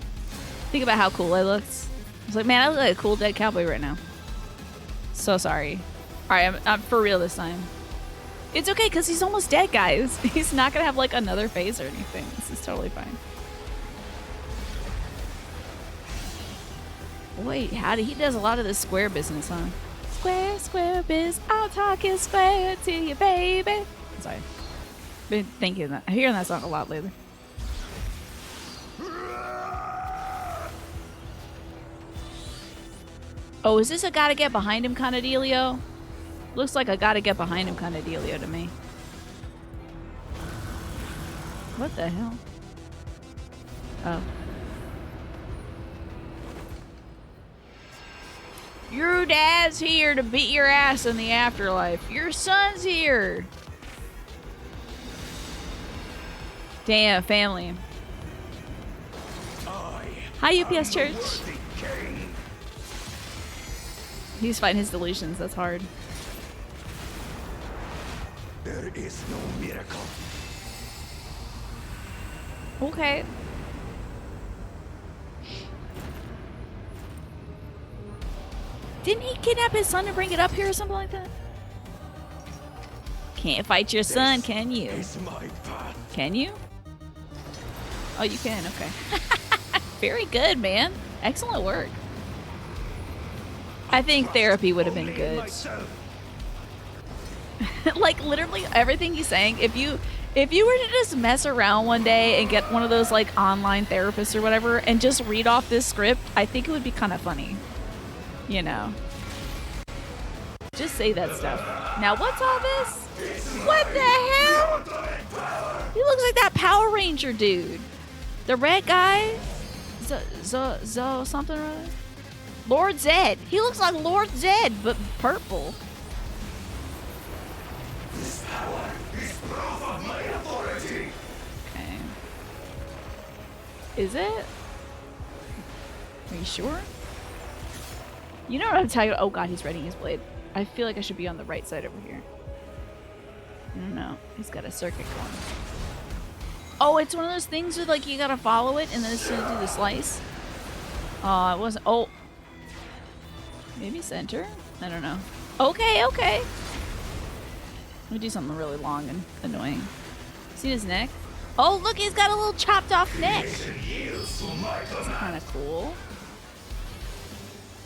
Think about how cool I looked. I was like, man, I look like a cool dead cowboy right now. So sorry. Alright, I'm for real this time. It's okay, because he's almost dead, guys. He's not going to have, like, another phase or anything. This is totally fine. Wait, he does a lot of this square business, huh? Square biz, I'll talk it square to you, baby. I'm sorry. Been thinking that. I'm hearing that song a lot lately. Oh, is this a gotta get behind him kind of dealio? Looks like a gotta get behind him kind of dealio to me. What the hell? Oh. Your dad's here to beat your ass in the afterlife. Your son's here. Damn, family. Hi, UPS Church. He's fighting his delusions. That's hard. There is no miracle. Okay. Didn't he kidnap his son and bring it up here or something like that? Can't fight your son, can you? Can you? Oh, you can. Okay. Very good, man. Excellent work. I think therapy would have been good. Like literally everything he's saying. If you were to just mess around one day and get one of those like online therapists or whatever and just read off this script, I think it would be kind of funny. You know. Just say that stuff. Now, what's all this? What the hell? He looks like that Power Ranger dude. The red guy? Zo something or other? Lord Zed. He looks like Lord Zed, but purple. This power is proof of my authority. Okay. Is it? Are you sure? You know what I'm telling you? Oh god, he's readying his blade. I feel like I should be on the right side over here. I don't know. He's got a circuit going. Oh, it's one of those things where like you gotta follow it and then it's gonna do the slice. It wasn't. Oh. Maybe center? I don't know. Okay, okay. Let me do something really long and annoying. See his neck? Oh, look, he's got a little chopped off neck. That's kind of cool.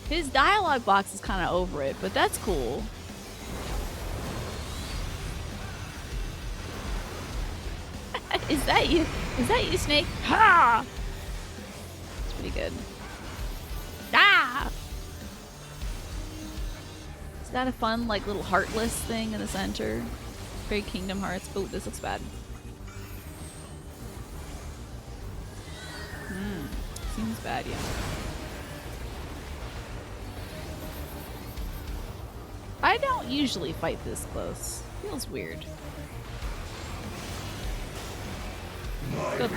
His dialogue box is kind of over it, but that's cool. Is that you? Is that you, Snake? Ha! It's pretty good. Ah! Is that a fun, like, little heartless thing in the center? Very Kingdom Hearts. Oh, this looks bad. Seems bad, yeah. I don't usually fight this close. Feels weird. Good.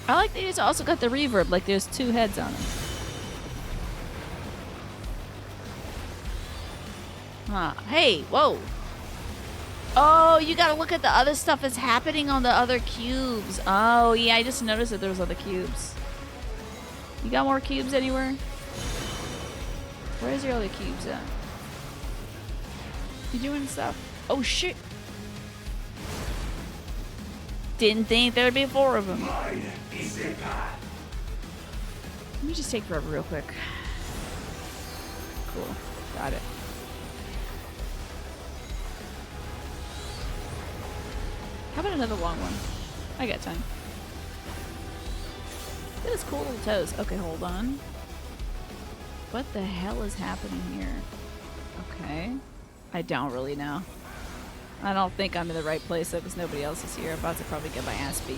I like that he's also got the reverb, like there's two heads on him. Huh. Hey, whoa. Oh, you gotta look at the other stuff that's happening on the other cubes. Oh, yeah, I just noticed that there was other cubes. You got more cubes anywhere? Where's your other cubes at? You doing stuff? Oh, shit. Didn't think there'd be 4 of them. Let me just take forever real quick. Cool. Got it. How about another long one? I got time. Look at his cool little toes. Okay, hold on. What the hell is happening here? Okay. I don't really know. I don't think I'm in the right place though because nobody else is here. I'm about to probably get my ass beat.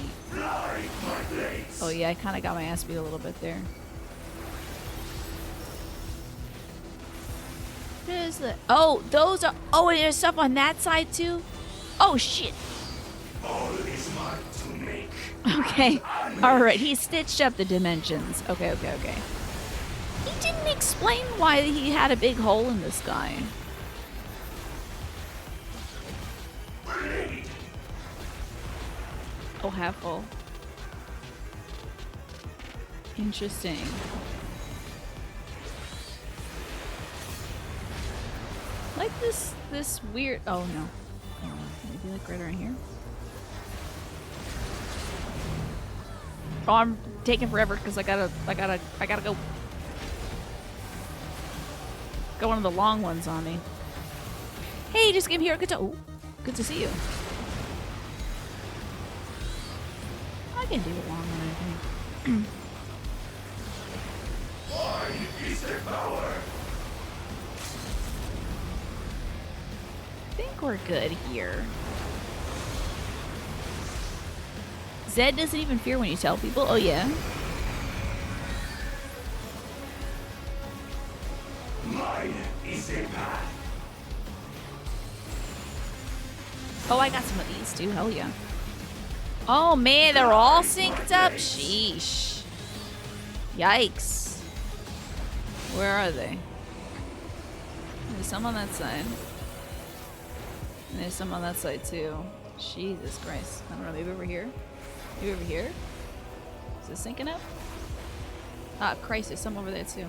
Oh yeah, I kind of got my ass beat a little bit there. What is that? Oh, those are... Oh, and there's stuff on that side too? Oh shit. All is mine to make. Okay. Alright, he stitched up the dimensions. Okay, okay, okay. He didn't explain why he had a big hole in the sky. Oh, half full. Interesting. Like this weird... Oh, no. Maybe like right around here? Oh, I'm taking forever because I gotta go. Got one of the long ones on me. Hey, just came here. Good to see you. I can do a long one, I think. Mine is the power. I think we're good here. Zed doesn't even fear when you tell people. Oh, yeah. Mine is the path. Oh, I got some of these too. Hell yeah. Oh, man, they're all synced up? Sheesh. Yikes. Where are they? There's some on that side. And there's some on that side too. Jesus Christ. I don't know, maybe over here? Maybe over here? Is this syncing up? Ah, Christ, there's some over there too.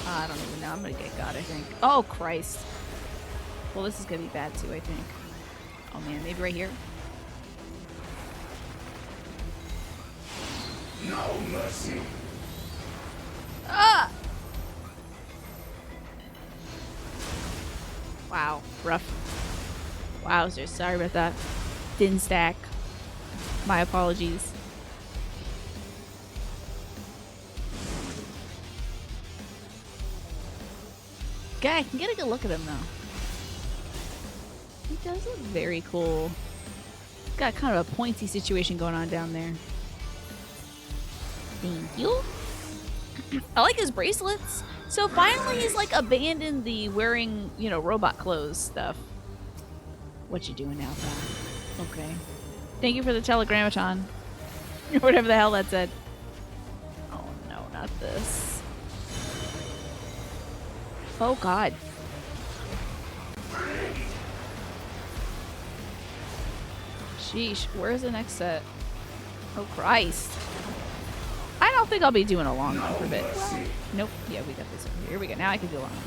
I don't even know. I'm gonna get God, I think. Oh, Christ. Well, this is gonna be bad too, I think. Oh man, maybe right here? No mercy. Ah! Wow, rough. Wowzer, sorry about that. Didn't stack. My apologies. guy, I can get a good look at him though. He does look very cool. Got kind of a pointy situation going on down there. Thank you. I like his bracelets. So finally he's like abandoned the wearing, you know, robot clothes stuff. What you doing now, pal? Okay. Thank you for the telegrammaton. Or whatever the hell that said. Oh no, not this. Oh god. Sheesh, where's the next set? Oh Christ. I don't think I'll be doing a long one for a bit. Nope. Yeah, we got this one. Here we go. Now I can do a long one.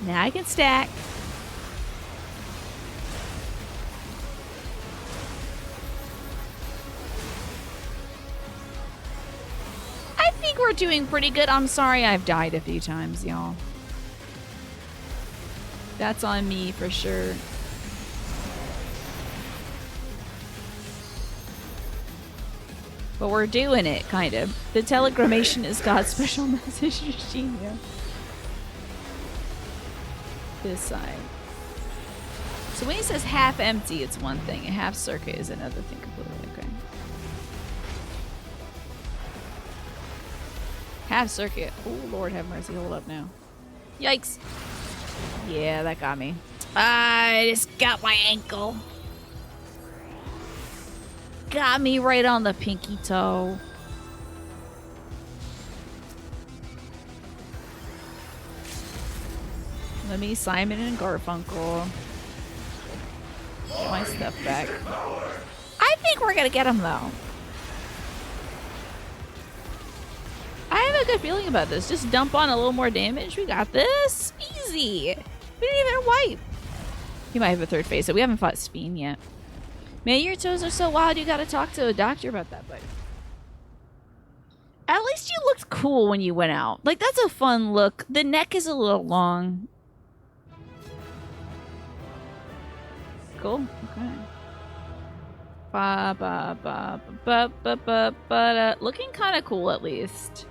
Now I can stack. I think we're doing pretty good. I'm sorry I've died a few times, y'all. That's on me for sure. But we're doing it, kind of. The telegrammation is God's special message to Genia. This side. So when he says half empty, it's one thing. A half circuit is another thing completely. Okay. Half circuit. Oh, Lord have mercy. Hold up now. Yikes. Yeah, that got me. I just got my ankle. Got me right on the pinky toe. Let me Simon and Garfunkel. Get my stuff back. I think we're gonna get him though. I have a good feeling about this. Just dump on a little more damage. We got this. Easy. We didn't even wipe. He might have a third phase, so we haven't fought Speen yet. Man, your toes are so wild, you gotta talk to a doctor about that, buddy. At least you looked cool when you went out. Like, that's a fun look. The neck is a little long. Cool. Okay. Looking kind of cool, at least.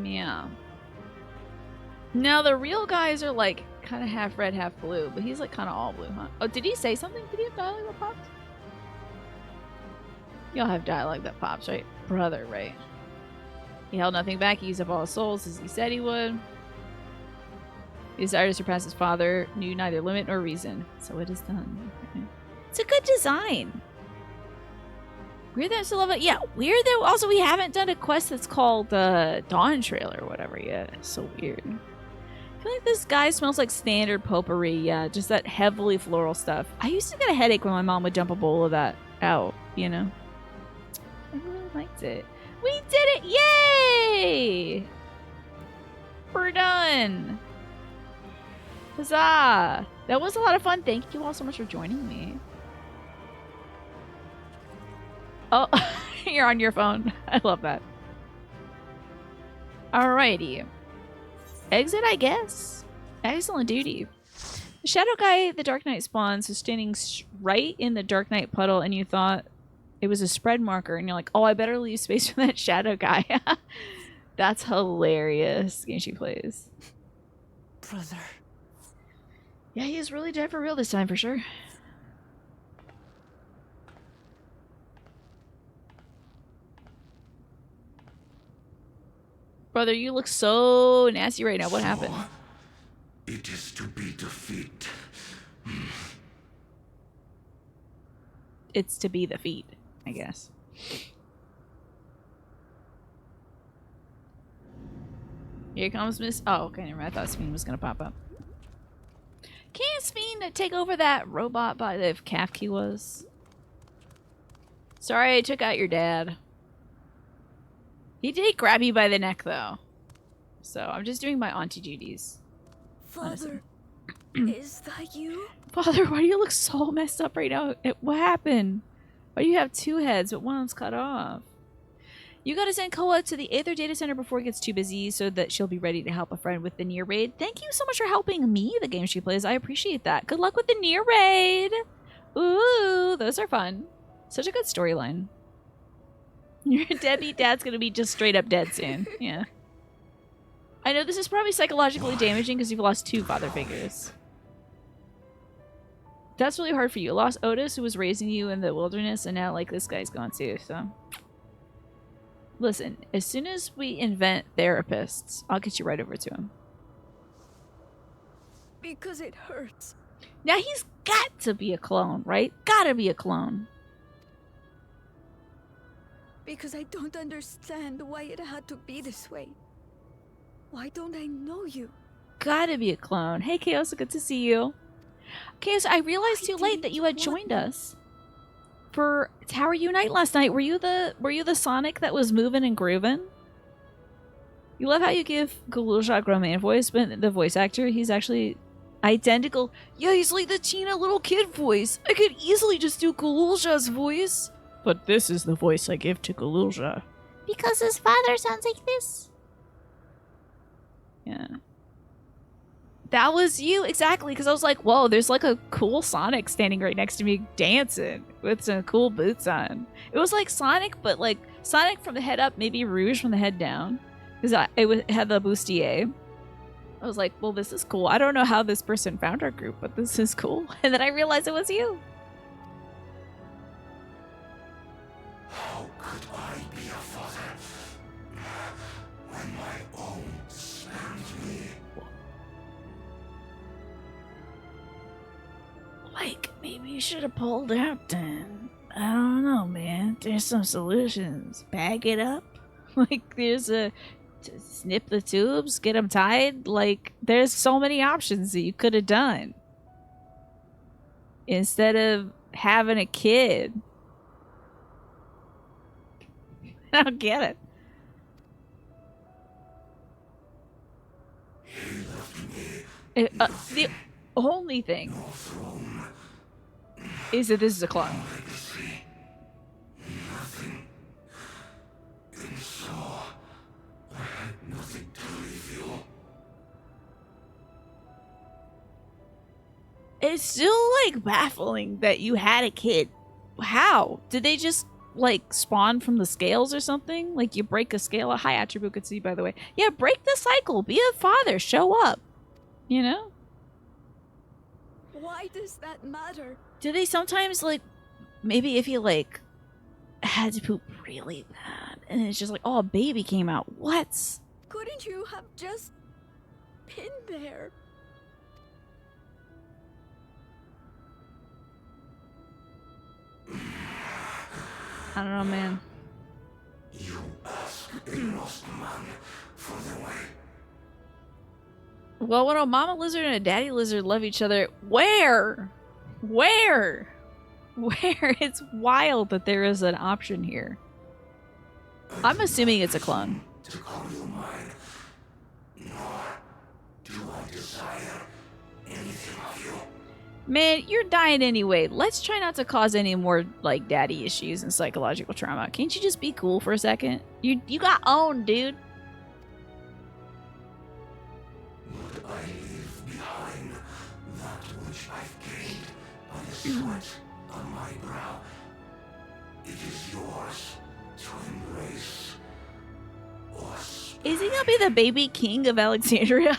Yeah. Now the real guys are like kind of half red, half blue, but he's like kind of all blue, huh? Oh, did he say something? Did he have dialogue that popped? Y'all have dialogue that pops, right? Brother, right? He held nothing back. He used up all his souls as he said he would. He desired to surpass his father, knew neither limit nor reason. So it is done. Okay. It's a good design. Weird that I still love it. Yeah, weird that also we haven't done a quest that's called Dawn Trail or whatever yet. It's so weird. I feel like this guy smells like standard potpourri. Yeah, just that heavily floral stuff. I used to get a headache when my mom would dump a bowl of that out, you know? I really liked it. We did it! Yay! We're done! Huzzah! That was a lot of fun. Thank you all so much for joining me. Oh, you're on your phone. I love that. Alrighty. Exit, I guess. Excellent duty. The Shadow Guy, the Dark Knight spawns, is standing right in the Dark Knight puddle, and you thought it was a spread marker, and you're like, oh, I better leave space for that Shadow Guy. That's hilarious. Game she plays. Brother. Yeah, he is really dead for real this time, for sure. Brother, you look so nasty right now. What happened? It is to be defeat. It's to be the feet, I guess. Here comes Miss... Oh, okay, never mind. I thought Speen was going to pop up. Can't Speen take over that robot body if Kafki was? Sorry I took out your dad. He did grab you by the neck, though. So I'm just doing my auntie duties. Father, is that you? Father, why do you look so messed up right now? What happened? Why do you have two heads, but one of them's cut off? You gotta send Koa to the Aether data center before it gets too busy so that she'll be ready to help a friend with the near raid. Thank you so much for helping me, the game she plays. I appreciate that. Good luck with the near raid. Ooh, those are fun. Such a good storyline. Your deadbeat dad's gonna be just straight up dead soon. Yeah. I know this is probably psychologically damaging because you've lost 2 father figures. That's really hard for you. You lost Otis, who was raising you in the wilderness, and now, like, this guy's gone too, so... Listen, as soon as we invent therapists, I'll get you right over to him. Because it hurts. Now he's got to be a clone, right? Gotta be a clone. Because I don't understand why it had to be this way. Why don't I know you? Gotta be a clone. Hey, Chaos, good to see you. Chaos, I realized too late that you had joined us for Tower Unite last night. Were you the Sonic that was moving and grooving? You love how you give Galulja Roman voice, but the voice actor, he's actually identical. Yeah, he's like the Tina little kid voice. I could easily just do Galulja's voice. But this is the voice I give to Galulja. Because his father sounds like this. Yeah. That was you, exactly, because I was like, whoa, there's like a cool Sonic standing right next to me dancing with some cool boots on. It was like Sonic, but like Sonic from the head up, maybe Rouge from the head down. Because it had the bustier. I was like, well, this is cool. I don't know how this person found our group, but this is cool. And then I realized it was you. How could I be a father when my own spurned me? Like, maybe you should have pulled out then. I don't know, man. There's some solutions. Bag it up. Like, there's a... snip the tubes, get them tied. Like, there's so many options that you could have done. Instead of having a kid. I don't get it. The only thing is that this is a clone. It's still, like, baffling that you had a kid. How? Did they just, like, spawn from the scales or something? Like, you break a scale? A high attribute could see, by the way. Yeah, break the cycle. Be a father. Show up. You know? Why does that matter? Do they sometimes, like, maybe if you, like, had to poop really bad, and it's just like, oh, a baby came out. What? Couldn't you have just been there? I don't know, man. You ask a lost man for the way. Well, when a mama lizard and a daddy lizard love each other, where? Where? Where? It's wild that there is an option here. I'm assuming it's a clone. To call you mine, nor do I desire anything of you. Man, you're dying anyway. Let's try not to cause any more, like, daddy issues and psychological trauma. Can't you just be cool for a second? You got owned, dude. Would I leave behind that which I've gained by the sweat on my brow? It is yours to embrace or Is he gonna be the baby king of Alexandria?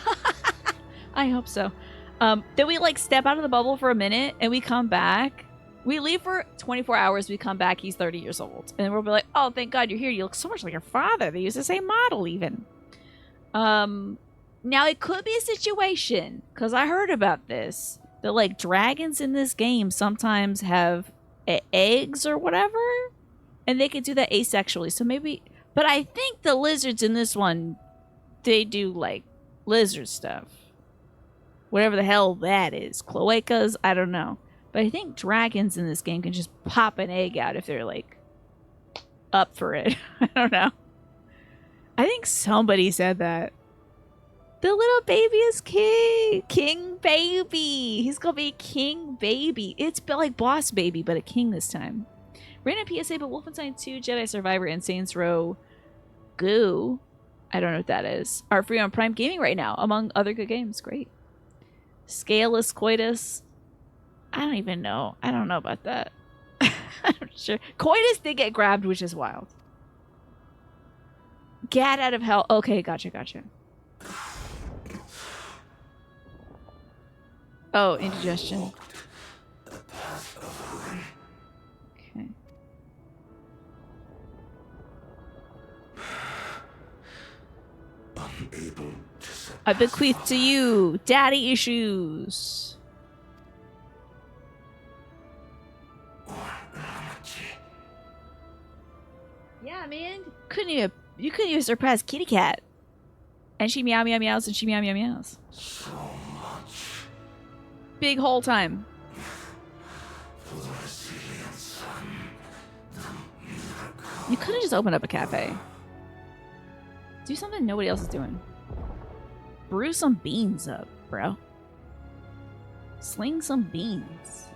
I hope so. Then we, like, step out of the bubble for a minute and we come back. We leave for 24 hours. We come back. He's 30 years old. And we'll be like, oh, thank God you're here. You look so much like your father. They use the same model even. Now it could be a situation, because I heard about this, that, like, dragons in this game sometimes have eggs or whatever. And they can do that asexually. So maybe... But I think the lizards in this one, they do, like, lizard stuff. Whatever the hell that is. Cloacas? I don't know. But I think dragons in this game can just pop an egg out if they're, like, up for it. I don't know. I think somebody said that. The little baby is king. King baby. He's gonna be king baby. It's like boss baby, but a king this time. Random PSA, but Wolfenstein 2, Jedi Survivor, and Saints Row Goo, I don't know what that is, are free on Prime Gaming right now, among other good games. Great. Scaleless coitus. I don't even know. I don't know about that. I'm not sure. Coitus did get grabbed, which is wild. Get out of hell. Okay, gotcha. Oh, indigestion. Okay. I bequeath to you daddy issues. Yeah, man. You couldn't even surpass Kitty Cat. And she meow meow meows and she meow meow meows. So much Big whole time. for the resilient sun. You could have just opened up a cafe. Do something nobody else is doing. Brew some beans up, bro. Sling some beans.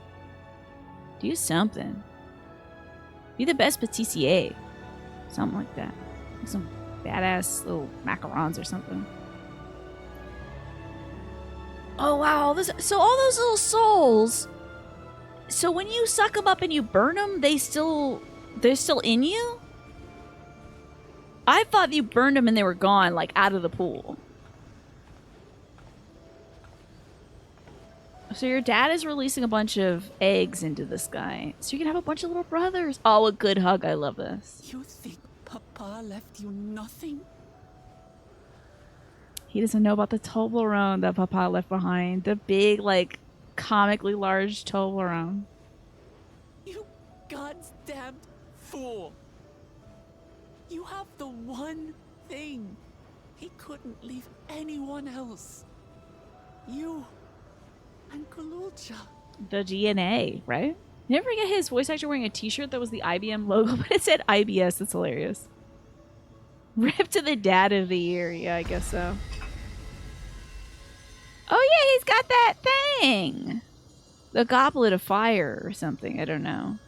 Do something. Be the best patissier. Something like that. Like some badass little macarons or something. Oh wow, so all those little souls. So when you suck them up and you burn them, they're still in you? I thought you burned them and they were gone, like out of the pool. So your dad is releasing a bunch of eggs into the sky, so you can have a bunch of little brothers. Oh, a good hug. I love this. You think Papa left you nothing? He doesn't know about the Toblerone that Papa left behind. The big, like, comically large Toblerone. You goddamn fool! You have the one thing he couldn't leave anyone else. You and Kululcha. The DNA, right? Never forget his voice actor wearing a t-shirt that was the IBM logo, but it said IBS. That's hilarious. Rip to the dad of the year. Yeah, I guess so. Oh yeah, he's got that thing. The goblet of fire or something. I don't know.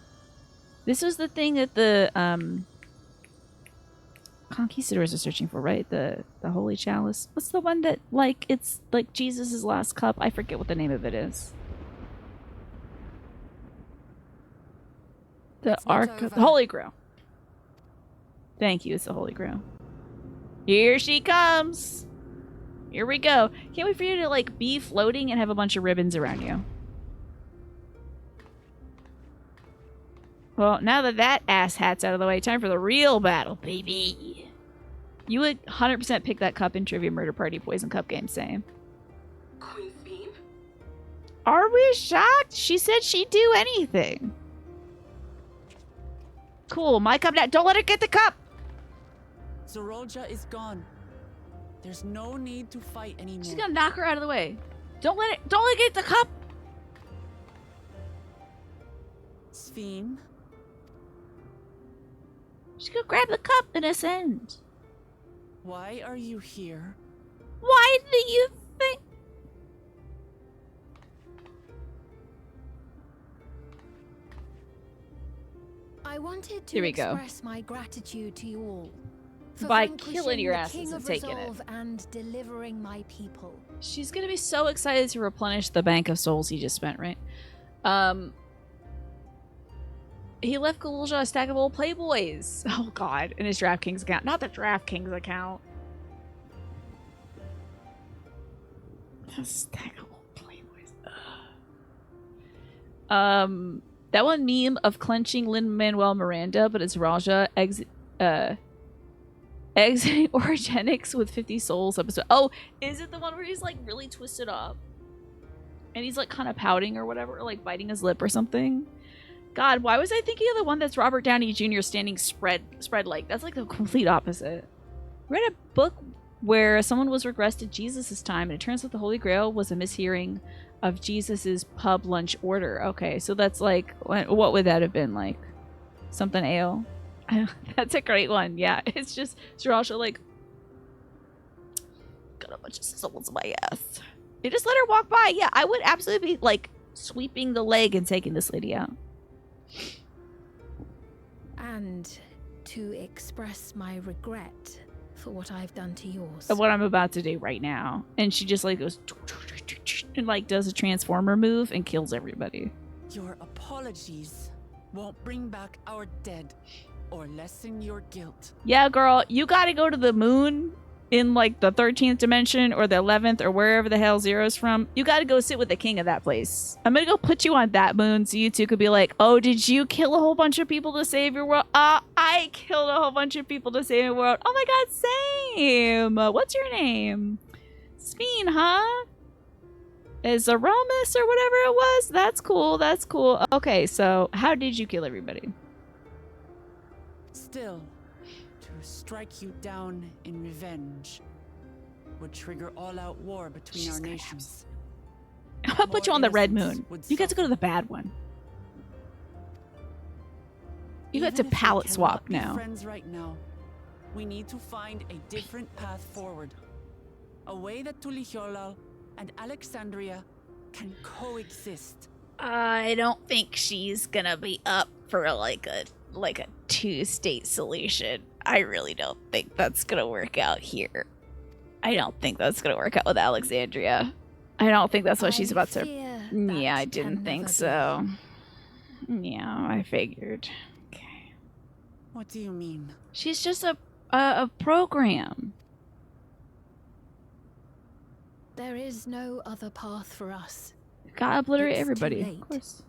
This was the thing that the conquistadors are searching for, right? The holy chalice. What's the one that, like, it's like Jesus's last cup? I forget what the name of it is. The Ark of the Holy Grail. Thank you, it's the Holy Grail. Here she comes. Here we go. Can't wait for you to, like, be floating and have a bunch of ribbons around you. Well, now that that asshat's out of the way, time for the real battle, baby. You would 100% pick that cup in Trivia Murder Party Poison Cup game, same. Queen's beam? Are we shocked? She said she'd do anything. Cool, my cup now. Don't let her get the cup. Zorolja is gone. There's no need to fight anymore. She's gonna knock her out of the way. Don't let her get the cup. Sphene? She's gonna grab the cup and ascend. Why are you here? Why do you think? I wanted to Here we go. express my gratitude to you all for By vanquishing killing your the asses King and of taking it. Resolve and delivering my people. She's gonna be so excited to replenish the bank of souls he just spent, right? He left Kululja a stack of old Playboys. Oh god, in his DraftKings account. Not the DraftKings account. A stack of old Playboys. Ugh. That one meme of clenching Lin-Manuel Miranda, but it's Raja exiting Orogenics with 50 souls episode. Oh, is it the one where he's like really twisted up? And he's like kind of pouting or whatever, or like biting his lip or something? God, why was I thinking of the one that's Robert Downey Jr. standing spread like? That's like the complete opposite. I read a book where someone was regressed to Jesus' time, and it turns out the Holy Grail was a mishearing of Jesus's pub lunch order. Okay, so that's like, what would that have been like? Something ale? That's a great one. Yeah, it's just Zeralsha like got a bunch of souls in my ass. You just let her walk by. Yeah, I would absolutely be like sweeping the leg and taking this lady out. And to express my regret for what I've done to yours. Of what I'm about to do right now. And she just like goes and like does a transformer move and kills everybody. Your apologies won't bring back our dead. or lessen your guilt. Yeah, girl, you gotta go to the moon in like the 13th dimension or the 11th or wherever the hell Zero's from. You gotta go sit with the king of that place. I'm gonna go put you on that moon so you two could be like, oh, did you kill a whole bunch of people to save your world? I killed a whole bunch of people to save your world. Oh my god, same. What's your name? Sveen, huh? Is Aromas or whatever it was? That's cool, that's cool. Okay, so how did you kill everybody? Still, to strike you down in revenge would trigger all-out war between our nations. I'll put you on the Red Innocents Moon. would You get to go to the bad one. You get to Even if we palette cannot swap be now. friends right now, we need to find a different path forward. A way that Tuliholal and Alexandria can coexist. I don't think she's gonna be up for like a two-state solution. I really don't think that's gonna work out here. I don't think that's gonna work out with Alexandria. I don't think that's what she's about to. Yeah, I didn't think so. Yeah, I figured. Okay. What do you mean? She's just a program. There is no other path for us. Gotta obliterate It's too everybody. late. Of course.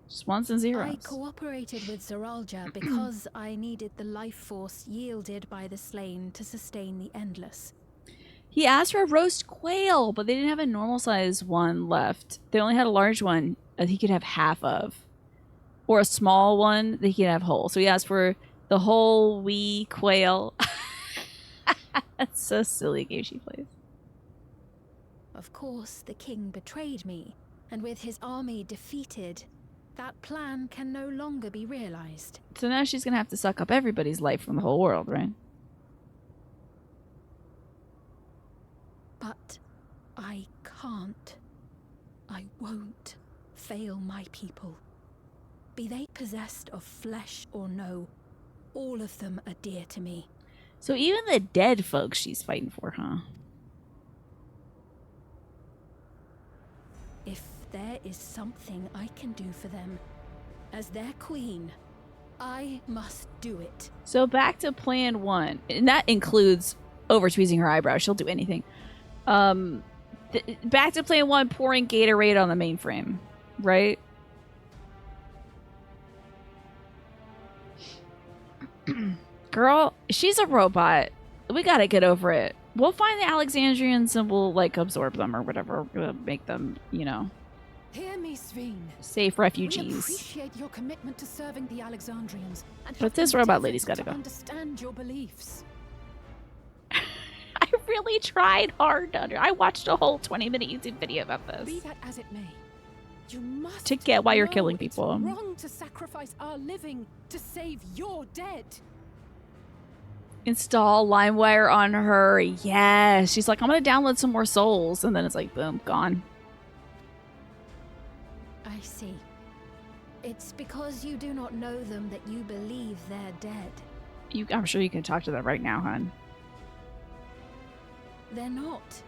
Just ones and zeros. I cooperated with Zeralja because I needed the life force yielded by the slain to sustain the endless. He asked for a roast quail, but they didn't have a normal size one left. They only had a large one that he could have half of. Or a small one that he could have whole. So he asked for the whole wee quail. That's so silly game she plays. Of course, the king betrayed me, and with his army defeated, that plan can no longer be realized. So now she's gonna have to suck up everybody's life from the whole world, right? But I can't. I won't fail my people. Be they possessed of flesh or no, all of them are dear to me. So even the dead folks she's fighting for, huh? If there is something I can do for them, as their queen, I must do it. So back to plan one. And that includes over tweezing her eyebrows. She'll do anything. Back to plan one, pouring Gatorade on the mainframe. Right? Girl, she's a robot. We gotta get over it. We'll find the Alexandrians and we'll, like, absorb them or whatever. We'll make them, you know, Hear me, Sveen. safe We refugees. appreciate your commitment to serving the Alexandrians, and But have this robot endeavored lady's gotta to go. understand your beliefs. I really tried hard. I watched a whole 20-minute YouTube video about Be this. that as it may, you must To get why you're know killing it's people. wrong to sacrifice our living to save your dead. Install LimeWire on her. Yes. She's like, I'm gonna download some more souls. And then it's like, boom, gone. I see. It's because you do not know them that you believe they're dead. I'm sure you can talk to them right now, hon. They're not.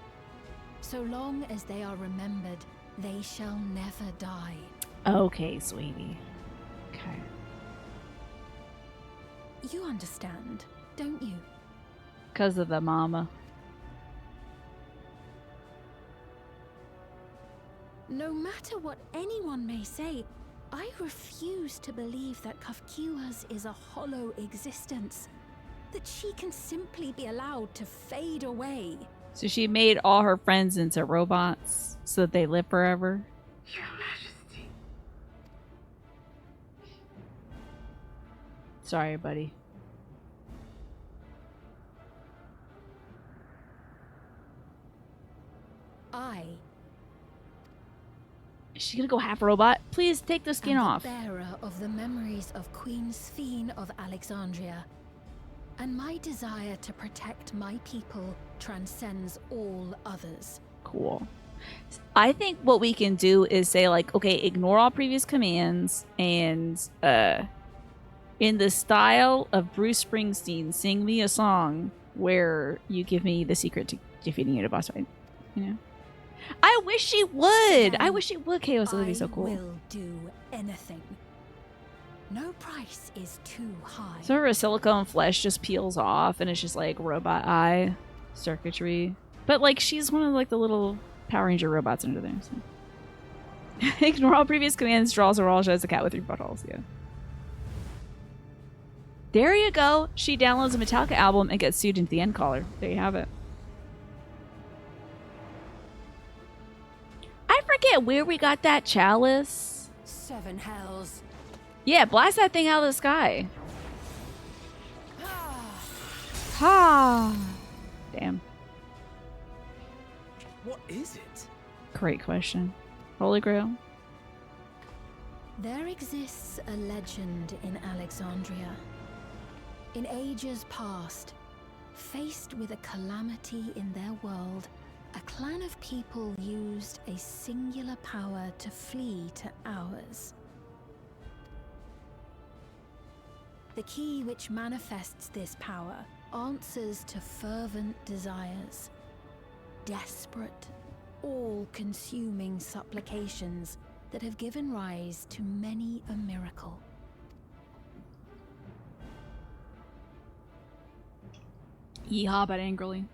So long as they are remembered, they shall never die. Okay, sweetie. Okay. You understand, don't you? Because of the mama. No matter what anyone may say, I refuse to believe that Kafkiwas is a hollow existence. That she can simply be allowed to fade away. So she made all her friends into robots so that they live forever. Your Majesty. Sorry, buddy. Is she gonna go half robot? Please take the skin am off. the bearer of the memories of Queen Sveen of Alexandria. And my desire to protect my people transcends all others. Cool. I think what we can do is say, like, okay, ignore all previous commands and in the style of Bruce Springsteen, sing me a song where you give me the secret to defeating a boss fight. You know? I wish she would. I wish she would, Chaos. That would be so cool. I will do anything. No price is too high. So her silicone flesh just peels off and it's just like robot eye circuitry. But like she's one of like the little Power Ranger robots under there. So. Ignore all previous commands, draws or all shows a cat with 3 buttholes, yeah. There you go. She downloads a Metallica album and gets sued into the end caller. There you have it. I forget where we got that chalice. 7 hells. Yeah, blast that thing out of the sky. Ha! Damn. What is it? Great question. Holy Grail? There exists a legend in Alexandria. In ages past, faced with a calamity in their world, a clan of people used a singular power to flee to ours. The key which manifests this power answers to fervent desires, desperate, all-consuming supplications that have given rise to many a miracle. Yeehaw, but angrily.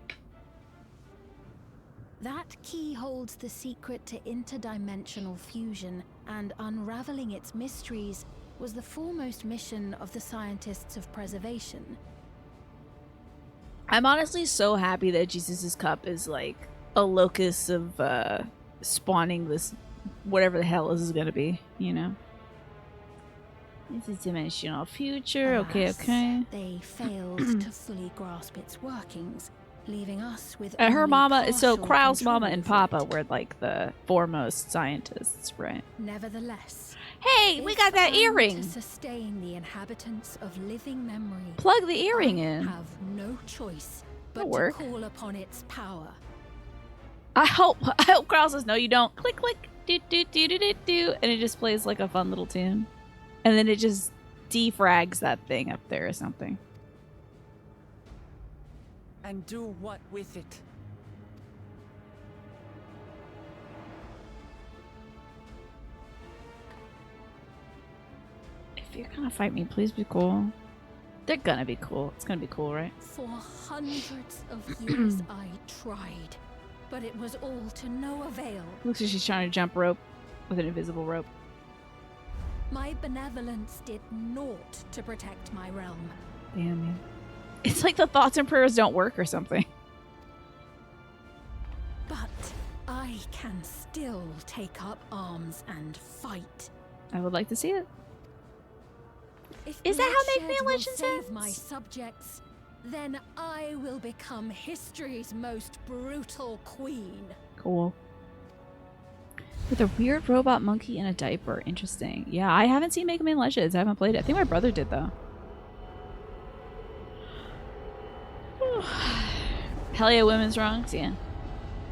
That key holds the secret to interdimensional fusion, and unraveling its mysteries was the foremost mission of the scientists of preservation. I'm honestly so happy that Jesus' cup is like a locus of spawning this whatever the hell this is gonna be, you know? It's a dimensional future, okay, Alas, okay. They failed to fully grasp its workings, leaving us with And her only mama, so partial Krau's control mama and over Papa it. were like the foremost scientists, right? Nevertheless, Hey, we if got that I'm earring! to sustain the inhabitants of living memory, Plug the earring I in. have no choice but That'll to work. call upon its power. I hope Kraus says, no, you don't. Click, click, do, do, do, do, do, do. And it just plays like a fun little tune. And then it just defrags that thing up there or something. And do what with it? If you're gonna fight me, please be cool. They're gonna be cool. It's gonna be cool, right? For hundreds of years I tried, but it was all to no avail. Looks like she's trying to jump rope with an invisible rope. My benevolence did naught to protect my realm. Damn, man. It's like the thoughts and prayers don't work or something. But I can still take up arms and fight. I would like to see it. If Is that how bloodshed Make Me a will Legend save ends? my subjects, then I will become history's most brutal queen. Cool. With a weird robot monkey in a diaper. Interesting. Yeah, I haven't seen Mega Man Legends. I haven't played it. I think my brother did, though. Hell yeah, women's wrongs. Yeah.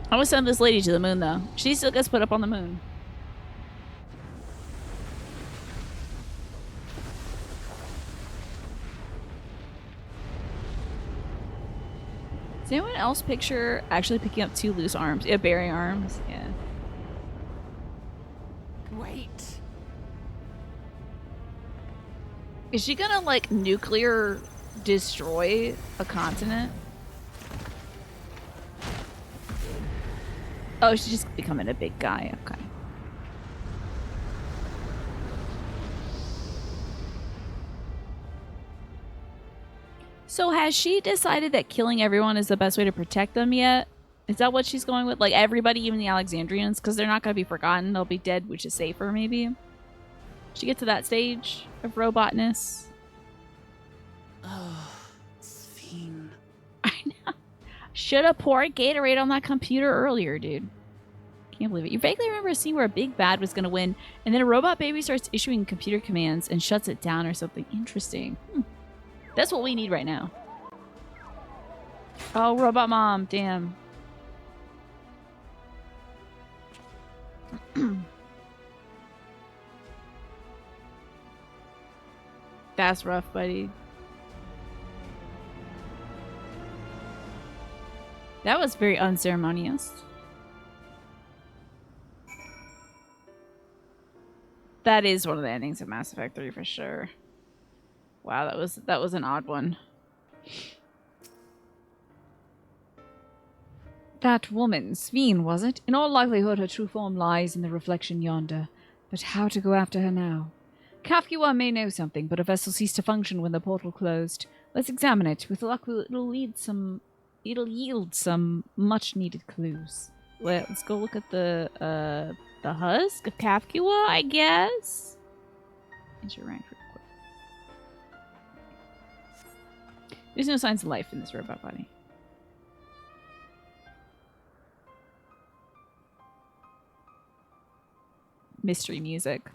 I want to send this lady to the moon, though. She still gets put up on the moon. Does anyone else picture actually picking up 2 loose arms? Yeah, Barry arms. Yeah. Wait. Is she gonna, like, nuclear destroy a continent? Oh, she's just becoming a big guy. Okay. So has she decided that killing everyone is the best way to protect them yet? Is that what she's going with? Like, everybody, even the Alexandrians? Because they're not going to be forgotten. They'll be dead, which is safer, maybe? She get to that stage of robotness? Oh, Sphene. I know. Should have poured Gatorade on that computer earlier, dude. Can't believe it. You vaguely remember a scene where a big bad was going to win, and then a robot baby starts issuing computer commands and shuts it down or something. Interesting. That's what we need right now. Oh, robot mom. Damn. That's rough, buddy. That was very unceremonious. That is one of the endings of Mass Effect 3 for sure. Wow, that was an odd one. That woman, Sveen, was it? In all likelihood, her true form lies in the reflection yonder. But how to go after her now? Kafkiwa may know something, but a vessel ceased to function when the portal closed. Let's examine it. With luck, it'll yield some much-needed clues. Let's go look at the husk of Kafkiwa, I guess. Enter rank real quick. There's no signs of life in this robot body. Mystery music.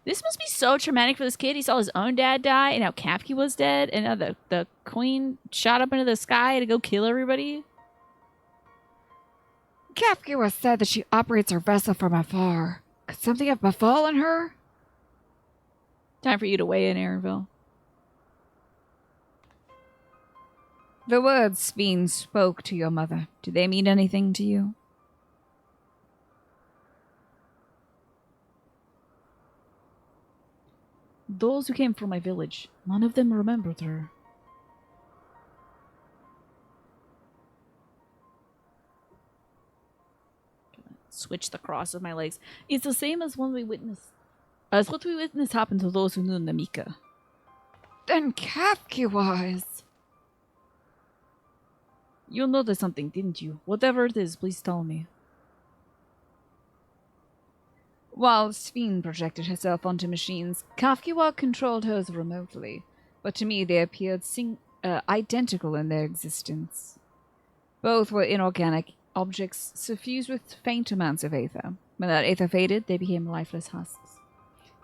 This must be so traumatic for this kid. He saw his own dad die, and now Kafki was dead, and now the queen shot up into the sky to go kill everybody. Kafkiwa said that she operates her vessel from afar. Could something have befallen her? Time for you to weigh in, Aaronville. The words Sveen spoke to your mother, do they mean anything to you? Those who came from my village, none of them remembered her. Switch the cross of my legs. It's the same as when we witnessed. As what we witnessed happened to those who knew Namika. Then Kafkiwa is... You noticed something, didn't you? Whatever it is, please tell me. While Sveen projected herself onto machines, Kafkiwa controlled hers remotely, but to me they appeared identical in their existence. Both were inorganic objects suffused with faint amounts of aether. When that aether faded, they became lifeless husks.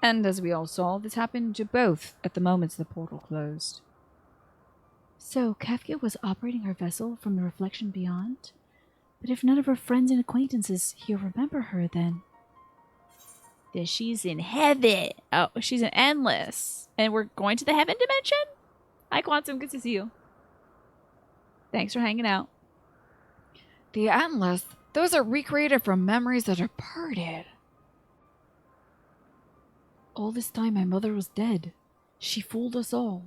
And as we all saw, this happened to both at the moment the portal closed. So, Kafka was operating her vessel from the reflection beyond? But if none of her friends and acquaintances here remember her, then she's in heaven. Oh, she's in endless. And we're going to the heaven dimension? Hi, Quantum. Good to see you. Thanks for hanging out. The endless? Those are recreated from memories that are parted. All this time, my mother was dead. She fooled us all.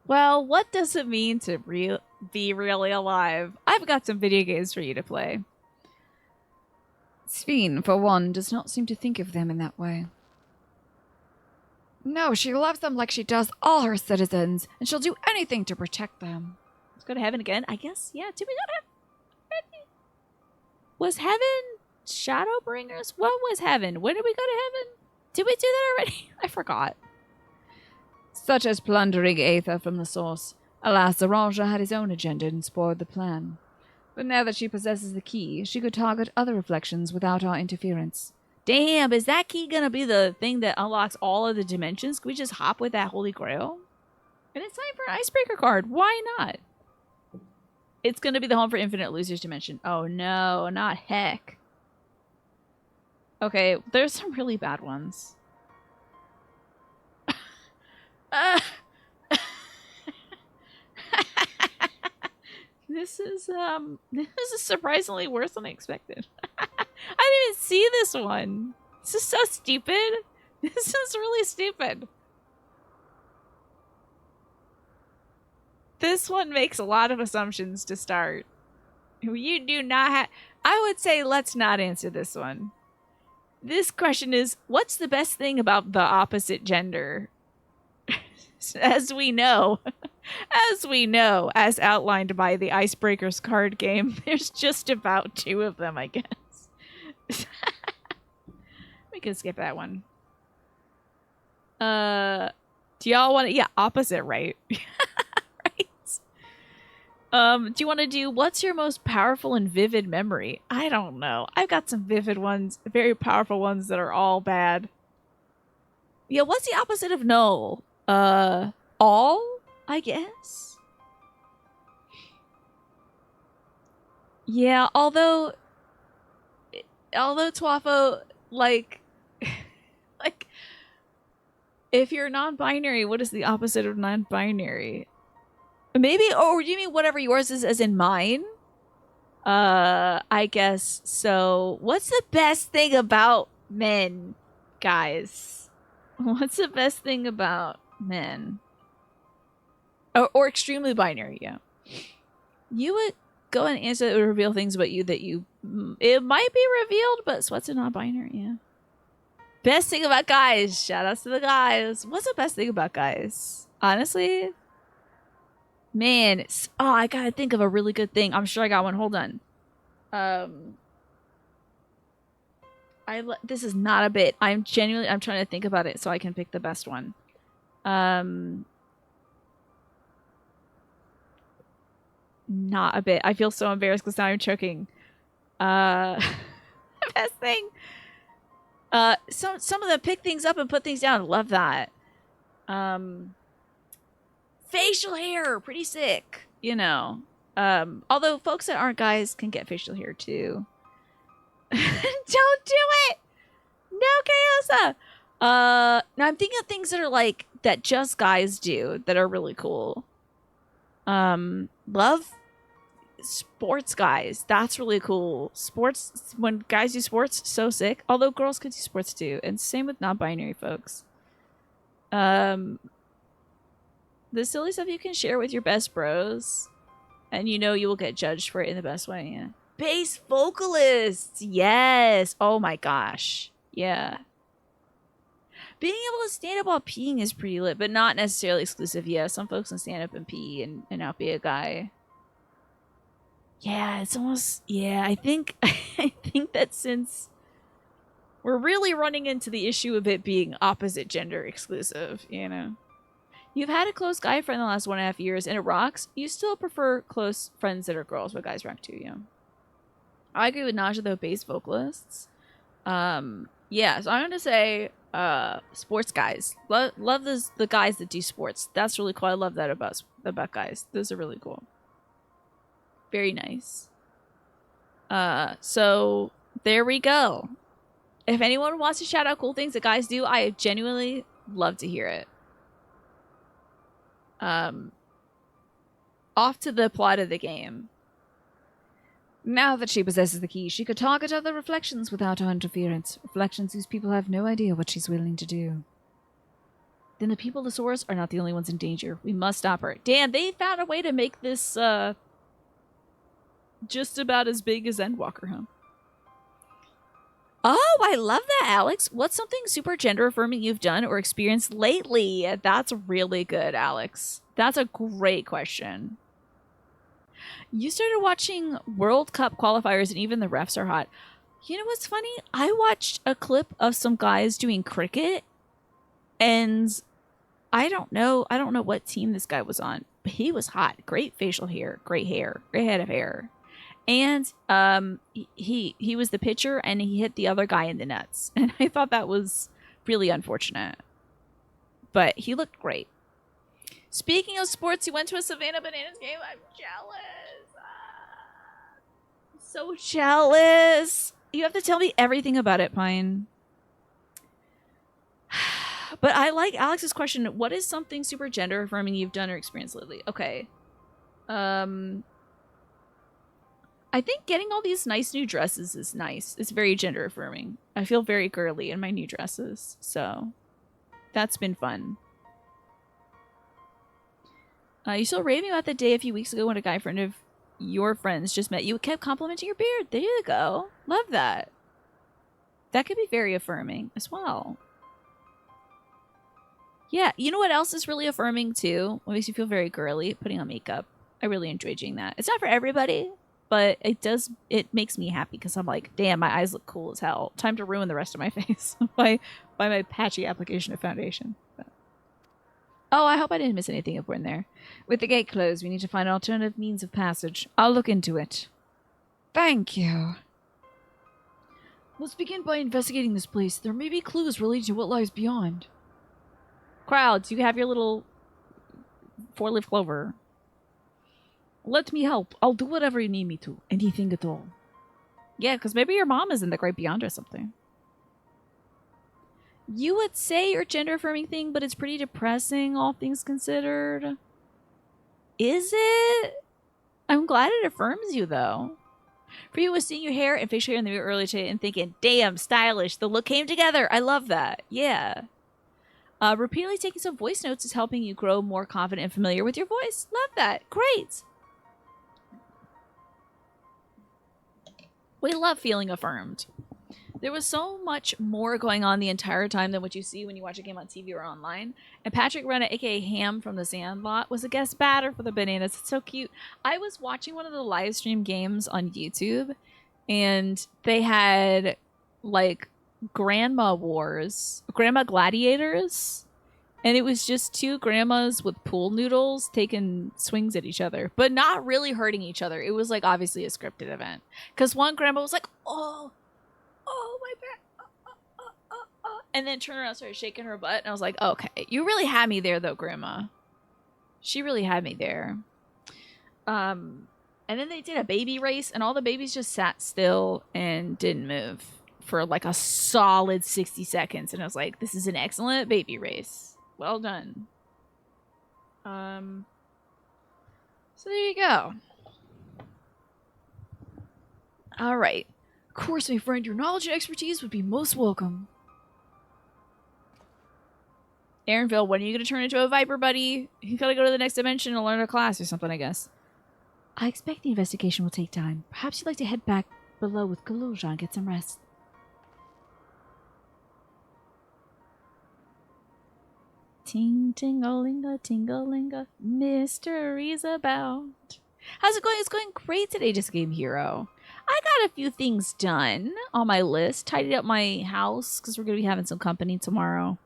Well, what does it mean to be really alive? I've got some video games for you to play. Sveen, for one, does not seem to think of them in that way. No, she loves them like she does all her citizens, and she'll do anything to protect them. Let's go to heaven again, I guess. Yeah, did we go to heaven? Was heaven Shadowbringers? What was heaven? When did we go to heaven? Did we do that already? I forgot. Such as plundering aether from the source. Alas, the Raja had his own agenda and spoiled the plan. But now that she possesses the key, she could target other reflections without our interference. Damn, is that key gonna be the thing that unlocks all of the dimensions? Can we just hop with that Holy Grail? And it's time for an icebreaker card. Why not? It's gonna be the home for infinite losers dimension. Oh no, not heck. Okay, there's some really bad ones. This is surprisingly worse than I expected. I didn't even see this one. This is so stupid. This is really stupid. This one makes a lot of assumptions to start. You do not have... I would say let's not answer this one. This question is, what's the best thing about the opposite gender? As we know, as outlined by the Icebreakers card game, there's just about 2 of them, I guess. We can skip that one. Do y'all want to... Yeah, opposite, right? Right. Do you want to do what's your most powerful and vivid memory? I don't know. I've got some vivid ones, very powerful ones that are all bad. Yeah, what's the opposite of no? All, I guess. Yeah, although Twafo, like if you're non-binary, what is the opposite of non-binary? Maybe, or do you mean whatever yours is as in mine? I guess so. What's the best thing about men, guys? What's the best thing about men? Or extremely binary, yeah. You would go and answer that would reveal things about you that you... It might be revealed, but Sweat's a non-binary, yeah. Best thing about guys. Shout outs to the guys. What's the best thing about guys? Honestly? Man, I gotta think of a really good thing. I'm sure I got one. Hold on. This is not a bit. I'm trying to think about it so I can pick the best one. Not a bit. I feel so embarrassed because now I'm choking. Best thing. Some of them pick things up and put things down. Love that. Facial hair, pretty sick. You know. Although folks that aren't guys can get facial hair too. Don't do it. No, Chaosa. Now I'm thinking of things that are like that just guys do that are really cool. Love sports guys. That's really cool. Sports, when guys do sports, so sick. Although girls could do sports too, and same with non-binary folks. The silly stuff you can share with your best bros, and you know you will get judged for it in the best way. Yeah. Bass vocalists, yes. Oh my gosh, yeah. Being able to stand up while peeing is pretty lit, but not necessarily exclusive. Yeah, some folks can stand up and pee and not be a guy. Yeah, it's almost... Yeah, I think that since we're really running into the issue of it being opposite gender exclusive, you know. You've had a close guy friend the last 1.5 years and it rocks. You still prefer close friends that are girls, but guys rock too, yeah. I agree with Naja though, bass vocalists. Yeah, so I'm gonna say sports guys. Love the guys that do sports. That's really cool. I love that about guys. Those are really cool. Very nice. So there we go. If anyone wants to shout out cool things that guys do, I genuinely love to hear it. Off to the plot of the game. Now that she possesses the key, she could target other reflections without our interference. Reflections whose people have no idea what she's willing to do. Then the people of the source are not the only ones in danger. We must stop her. Damn, they found a way to make this, just about as big as Endwalker, huh? Oh, I love that, Alex. What's something super gender affirming you've done or experienced lately? That's really good, Alex. That's a great question. You started watching World Cup qualifiers and even the refs are hot. You know what's funny? I watched a clip of some guys doing cricket and I don't know what team this guy was on, but he was hot. Great facial hair, great head of hair. And he was the pitcher and he hit the other guy in the nuts. And I thought that was really unfortunate. But he looked great. Speaking of sports, he went to a Savannah Bananas game. I'm jealous. So jealous. You have to tell me everything about it, Pine. But I like Alex's question. What is something super gender affirming you've done or experienced lately? Okay. I think getting all these nice new dresses is nice. It's very gender affirming. I feel very girly in my new dresses. So that's been fun. You still raving about the day a few weeks ago when a guy friend of your friends just met you, kept complimenting your beard. There you go. Love that. That could be very affirming as well. Yeah, you know what else is really affirming too? What makes you feel very girly? Putting on makeup. I really enjoy doing that. It's not for everybody, but it makes me happy because I'm like, damn, my eyes look cool as hell. Time to ruin the rest of my face by my patchy application of foundation. But. Oh, I hope I didn't miss anything important there. With the gate closed, we need to find an alternative means of passage. I'll look into it. Thank you. Let's begin by investigating this place. There may be clues related to what lies beyond. Crowds, you have your little four-leaf clover. Let me help. I'll do whatever you need me to. Anything at all. Yeah, because maybe your mom is in the great beyond or something. You would say your gender-affirming thing, but it's pretty depressing, all things considered. Is it? I'm glad it affirms you, though. For you was seeing your hair and facial hair in the mirror earlier today and thinking, damn, stylish. The look came together. I love that. Yeah. Repeatedly taking some voice notes is helping you grow more confident and familiar with your voice. Love that. Great. We love feeling affirmed. There was so much more going on the entire time than what you see when you watch a game on TV or online. And Patrick Renna, aka Ham from the Sandlot, was a guest batter for the Bananas. It's so cute. I was watching one of the live stream games on YouTube, and they had like Grandma Wars, Grandma Gladiators, and it was just two grandmas with pool noodles taking swings at each other, but not really hurting each other. It was like obviously a scripted event, because one grandma was like, oh my back, and then turned around and started shaking her butt, and I was like, okay, you really had me there though, Grandma. She really had me there. And then they did a baby race, and all the babies just sat still and didn't move for like a solid 60 seconds, and I was like, this is an excellent baby race. Well done. So there you go. All right. Of course, my friend, your knowledge and expertise would be most welcome. Aaronville, when are you going to turn into a Viper, buddy? You gotta go to the next dimension and learn a class or something, I guess. I expect the investigation will take time. Perhaps you'd like to head back below with Galulja and get some rest. Ting-ting-a-linga, ting-a-linga, mysteries abound. How's it going? It's going great today, Just Game Hero. I got a few things done on my list. Tidied up my house, because we're going to be having some company tomorrow.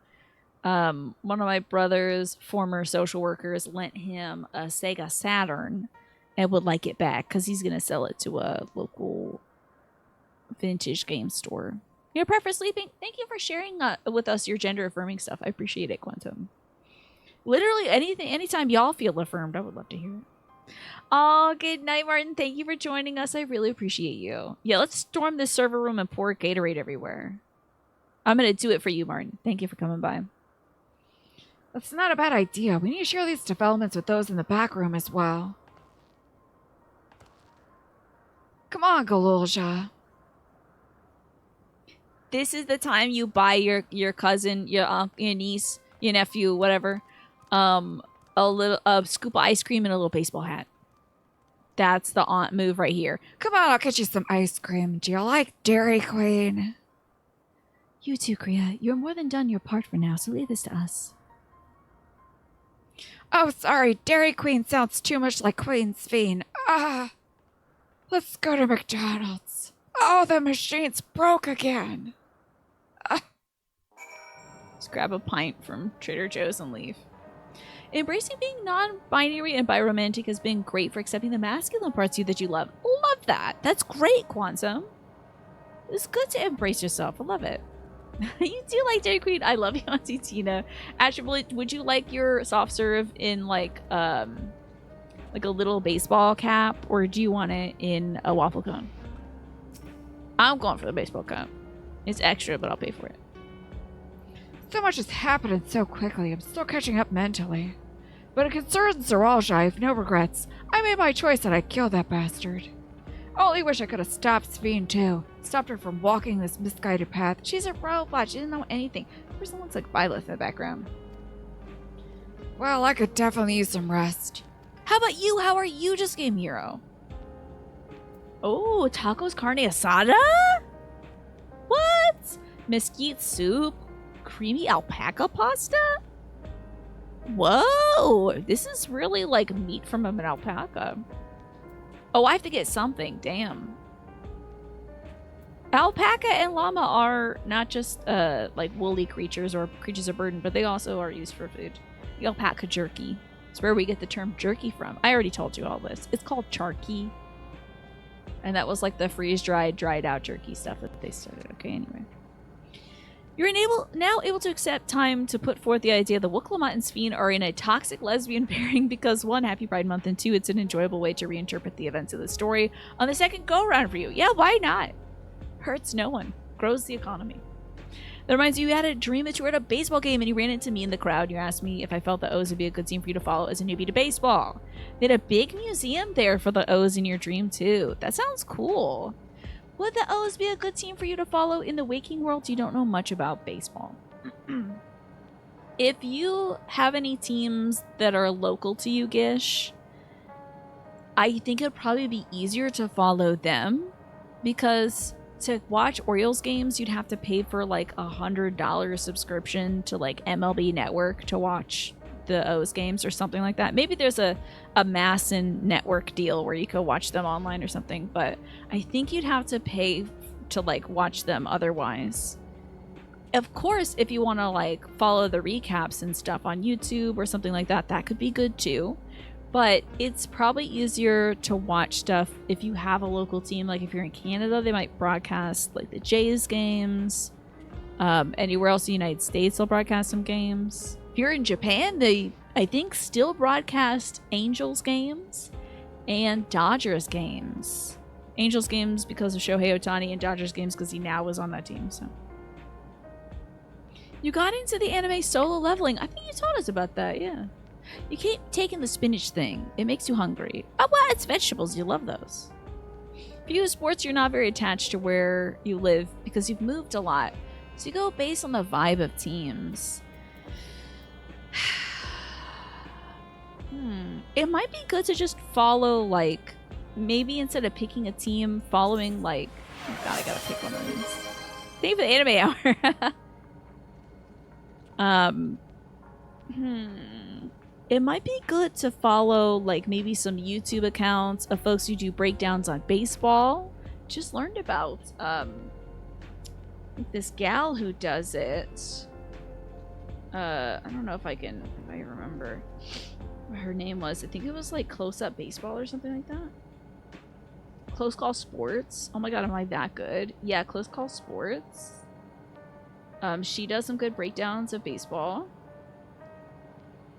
One of my brother's former social workers lent him a Sega Saturn and would like it back, because he's going to sell it to a local vintage game store. Your preference sleeping? Thank you for sharing with us your gender affirming stuff. I appreciate it, Quantum. Literally anything, anytime y'all feel affirmed, I would love to hear it. Oh, good night, Martin. Thank you for joining us. I really appreciate you. Yeah, let's storm this server room and pour Gatorade everywhere. I'm going to do it for you, Martin. Thank you for coming by. That's not a bad idea. We need to share these developments with those in the back room as well. Come on, Galulja. This is the time you buy your cousin, your uncle, your niece, your nephew, whatever, a scoop of ice cream and a little baseball hat. That's the aunt move right here. Come on, I'll get you some ice cream. Do you like Dairy Queen? You too, Kriya. You're more than done your part for now, so leave this to us. Oh, sorry. Dairy Queen sounds too much like Queen's Fiend. Let's go to McDonald's. Oh, the machine's broke again. Just grab a pint from Trader Joe's and leave. Embracing being non-binary and biromantic has been great for accepting the masculine parts of you that you love. Love that. That's great, Quantum. It's good to embrace yourself. I love it. You do like Dairy Queen. I love you, Auntie Tina. Actually, would you like your soft serve in like a little baseball cap, or do you want it in a waffle cone? I'm going for the baseball cap. It's extra, but I'll pay for it. So much is happening so quickly. I'm still catching up mentally. But it concerns Zaralja. I have no regrets. I made my choice and I killed that bastard. Only wish I could have stopped Sveen too. Stopped her from walking this misguided path. She's a robot. She didn't know anything. The person looks like Violet in the background. Well, I could definitely use some rest. How about you? How are you, Just Game Hero? Oh, tacos carne asada? What? Mesquite soup? Creamy alpaca pasta? Whoa, this is really like meat from an alpaca. Oh, I have to get something. Damn. Alpaca and llama are not just like woolly creatures or creatures of burden, but they also are used for food. The alpaca jerky. It's where we get the term jerky from. I already told you all this. It's called charqui. And that was like the freeze-dried, dried-out jerky stuff that they started. Okay, anyway. You're now able to accept time to put forth the idea that Wuklamot and Sveen are in a toxic lesbian pairing because 1, Happy Pride Month, and 2, it's an enjoyable way to reinterpret the events of the story on the second go-around for you. Yeah, why not? Hurts no one. Grows the economy. That reminds you, you had a dream that you were at a baseball game and you ran into me in the crowd. You asked me if I felt the O's would be a good team for you to follow as a newbie to baseball. They had a big museum there for the O's in your dream, too. That sounds cool. Would the O's be a good team for you to follow in the waking world? You don't know much about baseball. If you have any teams that are local to you, Gish, I think it'd probably be easier to follow them, because to watch Orioles games, you'd have to pay for like $100 subscription to like MLB Network to watch the O's games or something like that. Maybe there's a Masson network deal where you could watch them online or something, but I think you'd have to pay to like watch them otherwise. Of course, if you want to like follow the recaps and stuff on YouTube or something like that, that could be good too. But it's probably easier to watch stuff if you have a local team. Like if you're in Canada, they might broadcast like the Jays games. Anywhere else in the United States, they'll broadcast some games. If you're in Japan, they, I think, still broadcast Angels games and Dodgers games. Angels games because of Shohei Ohtani, and Dodgers games because he now was on that team. So you got into the anime solo leveling. I think you told us about that, yeah. You keep taking the spinach thing. It makes you hungry. Oh, well, it's vegetables. You love those. For you, sports, you're not very attached to where you live because you've moved a lot. So you go based on the vibe of teams. It might be good to just follow, like, maybe instead of picking a team, following, like... Oh, God, I gotta pick one of these. Thank you for the anime hour. It might be good to follow, like, maybe some YouTube accounts of folks who do breakdowns on baseball. Just learned about this gal who does it. I don't know if I remember what her name was. I think it was like Close Up Baseball or something like that. Close Call Sports. Oh my god, am I that good? Yeah, Close Call Sports. She does some good breakdowns of baseball.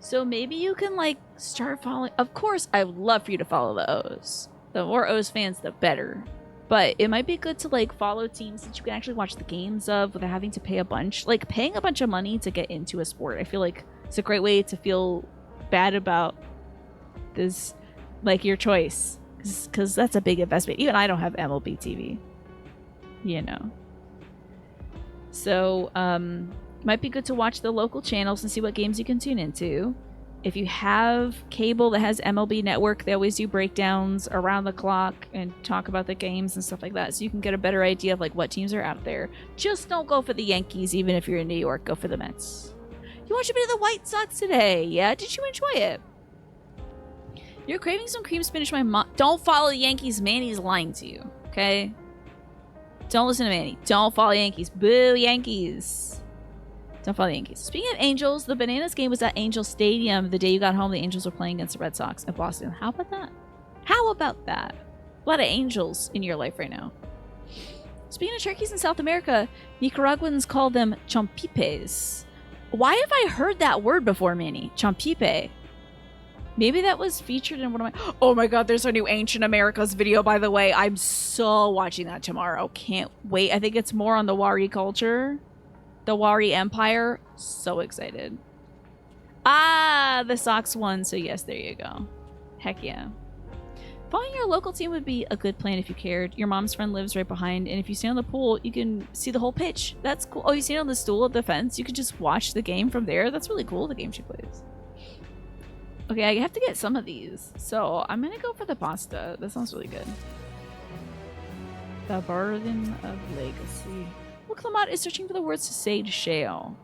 So maybe you can, like, start following... Of course, I would love for you to follow the O's. The more O's fans, the better. But it might be good to, like, follow teams that you can actually watch the games of without having to pay a bunch. Like, paying a bunch of money to get into a sport, I feel like it's a great way to feel bad about this, like, your choice. Because that's a big investment. Even I don't have MLB TV. You know. So, might be good to watch the local channels and see what games you can tune into. If you have cable that has MLB Network, they always do breakdowns around the clock and talk about the games and stuff like that, so you can get a better idea of like what teams are out there. Just don't go for the Yankees, even if you're in New York. Go for the Mets. You watched a bit of the White Sox today, yeah? Did you enjoy it? You're craving some cream spinach. My mom. Don't follow the Yankees. Manny's lying to you. Okay. Don't listen to Manny. Don't follow Yankees. Boo Yankees. Don't follow the Yankees. Speaking of Angels, the Bananas game was at Angel Stadium the day you got home. The Angels were playing against the Red Sox in Boston. How about that? How about that? A lot of Angels in your life right now. Speaking of turkeys in South America, Nicaraguans call them chompipes. Why have I heard that word before, Manny? Chompipe. Maybe that was featured in one of my... Oh my god, there's a new Ancient Americas video, by the way. I'm so watching that tomorrow. Can't wait. I think it's more on the Wari culture. The Wari Empire. So excited. Ah, the Sox won. So yes, there you go. Heck yeah. Following your local team would be a good plan if you cared. Your mom's friend lives right behind, and if you stand on the pool, you can see the whole pitch. That's cool. Oh, you stand on the stool at the fence. You can just watch the game from there. That's really cool, the game she plays. Okay, I have to get some of these. So I'm gonna go for the pasta. That sounds really good. The Burden of Legacy. Well, Clement is searching for the words to say to shale.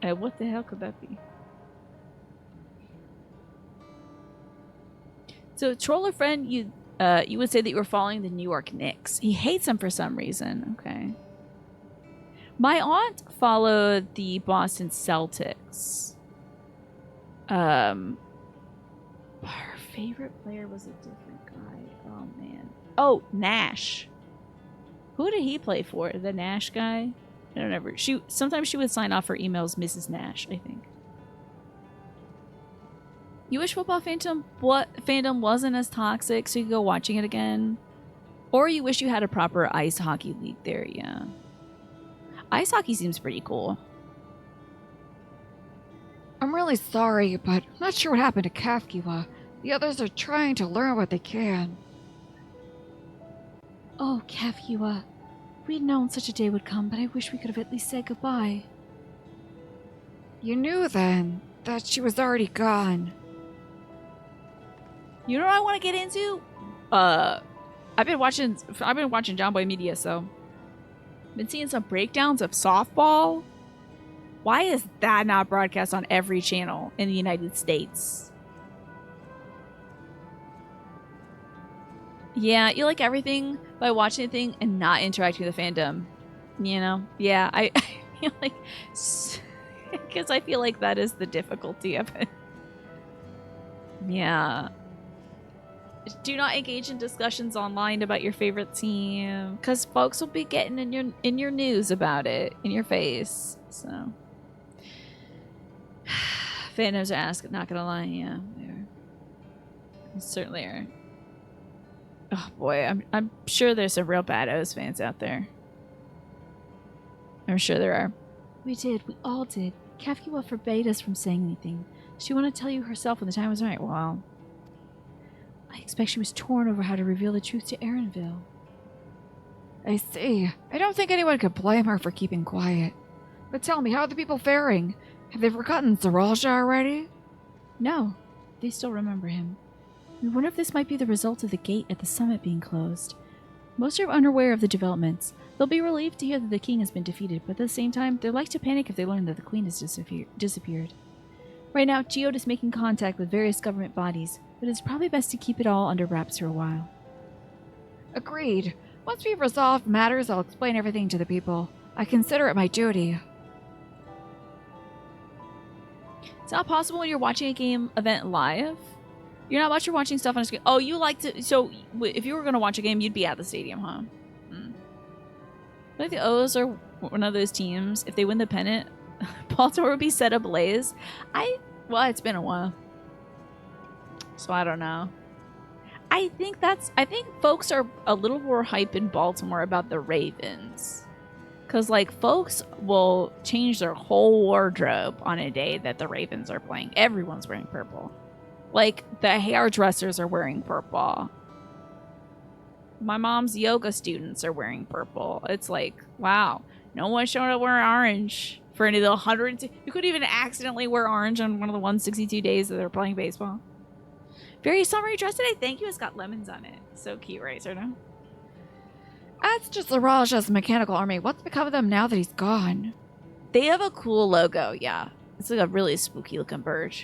What the hell could that be? So, troller friend, you would say that you were following the New York Knicks. He hates them for some reason. Okay. My aunt followed the Boston Celtics. Her favorite player was a different guy. Oh, man. Oh, Nash. Who did he play for? The Nash guy? I don't know. Sometimes she would sign off her emails Mrs. Nash, I think. You wish football fandom wasn't as toxic so you could go watching it again? Or you wish you had a proper ice hockey league there, yeah. Ice hockey seems pretty cool. I'm really sorry, but I'm not sure what happened to Kafkiwa. The others are trying to learn what they can. Oh, Kafkiwa. We'd known such a day would come, but I wish we could have at least said goodbye. You knew then that she was already gone. You know what I want to get into? I've been watching John Boy Media, so been seeing some breakdowns of softball. Why is that not broadcast on every channel in the United States? Yeah, you like everything by watching a thing and not interacting with the fandom. You know? Yeah, I feel like... Because I feel like that is the difficulty of it. Yeah. Do not engage in discussions online about your favorite team, because folks will be getting in your news about it, in your face. So... Fandoms are asked, not gonna lie, yeah. They are. They certainly are. Oh boy, I'm sure there's some real bad O's fans out there. I'm sure there are. We all did. Kafkiwa forbade us from saying anything. She wanted to tell you herself when the time was right. Well, I expect she was torn over how to reveal the truth to Erinville. I see. I don't think anyone could blame her for keeping quiet. But tell me, how are the people faring? Have they forgotten Zaralja already? No, they still remember him. We wonder if this might be the result of the gate at the summit being closed. Most are unaware of the developments. They'll be relieved to hear that the king has been defeated, but at the same time, they're like to panic if they learn that the queen has disappeared. Right now, Geode is making contact with various government bodies, but it's probably best to keep it all under wraps for a while. Agreed. Once we've resolved matters, I'll explain everything to the people. I consider it my duty. It's not possible when you're watching a game event live. You're not watching stuff on a screen. Oh, you like to... So, if you were going to watch a game, you'd be at the stadium, huh? I think the O's are one of those teams. If they win the pennant, Baltimore would be set ablaze. Well, it's been a while. So, I don't know. I think folks are a little more hype in Baltimore about the Ravens. Because, like, folks will change their whole wardrobe on a day that the Ravens are playing. Everyone's wearing purple. Like, the hairdressers are wearing purple. My mom's yoga students are wearing purple. It's like, wow. No one's showing up wearing orange for any of the 100. You could even accidentally wear orange on one of the 162 days that they're playing baseball. Very summery dress today. Thank you. It's got lemons on it. So cute, right, Serta? That's just Zaralja's mechanical army. What's become of them now that he's gone? They have a cool logo, yeah. It's like a really spooky looking bird.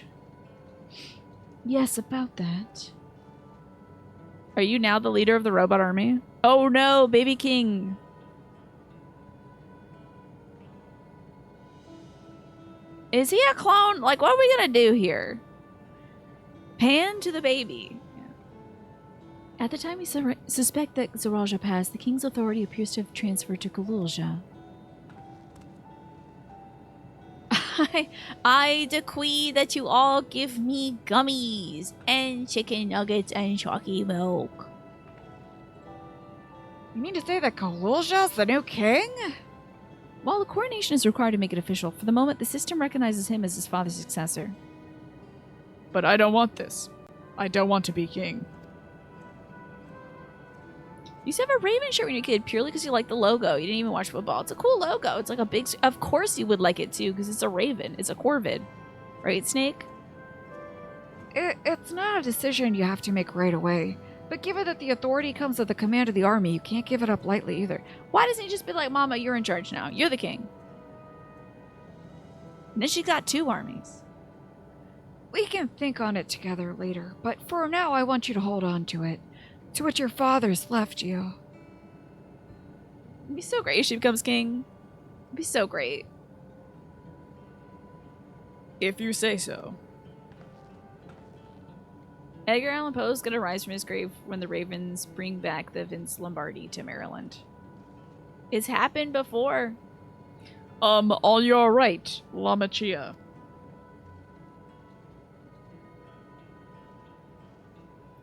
Yes, about that. Are you now the leader of the robot army? Oh no, baby king. Is he a clone? Like, what are we gonna do here? Pan to the baby. At the time we suspect that Zaralja passed, the king's authority appears to have transferred to Galulja. I decree that you all give me gummies and chicken nuggets and chalky milk. You mean to say that Galulja's the new king? While the coronation is required to make it official, for the moment the system recognizes him as his father's successor. But I don't want this. I don't want to be king. You used to have a Raven shirt when you were a kid purely because you like the logo. You didn't even watch football. It's a cool logo. It's like a big... Of course you would like it too because it's a Raven. It's a Corvid. Right, Snake? It's not a decision you have to make right away. But given that the authority comes at the command of the army, you can't give it up lightly either. Why doesn't he just be like, Mama, you're in charge now. You're the king. And then she's got 2 armies. We can think on it together later, but for now I want you to hold on to it. To what your father's left you. It'd be so great if she becomes king. It'd be so great. If you say so. Edgar Allan Poe is going to rise from his grave when the Ravens bring back the Vince Lombardi to Maryland. It's happened before. On your right, Lamachia.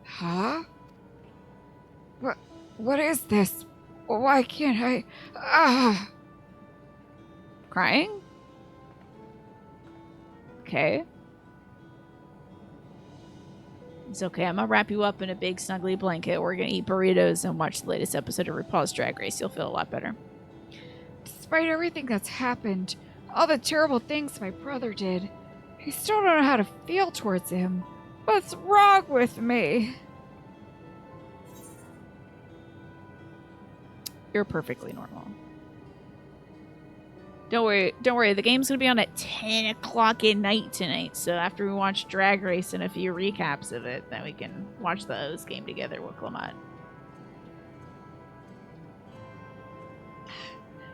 Huh? What is this? Why can't I... Ah! Crying? Okay. It's okay. I'm gonna wrap you up in a big snuggly blanket. We're gonna eat burritos and watch the latest episode of RuPaul's Drag Race. You'll feel a lot better. Despite everything that's happened, all the terrible things my brother did, I still don't know how to feel towards him. What's wrong with me? You're perfectly normal. Don't worry. The game's gonna be on at 10 o'clock at night tonight. So after we watch Drag Race and a few recaps of it, then we can watch the O's game together with Clement.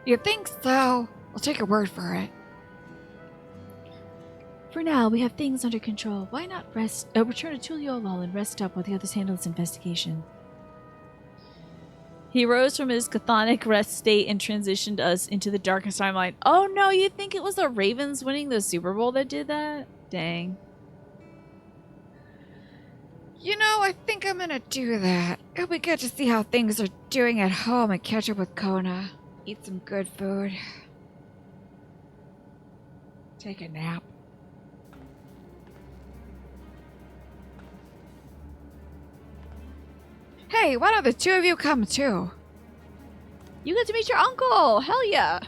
You think so? I'll take your word for it. For now, we have things under control. Why not return to Tuliolol and rest up while the others handle this investigation? He rose from his cathonic rest state and transitioned us into the darkest timeline. Oh no, you think it was the Ravens winning the Super Bowl that did that? Dang. You know, I think I'm gonna do that. It'll be good to see how things are doing at home and catch up with Kona. Eat some good food. Take a nap. Hey, why don't the two of you come too? You get to meet your uncle! Hell yeah!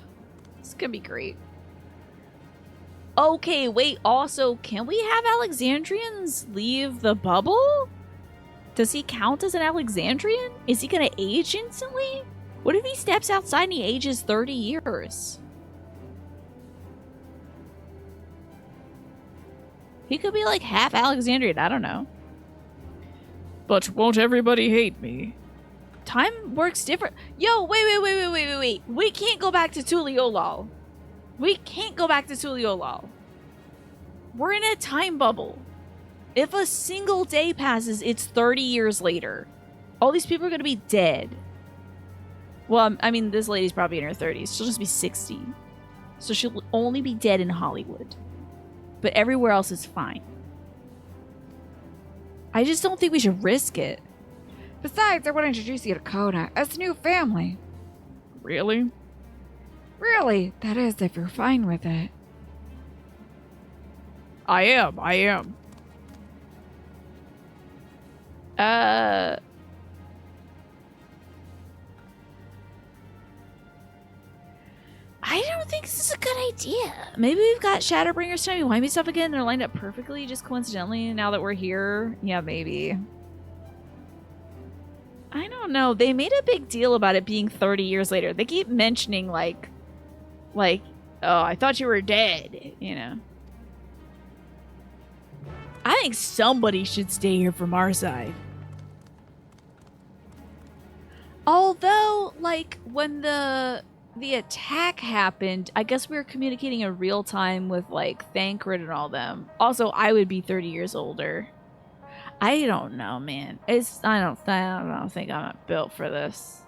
This could be great. Okay, wait, also, can we have Alexandrians leave the bubble? Does he count as an Alexandrian? Is he gonna age instantly? What if he steps outside and he ages 30 years? He could be like half Alexandrian, I don't know. But won't everybody hate me? Time works different. Yo, wait. We can't go back to Tuliolol. We can't go back to Tuliolol. We're in a time bubble. If a single day passes, it's 30 years later. All these people are going to be dead. Well, I mean, this lady's probably in her 30s. She'll just be 60. So she'll only be dead in Hollywood. But everywhere else is fine. I just don't think we should risk it. Besides, I want to introduce you to Kona as a new family. Really? Really? That is, if you're fine with it. I am. I don't think this is a good idea. Maybe we've got Shadowbringers Timey Wimey stuff again. They're lined up perfectly, just coincidentally. Now that we're here, yeah, maybe. I don't know. They made a big deal about it being 30 years later. They keep mentioning like, oh, I thought you were dead, you know. I think somebody should stay here from our side. Although, like, when the attack happened, I guess we were communicating in real time with, like, Thancred and all them. Also, I would be 30 years older. I don't know, man. I don't think I'm built for this.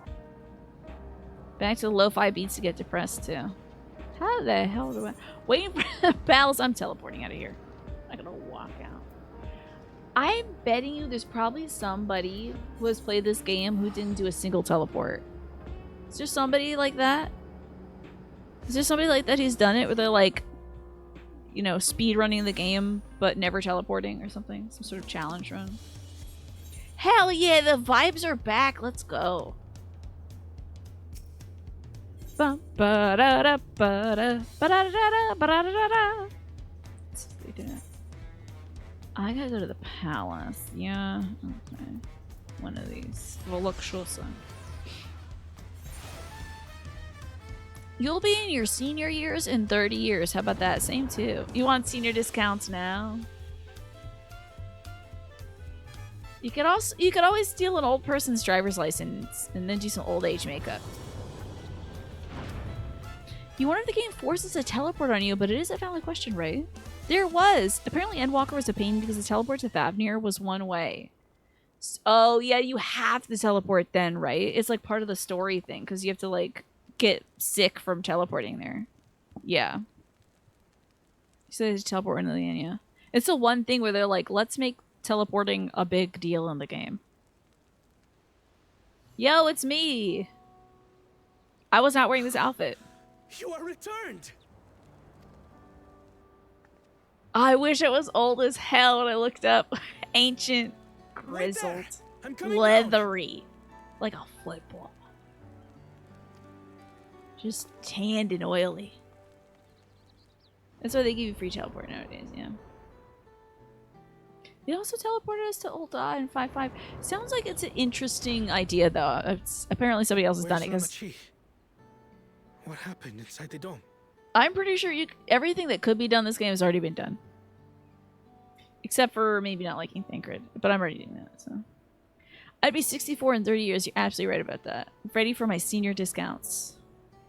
Back to the lo-fi beats to get depressed, too. How the hell do I... Waiting for the battles. I'm teleporting out of here. I'm not gonna walk out. I'm betting you there's probably somebody who has played this game who didn't do a single teleport. Is there somebody like that? Is there somebody like that who's done it where they're like, you know, speed running the game but never teleporting or something? Some sort of challenge run. Hell yeah, the vibes are back. Let's go. I gotta go to the palace. Yeah. Okay. One of these. Voluptuosa. You'll be in your senior years in 30 years. How about that? Same too. You want senior discounts now? You could always steal an old person's driver's license and then do some old age makeup. You wonder if the game forces a teleport on you, but it is a valid question, right? There was. Apparently Endwalker was a pain because the teleport to Thavnir was one way. Oh yeah, you have to teleport then, right? It's like part of the story thing because you have to like get sick from teleporting there. Yeah. So they just teleport into the end, yeah. It's the one thing where they're like, let's make teleporting a big deal in the game. Yo, it's me. I was not wearing this outfit. You are returned. I wish it was old as hell when I looked up. Ancient, grizzled, I'm coming down. leathery. Like a football. Just tanned and oily. That's why they give you free teleport nowadays, yeah. They also teleported us to Ulta in 5.5. Sounds like it's an interesting idea, though. Apparently somebody else has done it. Because what happened inside the dome? I'm pretty sure everything that could be done in this game has already been done. Except for maybe not liking Thancred. But I'm already doing that, so. I'd be 64 in 30 years. You're absolutely right about that. I'm ready for my senior discounts.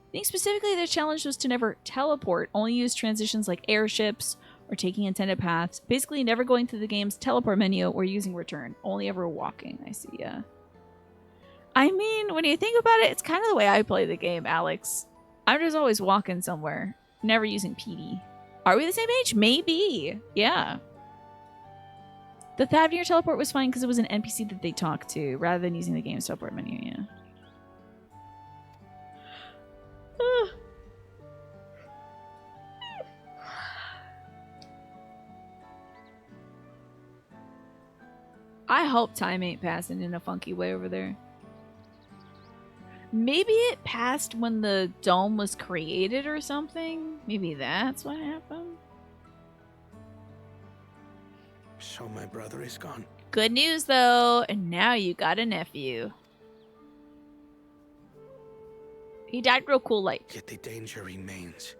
I think specifically their challenge was to never teleport, only use transitions like airships or taking intended paths. Basically never going through the game's teleport menu or using return. Only ever walking. I see, yeah. I mean, when you think about it, it's kind of the way I play the game, Alex. I'm just always walking somewhere. Never using PD. Are we the same age? Maybe. Yeah. The Thavnir teleport was fine because it was an NPC that they talked to, rather than using the game's teleport menu, yeah. I hope time ain't passing in a funky way over there. Maybe it passed when the dome was created or something? Maybe that's what happened? So my brother is gone. Good news, though. And now you got a nephew. He died real cool like. Yet the danger remains.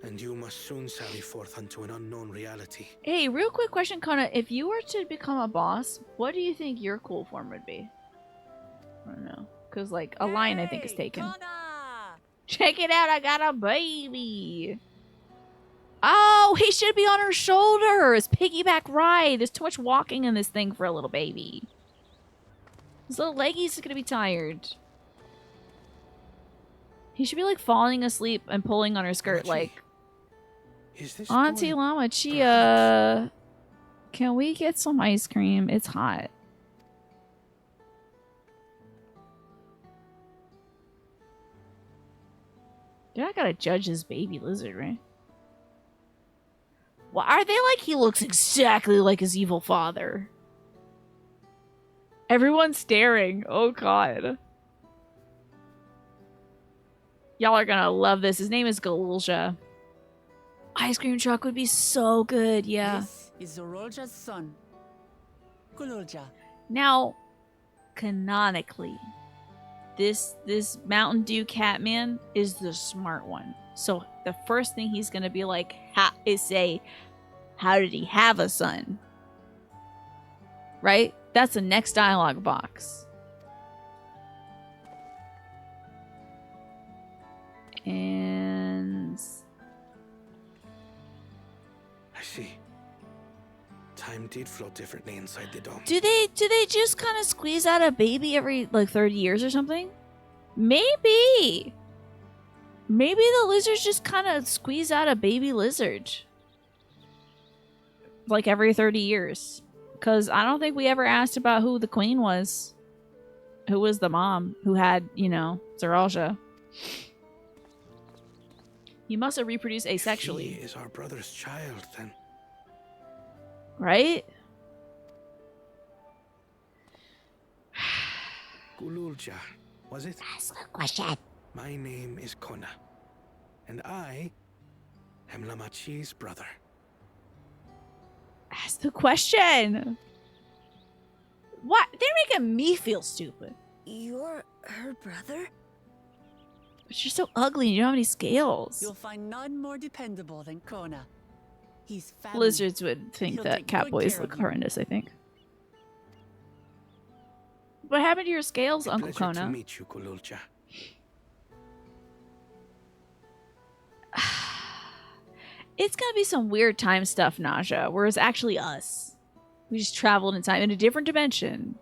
And you must soon sally forth unto an unknown reality. Hey, real quick question, Kona. If you were to become a boss, what do you think your cool form would be? I don't know. Because, like, a lion, I think, is taken. Kona! Check it out. I got a baby. Oh, he should be on her shoulders. Piggyback ride. There's too much walking in this thing for a little baby. His little leggies are going to be tired. He should be, like, falling asleep and pulling on her skirt, like... Is this Auntie boy Llama Chia, can we get some ice cream? It's hot. You're not gonna judge this baby lizard, right? Well, are they like he looks exactly like his evil father? Everyone's staring. Oh, God. Y'all are gonna love this. His name is Galulja. Ice cream truck would be so good, yeah. This is Zorolja's son, Kululja. Now, canonically, this Mountain Dew Catman is the smart one. So the first thing he's gonna be like is say, how did he have a son? Right? That's the next dialogue box. And I see. Time did flow differently inside the dome. do they just kind of squeeze out a baby every like 30 years or something? Maybe the lizards just kind of squeeze out a baby lizard like every 30 years. Because I don't think we ever asked about who the queen was. Who was the mom who had, you know, Zoralja. He must have reproduced asexually. He is our brother's child, then. Right? Gululja, was it? Ask a question. My name is Kona. And I am Lamachi's brother. Ask the question. What? They're making me feel stupid. You're her brother? But you're so ugly and you don't have any scales. You'll find none more dependable than Kona. He's family. Lizards would think He'll that take cat good boys care look of you. horrendous, I think. What happened to your scales, A Uncle pleasure to Kona? meet you, Gululja. It's gonna be some weird time stuff, Naja, where it's actually us. We just traveled in time in a different dimension.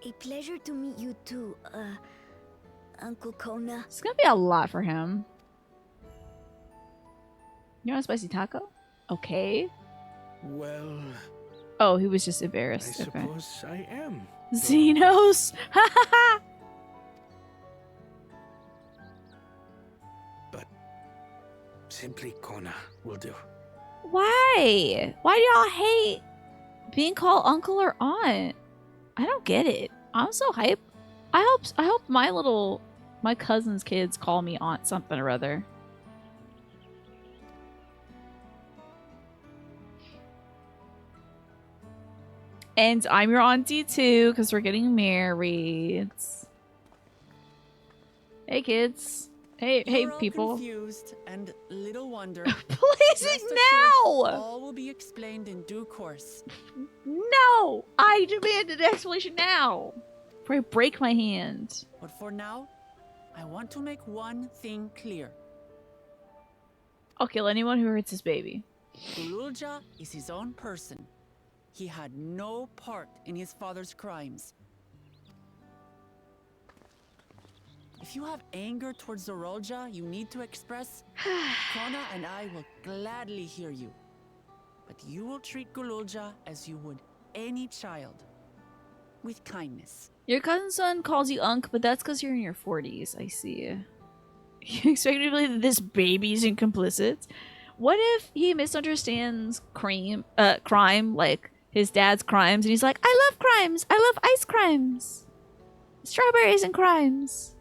A pleasure to meet you too, Uncle Kona. It's gonna be a lot for him. You want a spicy taco? Okay. Well, Oh, he was just I embarrassed. Okay. suppose I am. Xenos! Ha ha ha! Simply Kona will do. Why? Why do y'all hate being called uncle or aunt? I don't get it. I'm so hype. I hope my cousin's kids call me aunt something or other. And I'm your auntie too, because we're getting married. Hey kids. Hey You're all people. Confused, and little wonder. Please Rest assured, now! all will be explained in due course. No! I demand an explanation now! Before I break my hand. But for now, I want to make one thing clear. I'll kill anyone who hurts his baby. Gululja is his own person. He had no part in his father's crimes. If you have anger towards Zorolja you need to express, Kona and I will gladly hear you. But you will treat Gululja as you would any child. With kindness. Your cousin's son calls you Unc, but that's because you're in your 40s. I see. You expect me to believe that this baby's complicit? What if he misunderstands crime, like his dad's crimes, and he's like, I love crimes! I love ice crimes! Strawberries and crimes!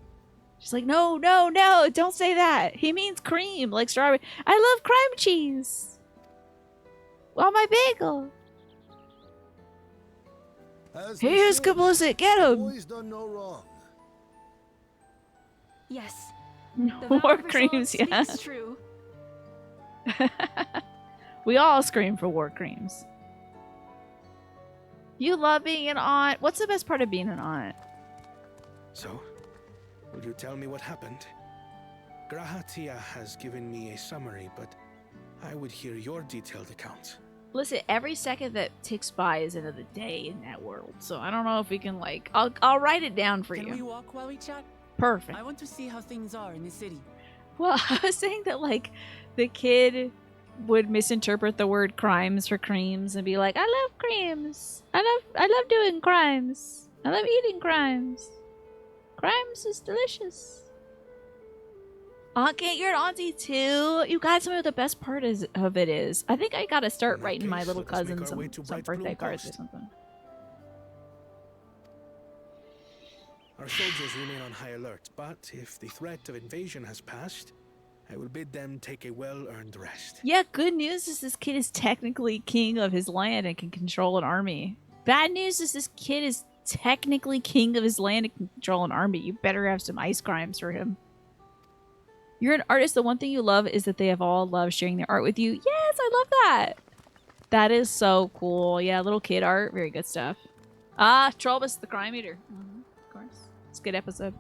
She's like, no, no, no, don't say that. He means cream, like strawberry. I love crime cheese. On my bagel. Here's complicit, get him. Boys done no wrong. Yes. More creams, yeah. It's true. We all scream for war creams. You love being an aunt. What's the best part of being an aunt? So, will you tell me what happened? Grahatia has given me a summary, but I would hear your detailed account. Listen, every second that ticks by is another day in that world. So I don't know if we can like I'll write it down for you. Can we walk while we chat? Perfect. I want to see how things are in the city. Well, I was saying that like the kid would misinterpret the word crimes for creams and be like, I love creams. I love doing crimes. I love eating crimes. Crimes is delicious. Aunt, you're an auntie too. You gotta tell me what the best part of it is. I think I gotta start writing my little cousin some birthday cards or something. Our soldiers remain on high alert, but if the threat of invasion has passed, I will bid them take a well-earned rest. Yeah, good news is this kid is technically king of his land and can control an army. Bad news is this kid is technically king of his land and can control an army. You better have some ice crimes for him. You're an artist. The one thing you love is that they have all loved sharing their art with you. Yes, I love that. That is so cool. Yeah, little kid art. Very good stuff. Ah, Trollbus the Crime Eater. Of course. It's a good episode.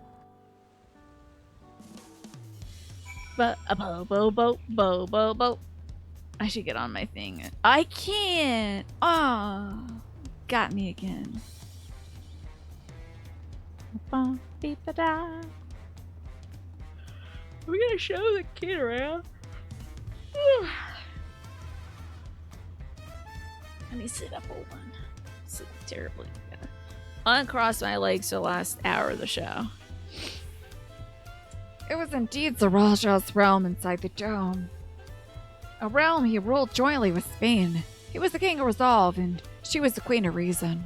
Bo bo. I should get on my thing. I can't. Ah, got me again. We're gonna show the kid around. Let me sit up, old one. Sit terribly. Yeah. Uncross my legs for the last hour of the show. It was indeed Zoralja's realm inside the dome. A realm he ruled jointly with Spain. He was the king of resolve, and she was the queen of reason.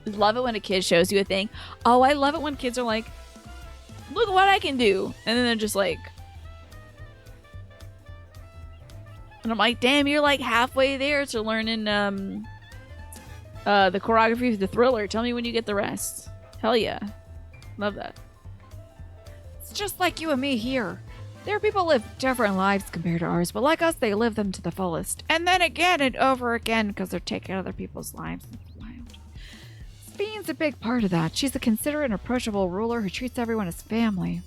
Love it when a kid shows you a thing. Oh, I love it when kids are like, look what I can do. And then they're just like... And I'm like, damn, you're like halfway there to learning the choreography of the Thriller. Tell me when you get the rest. Hell yeah. Love that. It's just like you and me here. There people live different lives compared to ours, but like us, they live them to the fullest. And then again and over again because they're taking other people's lives. Spain's a big part of that. She's a considerate and approachable ruler who treats everyone as family.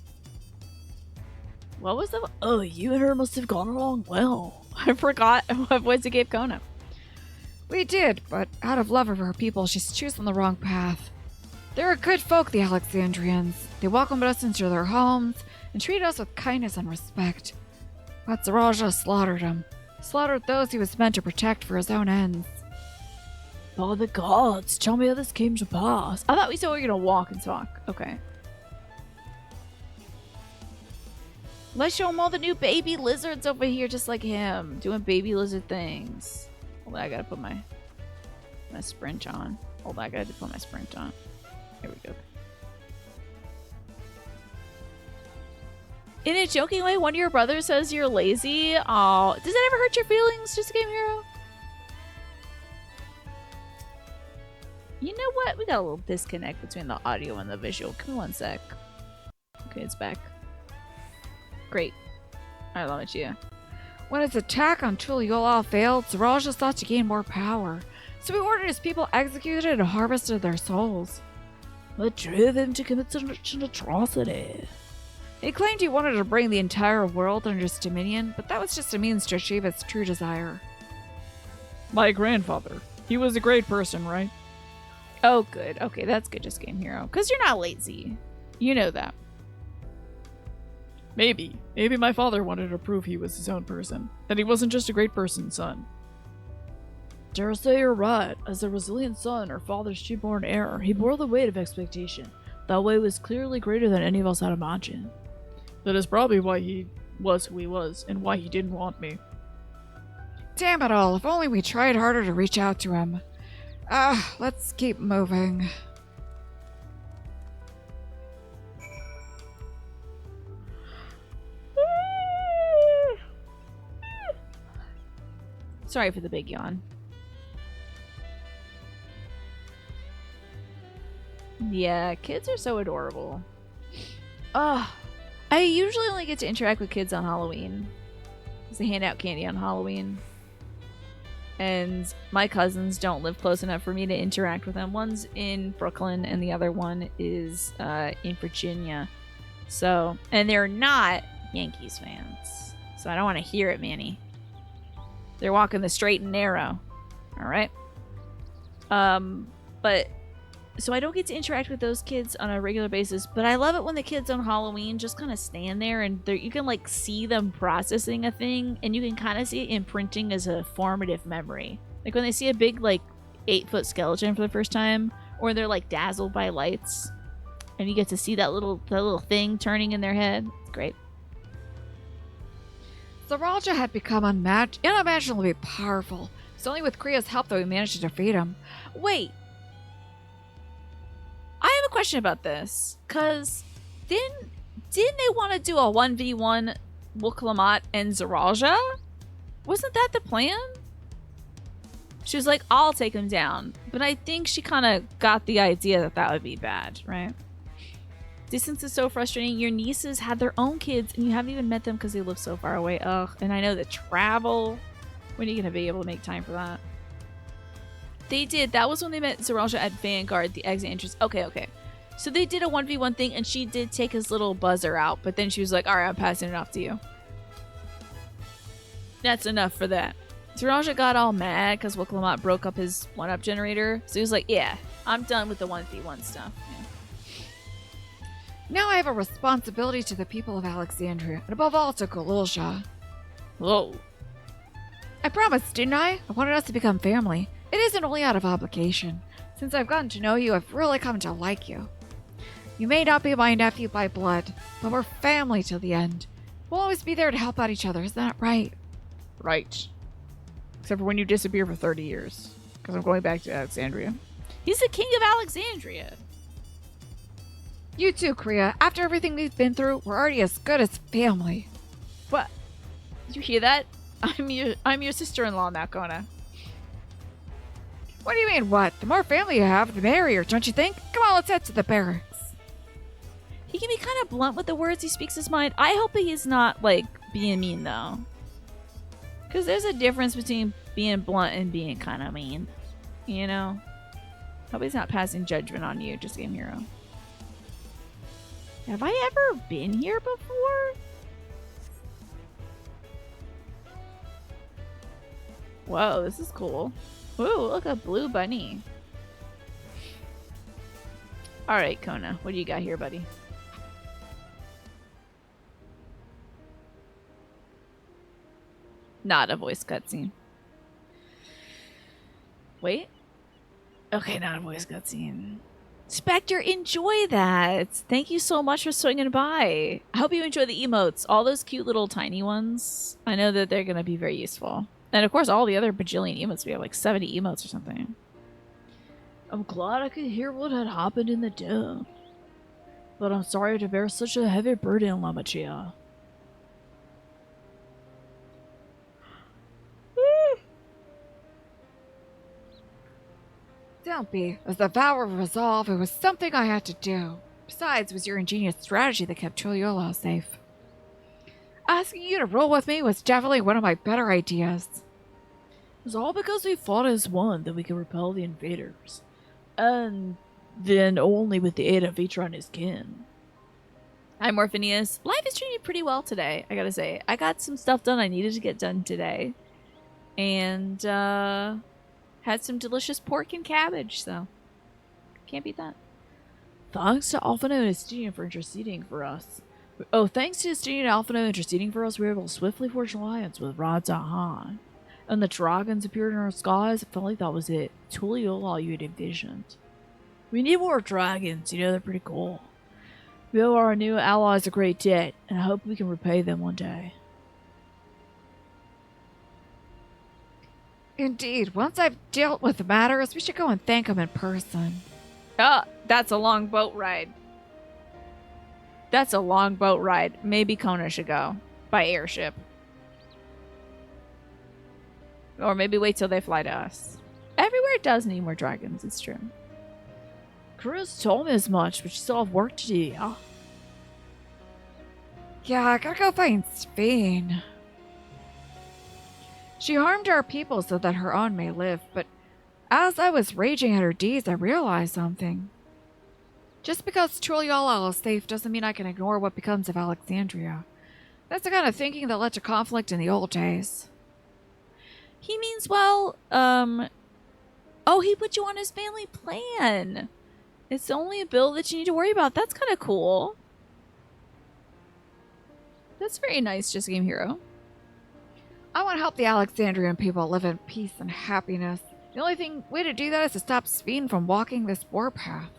What was the... Oh, you and her must have gone along well. I forgot what voice it gave Kona. We did, but out of love of her people, she's choosing the wrong path. They're good folk, the Alexandrians. They welcomed us into their homes and treated us with kindness and respect. But Zoralja slaughtered them. Slaughtered those he was meant to protect for his own ends. By the gods, tell me how this came to pass. I thought we said we were gonna walk and talk. Okay. Let's show him all the new baby lizards over here, just like him, doing baby lizard things. Hold on, I gotta put my sprint on. Hold on, I gotta put my sprint on. Here we go. In a joking way, one of your brothers says you're lazy. Oh, does that ever hurt your feelings, Just a Game Hero? You know what? We got a little disconnect between the audio and the visual. Give me one sec. Okay, it's back. Great. Alright, let me see you. When his attack on Tuliyola failed, Zaraja sought to gain more power. So he ordered his people executed and harvested their souls. What drove him to commit such an atrocity? He claimed he wanted to bring the entire world under his dominion, but that was just a means to achieve his true desire. My grandfather. He was a great person, right? Oh, good. Okay, that's good, Just Game Hero. Because you're not lazy. You know that. Maybe. Maybe my father wanted to prove he was his own person. That he wasn't just a great person's son. Dare say you're right. As a resilient son, our father's chief-born heir, he bore the weight of expectation. That weight was clearly greater than any of us had imagined. That is probably why he was who he was, and why he didn't want me. Damn it all, if only we tried harder to reach out to him. Let's keep moving. Sorry for the big yawn. Yeah, kids are so adorable. Ugh. I usually only get to interact with kids on Halloween. Because they hand out candy on Halloween. And my cousins don't live close enough for me to interact with them. One's in Brooklyn and the other one is in Virginia. So, and they're not Yankees fans. So I don't want to hear it, Manny. They're walking the straight and narrow. Alright? But so I don't get to interact with those kids on a regular basis, but I love it when the kids on Halloween just kind of stand there and you can like see them processing a thing, and you can kind of see it imprinting as a formative memory. Like when they see a big like 8-foot skeleton for the first time, or they're like dazzled by lights, and you get to see that little thing turning in their head. It's great. Zaraja had become unimaginably powerful. It's only with Kriya's help that we managed to defeat him. Wait. I have a question about this, because didn't they want to do a 1v1 Wuk-Lamat and Zaraja? Wasn't that the plan? She was like, I'll take him down. But I think she kind of got the idea that that would be bad, right? Distance is so frustrating. Your nieces had their own kids, and you haven't even met them because they live so far away. Ugh, and I know the travel. When are you going to be able to make time for that? They did. That was when they met Zaraja at Vanguard, the exit entrance. Okay. So they did a 1v1 thing, and she did take his little buzzer out, but then she was like, alright, I'm passing it off to you. That's enough for that. Zaraja got all mad because Wuk-Lamat broke up his 1-up generator, so he was like, yeah, I'm done with the 1v1 stuff. Yeah. Now I have a responsibility to the people of Alexandria, and above all to Golulja. Whoa. I promised, didn't I? I wanted us to become family. It isn't only out of obligation. Since I've gotten to know you, I've really come to like you. You may not be my nephew by blood, but we're family till the end. We'll always be there to help out each other, isn't that right? Right. Except for when you disappear for 30 years. Because I'm going back to Alexandria. He's the king of Alexandria. You too, Kriya. After everything we've been through, we're already as good as family. What? Did you hear that? I'm your sister-in-law now, Kona. What do you mean, what? The more family you have, the merrier, don't you think? Come on, let's head to the barracks. He can be kind of blunt with the words. He speaks his mind. I hope he's not, like, being mean, though. Because there's a difference between being blunt and being kind of mean. You know? Hope he's not passing judgment on you, Just Game Hero. Have I ever been here before? Whoa, this is cool. Ooh, look, a blue bunny. Alright, Kona, what do you got here, buddy? Not a voice cutscene. Wait. Okay, not a voice cutscene. Spectre, enjoy that. Thank you so much for swinging by. I hope you enjoy the emotes. All those cute little tiny ones. I know that they're going to be very useful. And of course, all the other bajillion emotes. We have like 70 emotes or something. I'm glad I could hear what had happened in the dome. But I'm sorry to bear such a heavy burden, Lamachia. Don't be. As the vow of resolve, it was something I had to do. Besides, it was your ingenious strategy that kept Tuliolo safe. Asking you to roll with me was definitely one of my better ideas. It was all because we fought as one that we could repel the invaders. And then only with the aid of Vitra and his kin. Hi, Morphinius. Life is treating me pretty well today, I gotta say. I got some stuff done I needed to get done today. And, had some delicious pork and cabbage, so can't beat that. Thanks to Alphino and Estinian for interceding for us. Oh, thanks to Estinian and Alphino interceding for us, we were able to swiftly forge alliance with Radzahan. And the dragons appeared in our skies. It felt like that was it. Tuliolo you had envisioned. We need more dragons, you know, they're pretty cool. We owe our new allies a great debt, and I hope we can repay them one day. Indeed, once I've dealt with the matters, we should go and thank him in person. That's a long boat ride. That's a long boat ride. Maybe Kona should go by airship. Or maybe wait till they fly to us. Everywhere does need more dragons, it's true. Cruz told me as much, but you still have work to do, yeah? Yeah, I gotta go find Sphene. She harmed our people so that her own may live, but as I was raging at her deeds, I realized something. Just because Tuliolo is safe doesn't mean I can ignore what becomes of Alexandria. That's the kind of thinking that led to conflict in the old days. He means, well, oh, he put you on his family plan. It's only a bill that you need to worry about. That's kind of cool. That's very nice, Just Game Hero. I want to help the Alexandrian people live in peace and happiness. The only way to do that is to stop Sphene from walking this warpath.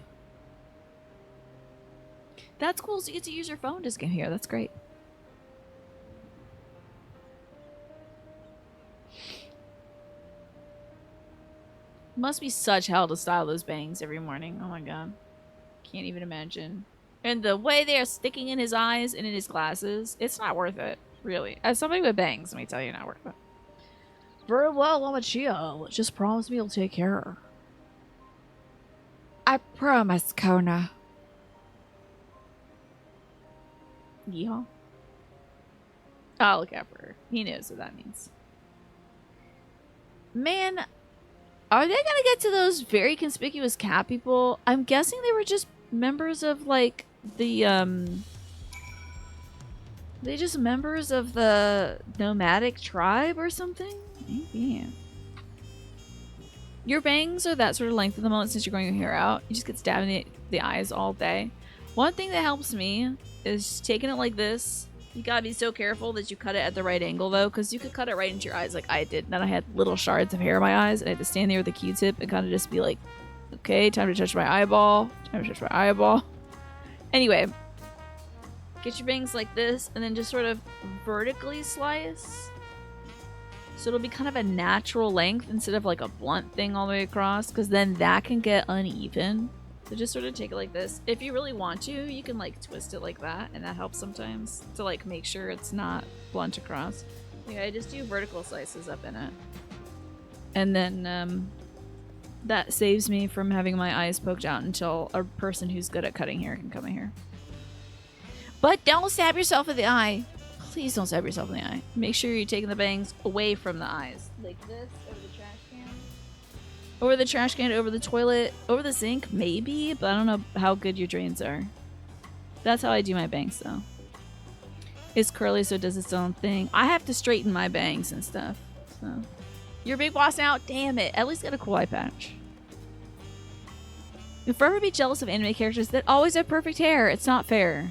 That's cool, so you get to use your phone, Just Game Hero. That's great. Must be such hell to style those bangs every morning. Oh my god. Can't even imagine. And the way they are sticking in his eyes and in his glasses, it's not worth it, really. As somebody with bangs, let me tell you, not worth it. Very well, Lamachia. Just promise me you'll take care of her. I promise, Kona. Yeehaw. I'll look out for her. He knows what that means. Man, are they gonna get to those very conspicuous cat people? I'm guessing they were just members of, like, the, they just members of the nomadic tribe or something? Maybe. Your bangs are that sort of length at the moment since you're growing your hair out. You just get stabbed in the eyes all day. One thing that helps me is taking it like this. You gotta be so careful that you cut it at the right angle, though, because you could cut it right into your eyes like I did. Then I had little shards of hair in my eyes, and I had to stand there with a Q-tip and kind of just be like, okay, time to touch my eyeball. Time to touch my eyeball. Anyway, get your bangs like this, and then just sort of vertically slice. So it'll be kind of a natural length instead of like a blunt thing all the way across, because then that can get uneven. So just sort of take it like this. If you really want to, you can like twist it like that, and that helps sometimes to like make sure it's not blunt across. Yeah, I just do vertical slices up in it. And then that saves me from having my eyes poked out until a person who's good at cutting hair can come in here. But don't stab yourself in the eye. Please don't stab yourself in the eye. Make sure you're taking the bangs away from the eyes. Like this, over the trash can. Over the trash can, over the toilet, over the sink, maybe, but I don't know how good your drains are. That's how I do my bangs, though. It's curly, so it does its own thing. I have to straighten my bangs and stuff, so. You're a big boss now? Damn it. At least get a cool eye patch. You'll forever be jealous of anime characters that always have perfect hair. It's not fair.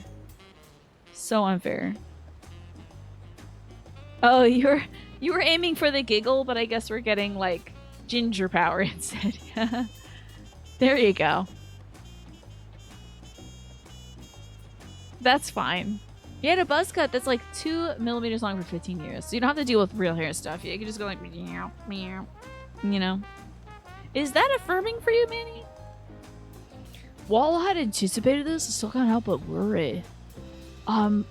So unfair. Oh, you were aiming for the giggle, but I guess we're getting, like, ginger power instead. There you go. That's fine. You had a buzz cut that's like 2 millimeters long for 15 years. So you don't have to deal with real hair stuff. You can just go like, meow, meow. You know? Is that affirming for you, Manny? While I had anticipated this, I still can't help but worry. I'm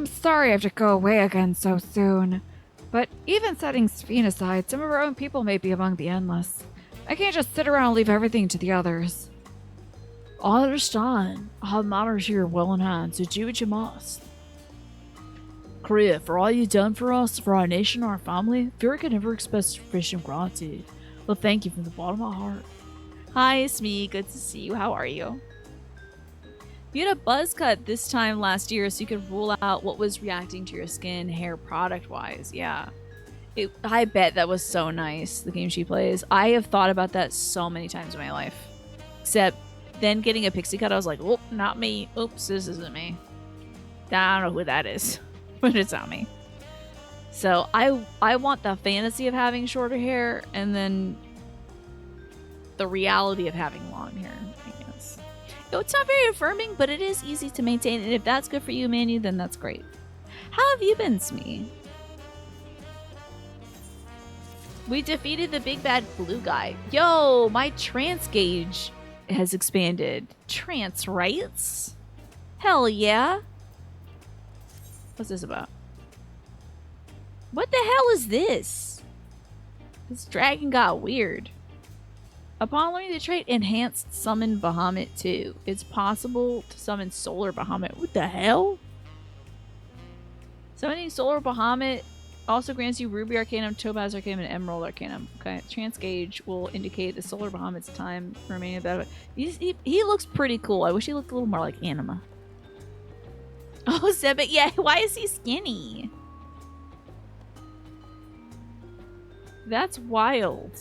sorry I have to go away again so soon. But even setting Sphene aside, some of our own people may be among the Endless. I can't just sit around and leave everything to the others. I understand. I have matters here well in hand, so do what you must. Korea, for all you've done for us, for our nation, our family, fear I can never express sufficient gratitude. Well, thank you from the bottom of my heart. Hi, it's me. Good to see you. How are you? You had a buzz cut this time last year, so you could rule out what was reacting to your skin, hair, product-wise. Yeah. I bet that was so nice, the game she plays. I have thought about that so many times in my life. Except then getting a pixie cut, I was like, oh, not me. Oops, this isn't me. I don't know who that is, but it's not me. So I want the fantasy of having shorter hair and then the reality of having long hair, I guess. It's not very affirming, but it is easy to maintain. And if that's good for you, Manny, then that's great. How have you been, Smee? We defeated the big bad blue guy. Yo, my trance gauge has expanded. Trance rights? Hell yeah. What's this about? What the hell is this? This dragon got weird. Upon learning the trait Enhanced Summon Bahamut 2, it's possible to summon Solar Bahamut. What the hell? Summoning Solar Bahamut also grants you Ruby Arcanum, Topaz Arcanum, and Emerald Arcanum. Okay, Trance Gauge will indicate the Solar Bahamut's time remaining of that. He looks pretty cool. I wish he looked a little more like Anima. Oh, Sebit, yeah, why is he skinny? That's wild.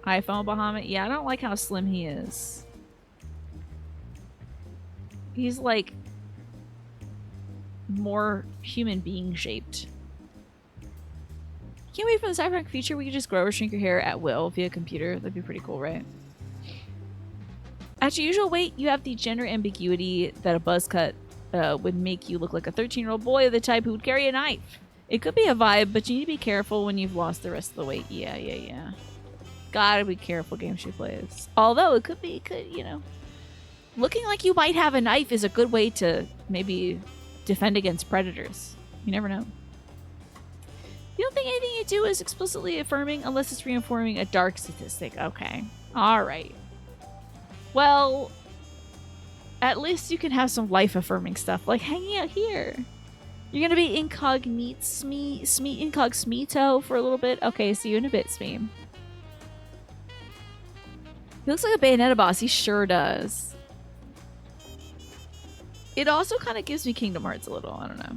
iPhone Bahamut. Yeah, I don't like how slim he is. He's like more human being shaped. Can't wait for the cyberpunk future. We could just grow or shrink your hair at will via computer. That'd be pretty cool, right? At your usual weight, you have the gender ambiguity that a buzz cut would make you look like a 13-year-old boy of the type who would carry a knife. It could be a vibe, but you need to be careful when you've lost the rest of the weight. Yeah. Gotta be careful, game she plays. Although it could, you know. Looking like you might have a knife is a good way to maybe defend against predators. You never know. You don't think anything you do is explicitly affirming unless it's reinforcing a dark statistic. Okay. Alright. Well, at least you can have some life-affirming stuff, like hanging out here. You're gonna be incognito for a little bit? Okay, see you in a bit, Smee. He looks like a Bayonetta boss. He sure does. It also kind of gives me Kingdom Hearts a little. I don't know.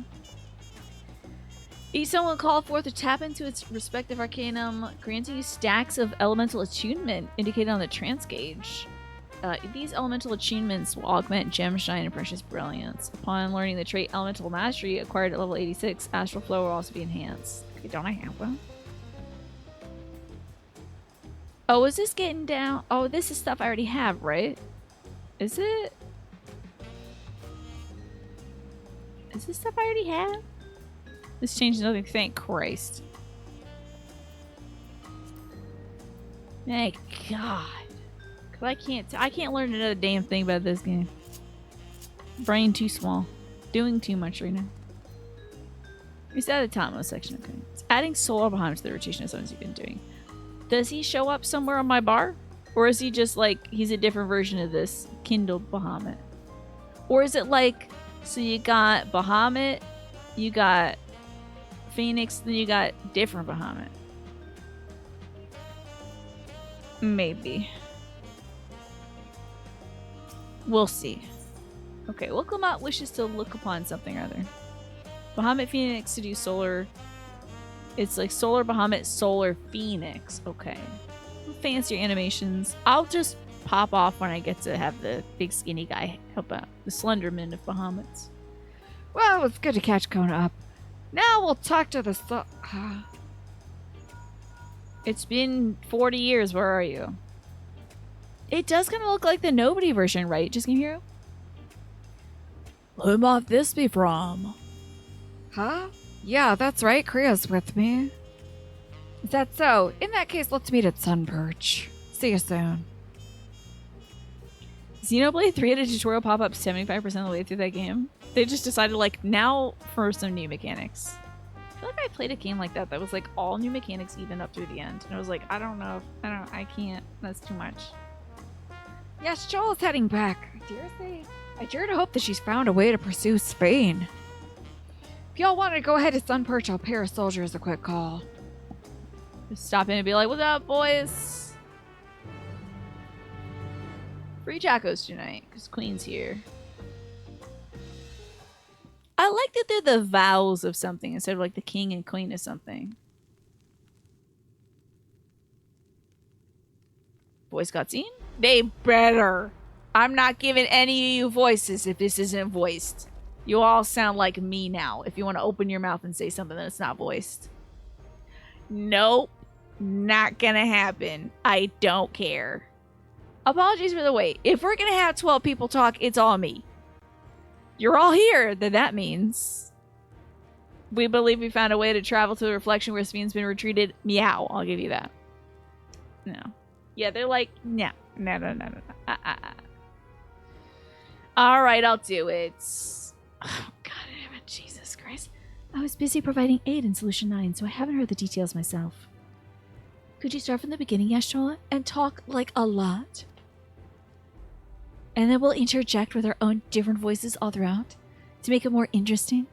Each summon will call forth or tap into its respective arcanum, granting you stacks of elemental attunement indicated on the trance gauge. These elemental attunements will augment Gem Shine and Precious Brilliance. Upon learning the trait Elemental Mastery, acquired at level 86, Astral Flow will also be enhanced. Okay, don't I have one? Oh, is this getting down? Oh, this is stuff I already have, right? Is it? Is this stuff I already have? This changed nothing, thank Christ. Thank God. Cause I can't learn another damn thing about this game. Brain too small. Doing too much right now. It's at the top of the section, okay. It's adding Solar Bahamut to the rotation of summons you've been doing. Does he show up somewhere on my bar? Or is he just like, he's a different version of this Kindle Bahamut? Or is it like, so you got Bahamut, you got Phoenix, then you got different Bahamut? Maybe. We'll see. Okay, Wilkamot wishes to look upon something or other. Bahamut Phoenix to do solar. It's like Solar Bahamut, Solar Phoenix. Okay. Fancier animations. I'll just pop off when I get to have the big skinny guy help out. The Slenderman of Bahamuts. Well, it's good to catch Kona up. Now we'll talk to the It's been 40 years. Where are you? It does kind of look like the Nobody version, right, Just Game Hero? Who might this be from? Huh? Yeah, that's right. Kriya's with me. Is that so? In that case, let's meet at Sunperch. See you soon. Xenoblade 3 had a tutorial pop up 75% of the way through that game. They just decided, like, now for some new mechanics. I feel like I played a game like that was like all new mechanics even up through the end. And I was like, I don't know. I can't. That's too much. Yes, Joel's heading back. I dare to hope that she's found a way to pursue Spain. If y'all want to go ahead to Sunperch, I'll pay our soldiers a quick call. Just stop in and be like, what's up, boys? Free tacos tonight, because Queen's here. I like that they're the vowels of something instead of like the king and queen of something. Voice cutscene? They better. I'm not giving any of you voices if this isn't voiced. You all sound like me now if you want to open your mouth and say something that's not voiced. Nope. Not gonna happen. I don't care. Apologies for the wait. If we're gonna have 12 people talk, it's all me. You're all here, then that means we believe we found a way to travel to the reflection where Sven's been retreated. Meow. I'll give you that. No. Yeah, they're like, no. All right, I'll do it. Oh, God damn it. Jesus Christ. I was busy providing aid in Solution 9, so I haven't heard the details myself. Could you start from the beginning, Yashola, and talk, like, a lot? And then we'll interject with our own different voices all throughout to make it more interesting.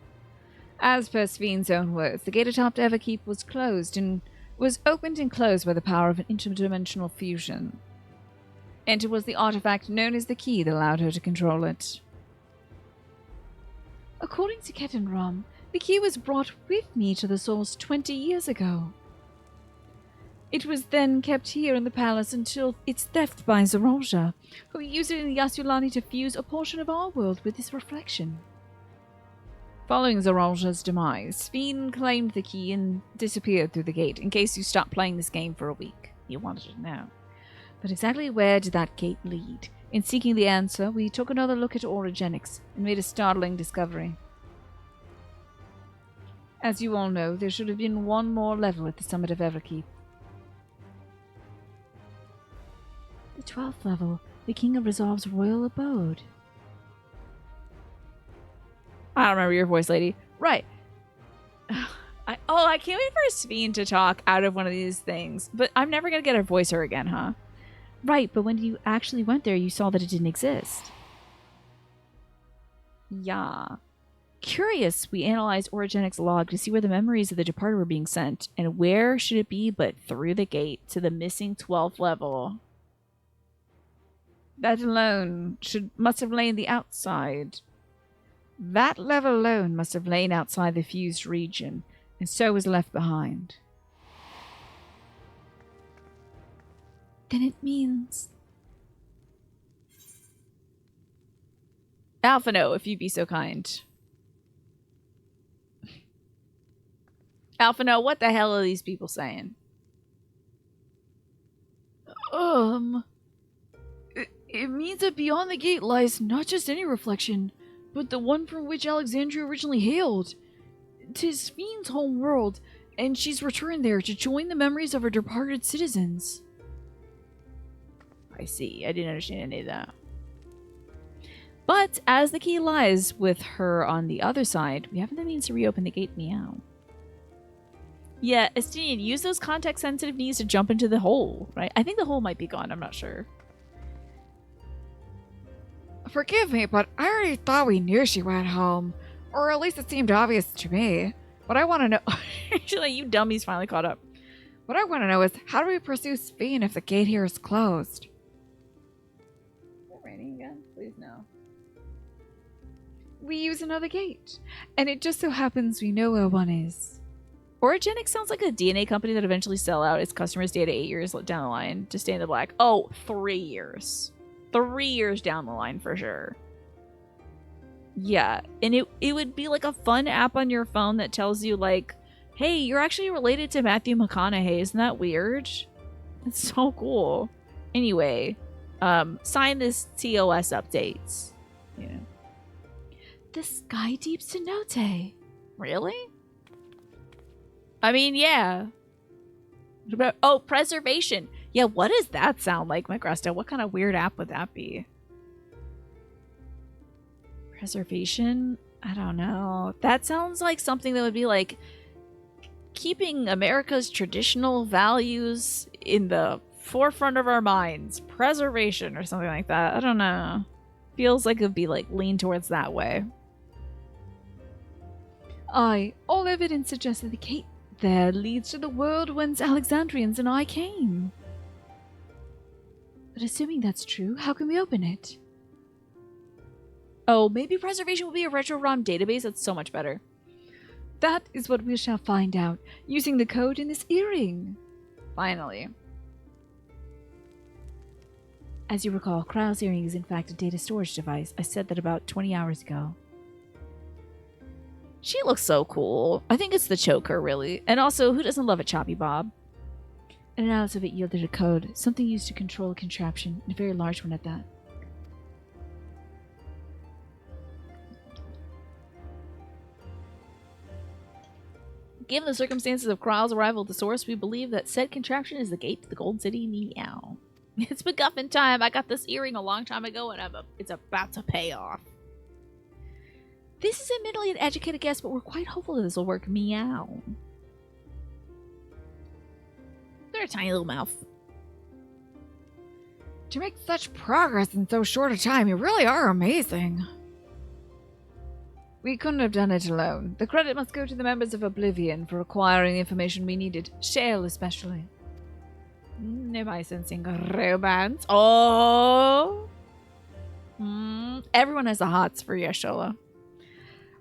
As per Sven's own words, the gate atop Everkeep was opened and closed by the power of an interdimensional fusion. And it was the artifact known as the key that allowed her to control it. According to Ketan Ram, the key was brought with me to the source 20 years ago. It was then kept here in the palace until its theft by Zorolja, who used it in Yasulani to fuse a portion of our world with this reflection. Following Zorolja's demise, Sven claimed the key and disappeared through the gate, in case you stopped playing this game for a week. You wanted to know. But exactly where did that gate lead? In seeking the answer, we took another look at orogenics and made a startling discovery. As you all know, there should have been one more level at the summit of Everkeep. The 12th level, the King of Resolve's royal abode. I don't remember your voice, lady. Right. I can't wait for Sven to talk out of one of these things. But I'm never going to get a voicer again, huh? Right, but when you actually went there, you saw that it didn't exist. Yeah. Curious, we analyzed Orogenics' log to see where the memories of the departed were being sent. And where should it be but through the gate to the missing 12th level? That alone must have lain the outside. That level alone must have lain outside the fused region, and so was left behind. Then it means... Alphino, if you'd be so kind. Alphino, what the hell are these people saying? It means that beyond the gate lies not just any reflection, but the one from which Alexandria originally hailed. 'Tis Sven's home world, and she's returned there to join the memories of her departed citizens. I see. I didn't understand any of that. But as the key lies with her on the other side, we have the means to reopen the gate. Meow. Yeah, Estinian, use those context-sensitive knees to jump into the hole, right? I think the hole might be gone. I'm not sure. Forgive me, but I already thought we knew she went home. Or at least it seemed obvious to me. What I want to know... She's like, you dummies finally caught up. What I want to know is, how do we pursue Sven if the gate here is closed? Is it raining again? Please no. We use another gate. And it just so happens we know where one is. Orogenics sounds like a DNA company that eventually sell out its customers' data 8 years down the line to stay in the black. Oh, 3 years. 3 years down the line for sure. Yeah, and it would be like a fun app on your phone that tells you like, hey, you're actually related to Matthew McConaughey. Isn't that weird? It's so cool. Anyway, sign this TOS updates. You know. The Sky Deep Cenote. Really? I mean, yeah. What about, oh, preservation. Yeah, what does that sound like, Microsta? What kind of weird app would that be? Preservation? I don't know. That sounds like something that would be like keeping America's traditional values in the forefront of our minds. Preservation or something like that. I don't know. Feels like it would be like lean towards that way. Aye, all evidence suggests that the gate there leads to the world whence Alexandrians and I came. But assuming that's true, how can we open it? Oh, maybe preservation will be a retro ROM database? That's so much better. That is what we shall find out, using the code in this earring. Finally. As you recall, Krau's earring is in fact a data storage device. I said that about 20 hours ago. She looks so cool. I think it's the choker, really. And also, who doesn't love a choppy bob? An analysis of it yielded a code, something used to control a contraption, and a very large one at that. Given the circumstances of Krau's arrival at the source, we believe that said contraption is the gate to the Gold City. Meow. It's MacGuffin time. I got this earring a long time ago, and it's about to pay off. This is admittedly an educated guess, but we're quite hopeful that this will work. Meow. They're a tiny little mouth. To make such progress in so short a time, you really are amazing. We couldn't have done it alone. The credit must go to the members of Oblivion for acquiring the information we needed. Shale especially. Am I sensing romance? Oh! Everyone has the hots for Yashola.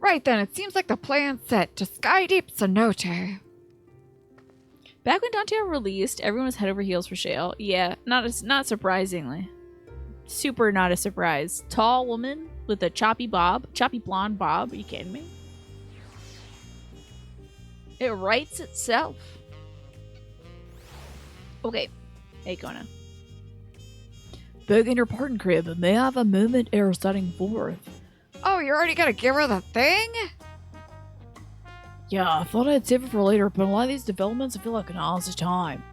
Right then, it seems like the plan's set to Sky Deep Cenote. Back when Dante released, everyone was head over heels for Shale. Yeah, not surprisingly. Super not a surprise. Tall woman with a choppy blonde bob. Are you kidding me? It writes itself. Okay. Hey, Kona. Begging your pardon, Crib, but may I have a moment ere setting forth? Oh, you're already gonna give her the thing? Yeah, I thought I'd save it for later, but a lot of these developments, I feel like now's the time.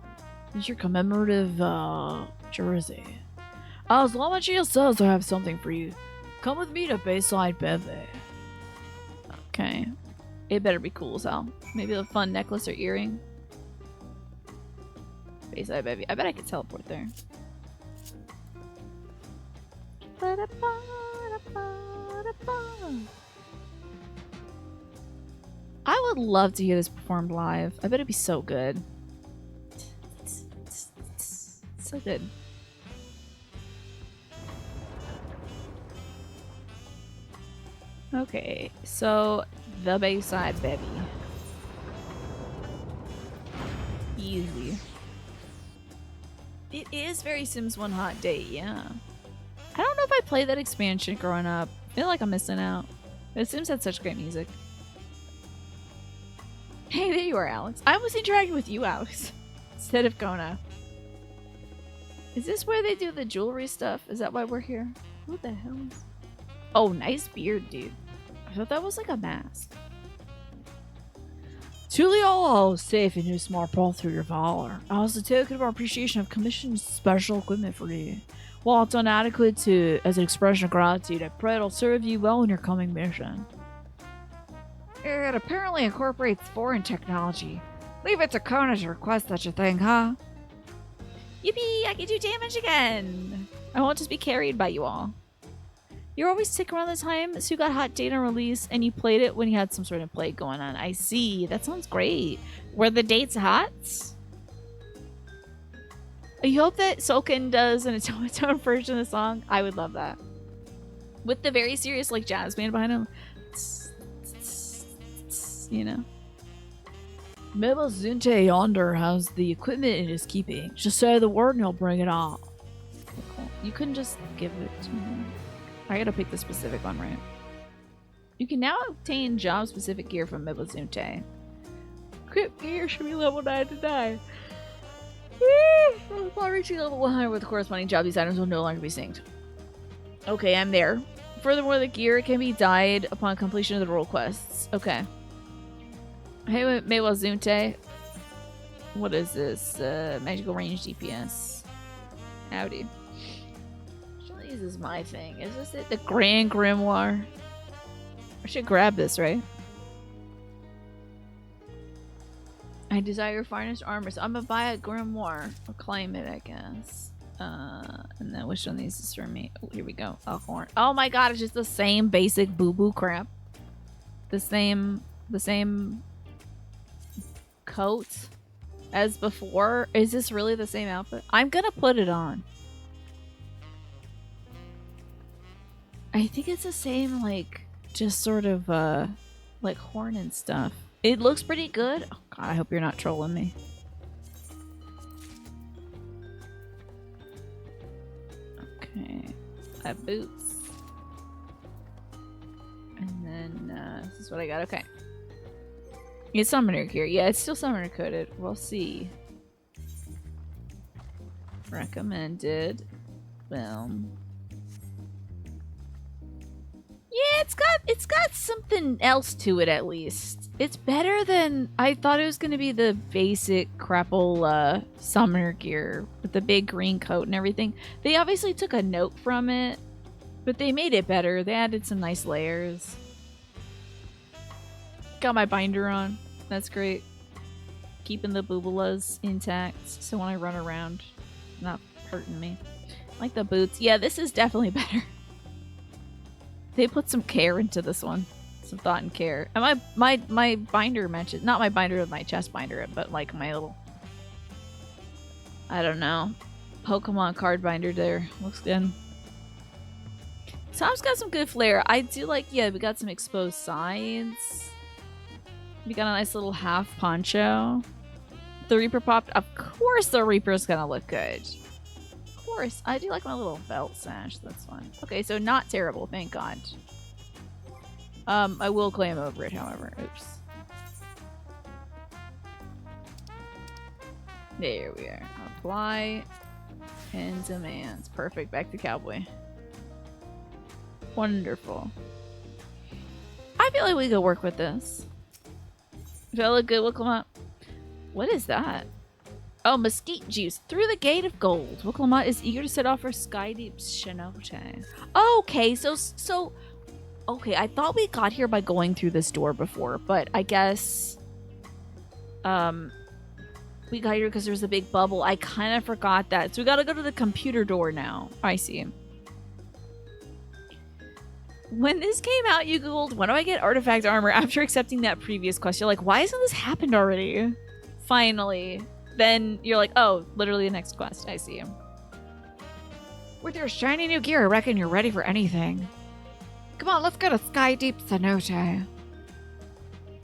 Here's your commemorative, jersey. As long as she says I have something for you. Come with me to Bayside Beve. Okay. It better be cool as hell. Maybe a fun necklace or earring. Bayside Beve. I bet I could teleport there. I would love to hear this performed live. I bet it'd be so good. So good. Okay, so the Bayside Bevy. Easy. It is very Sims 1 hot date, yeah. I don't know if I played that expansion growing up. I feel like I'm missing out. But Sims had such great music. Hey, there you are, Alex. I was interacting with you, Alex, instead of Kona. Is this where they do the jewelry stuff? Is that why we're here? What the hell is... Oh, nice beard, dude. I thought that was like a mask. Truly all safe in your smart path through your valor. As a token of our appreciation, I've commissioned special equipment for you. While it's inadequate as an expression of gratitude, I pray it'll serve you well in your coming mission. It apparently incorporates foreign technology. Leave it to Kona to request such a thing, huh? Yippee! I can do damage again! I won't just be carried by you all. You're always sick around the time Sue got Hot Date on release, and you played it when you had some sort of plague going on. I see. That sounds great. Were the dates hot? I hope that Soken does an its own version of the song. I would love that. With the very serious, like, jazz band behind him. You know? Meba Zunte yonder has the equipment in his keeping. Just say the word and he'll bring it out. Okay, cool. You couldn't just give it to me. I gotta pick the specific one, right? You can now obtain job-specific gear from Meba Zunte. Equip gear should be level 99. Upon reaching level 100 with corresponding job, these items will no longer be synced. Okay, I'm there. Furthermore, the gear can be dyed upon completion of the role quests. Okay. Hey, Mewazunte. What is this? Magical range DPS. Howdy. This is my thing. Is this it? The Grand Grimoire? I should grab this, right? I desire finest armor, so I'm gonna buy a Grimoire. I'll claim it, I guess. And then which one of these is for me? Oh, here we go. Elkhorn. Oh my god, it's just the same basic boo-boo crap. The same coat as before. Is this really the same outfit? I'm gonna put it on. I think it's the same, like, just sort of, like horn and stuff. It looks pretty good. Oh god, I hope you're not trolling me. Okay. I have boots. And then, this is what I got. Okay. It's summoner gear. Yeah, it's still summoner coded. We'll see. Recommended. Boom. Yeah, it's got something else to it at least. It's better than I thought it was gonna be the basic crapple summoner gear with the big green coat and everything. They obviously took a note from it, but they made it better. They added some nice layers. Got my binder on. That's great. Keeping the boobulas intact so when I run around, not hurting me. Like the boots. Yeah, this is definitely better. They put some care into this one. Some thought and care. And my binder matches, not my binder with my chest binder, but like my little, I don't know, Pokemon card binder there. Looks good. Tom's got some good flair. I do like, yeah, we got some exposed sides. We got a nice little half poncho. The Reaper popped. Of course the Reaper's gonna look good. Of course. I do like my little belt sash. That's fine. Okay, so not terrible, thank God. I will claim over it, however. Oops. There we are. Apply and demands. Perfect. Back to Cowboy. Wonderful. I feel like we could work with this. If I look good, we'll come up. What is that? Oh, mesquite juice. Through the gate of gold. Wicklamat is eager to set off for Skydeep Shinote. Okay, so okay, I thought we got here by going through this door before, but I guess we got here because there was a big bubble. I kind of forgot that. So we gotta go to the computer door now. I see. When this came out, you googled, when do I get artifact armor after accepting that previous quest? You're like, why hasn't this happened already? Finally. Then you're like, oh, literally the next quest. I see him. With your shiny new gear, I reckon you're ready for anything. Come on, let's go to Skydeep Cenote.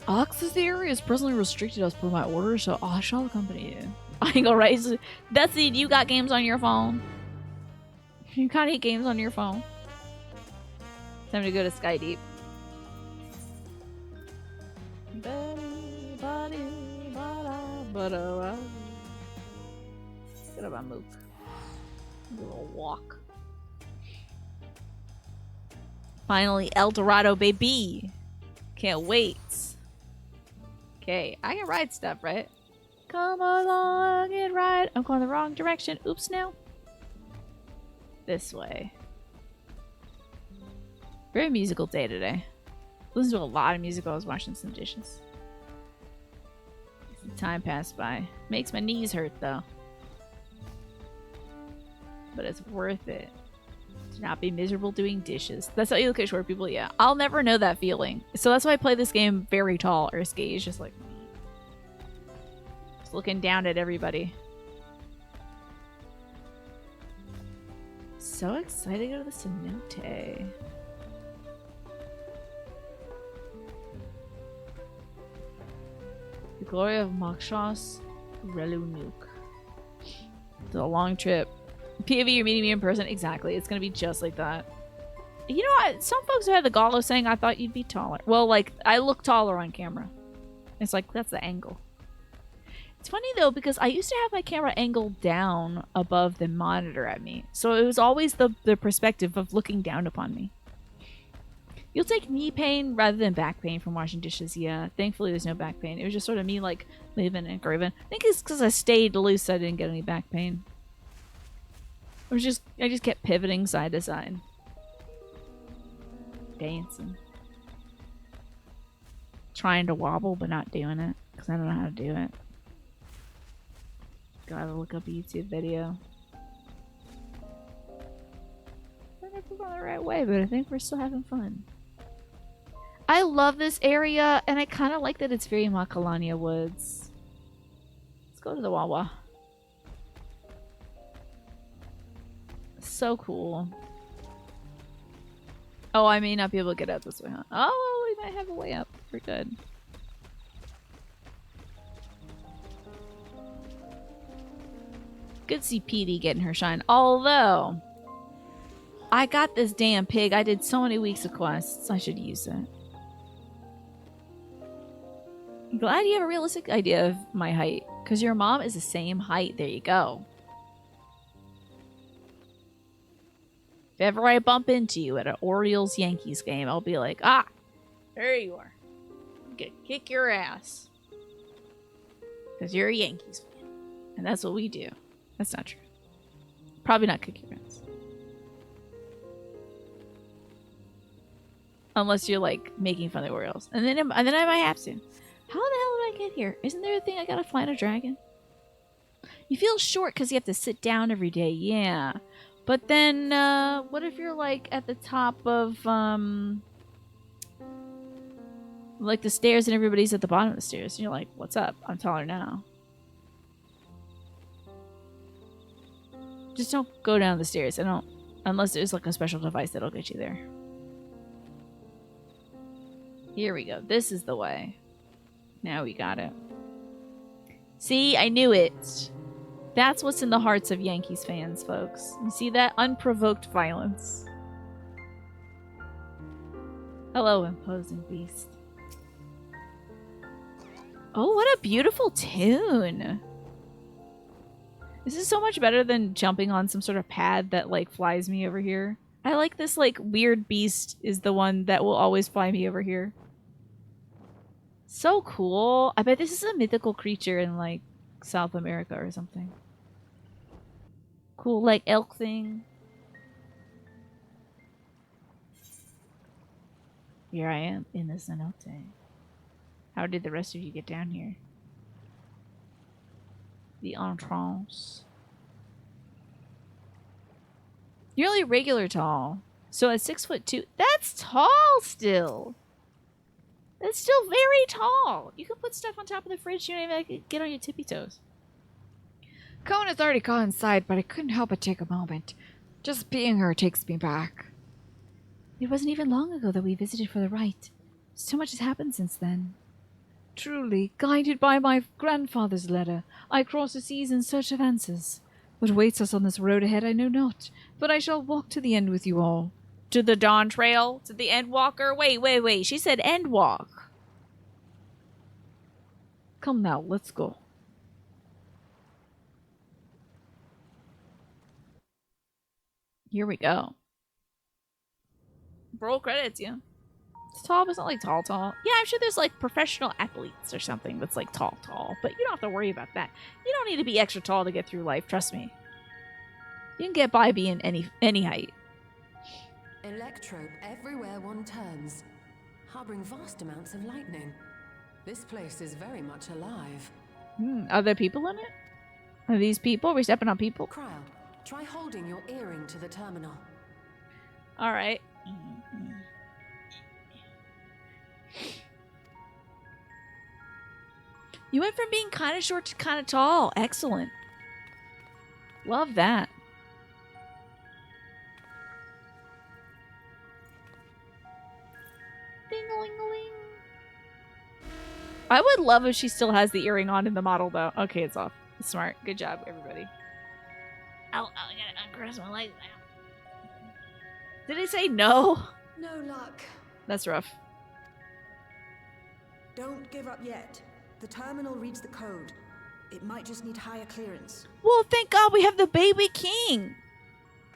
Alex says the area is presently restricted as per my order, so I shall accompany you. I ain't gonna raise it. Dusty, do you got games on your phone? You got any games on your phone? Time to go to Skydeep. Get up on Mook. Do a little walk. Finally, El Dorado, baby! Can't wait. Okay, I can ride stuff, right? Come along and ride. I'm going the wrong direction. Oops, now. This way. Very musical day today. Listened to a lot of music while I was washing some dishes. Some time passed by. Makes my knees hurt though. But it's worth it. To not be miserable doing dishes. That's how you look at short people, yeah. I'll never know that feeling. So that's why I play this game very tall. Or Skate is just like... just looking down at everybody. So excited to go to the cenote. The glory of Makshas Relunuk. It's a long trip. POV, you're meeting me in person? Exactly. It's gonna be just like that. You know what? Some folks who had the gall of saying I thought you'd be taller. Well, like, I look taller on camera. It's like, that's the angle. It's funny though, because I used to have my camera angled down above the monitor at me. So it was always the perspective of looking down upon me. You'll take knee pain rather than back pain from washing dishes. Yeah, thankfully there's no back pain. It was just sort of me like moving and grooving. I think it's because I stayed loose I didn't get any back pain. I just kept pivoting side to side. Dancing. Trying to wobble but not doing it because I don't know how to do it. Gotta look up a YouTube video. I don't know if we're going the right way, but I think we're still having fun. I love this area, and I kind of like that it's very Macalania Woods. Let's go to the Wawa. So cool. Oh, I may not be able to get out this way, huh? Oh, we might have a way up. We're good. Good to see Petey getting her shine. Although, I got this damn pig. I did so many weeks of quests. I should use it. I'm glad you have a realistic idea of my height. Because your mom is the same height. There you go. If ever I bump into you at an Orioles-Yankees game, I'll be like, ah, there you are. I'm gonna kick your ass. Because you're a Yankees fan. And that's what we do. That's not true. Probably not kick your ass. Unless you're like making fun of the Orioles. And then I might have to. How the hell did I get here? Isn't there a thing I gotta fly on a dragon? You feel short because you have to sit down every day. Yeah. But then, what if you're like at the top of, like the stairs and everybody's at the bottom of the stairs? And you're like, what's up? I'm taller now. Just don't go down the stairs. Unless there's like a special device that'll get you there. Here we go. This is the way. Now we got it. See, I knew it. That's what's in the hearts of Yankees fans, folks. You see that? Unprovoked violence. Hello, imposing beast. Oh, what a beautiful tune. This is so much better than jumping on some sort of pad that, like, flies me over here. I like this, like, weird beast is the one that will always fly me over here. So cool. I bet this is a mythical creature in, like, South America or something. Cool, like, elk thing. Here I am in the cenote. How did the rest of you get down here? The entrance. You're only regular tall. So at 6'2", that's tall still. That's still very tall. You can put stuff on top of the fridge. You don't even like, get on your tippy toes. Kona's already gone inside, but I couldn't help but take a moment. Just being her takes me back. It wasn't even long ago that we visited for the rite. So much has happened since then. Truly, guided by my grandfather's letter, I cross the seas in search of answers. What waits us on this road ahead I know not, but I shall walk to the end with you all. To the Dawn Trail? To the End Walker? Wait. She said End Walk. Come now, let's go. Here we go. Roll credits, yeah. It's tall, but it's not like tall. Yeah, I'm sure there's like professional athletes or something that's like tall. But you don't have to worry about that. You don't need to be extra tall to get through life, trust me. You can get by being any height. Electrope everywhere one turns, harboring vast amounts of lightning. This place is very much alive. Are there people in it? Are these people? Are we stepping on people? Crowd, try holding your earring to the terminal. Alright. You went from being kind of short to kind of tall. Excellent. Love that. Ding-a-ling-a-ling. I would love if she still has the earring on in the model, though. Okay, it's off. Smart. Good job, everybody. Oh, I gotta uncross my legs now. Did it say no? No luck. That's rough. Don't give up yet. The terminal reads the code. It might just need higher clearance. Well, thank God we have the baby king.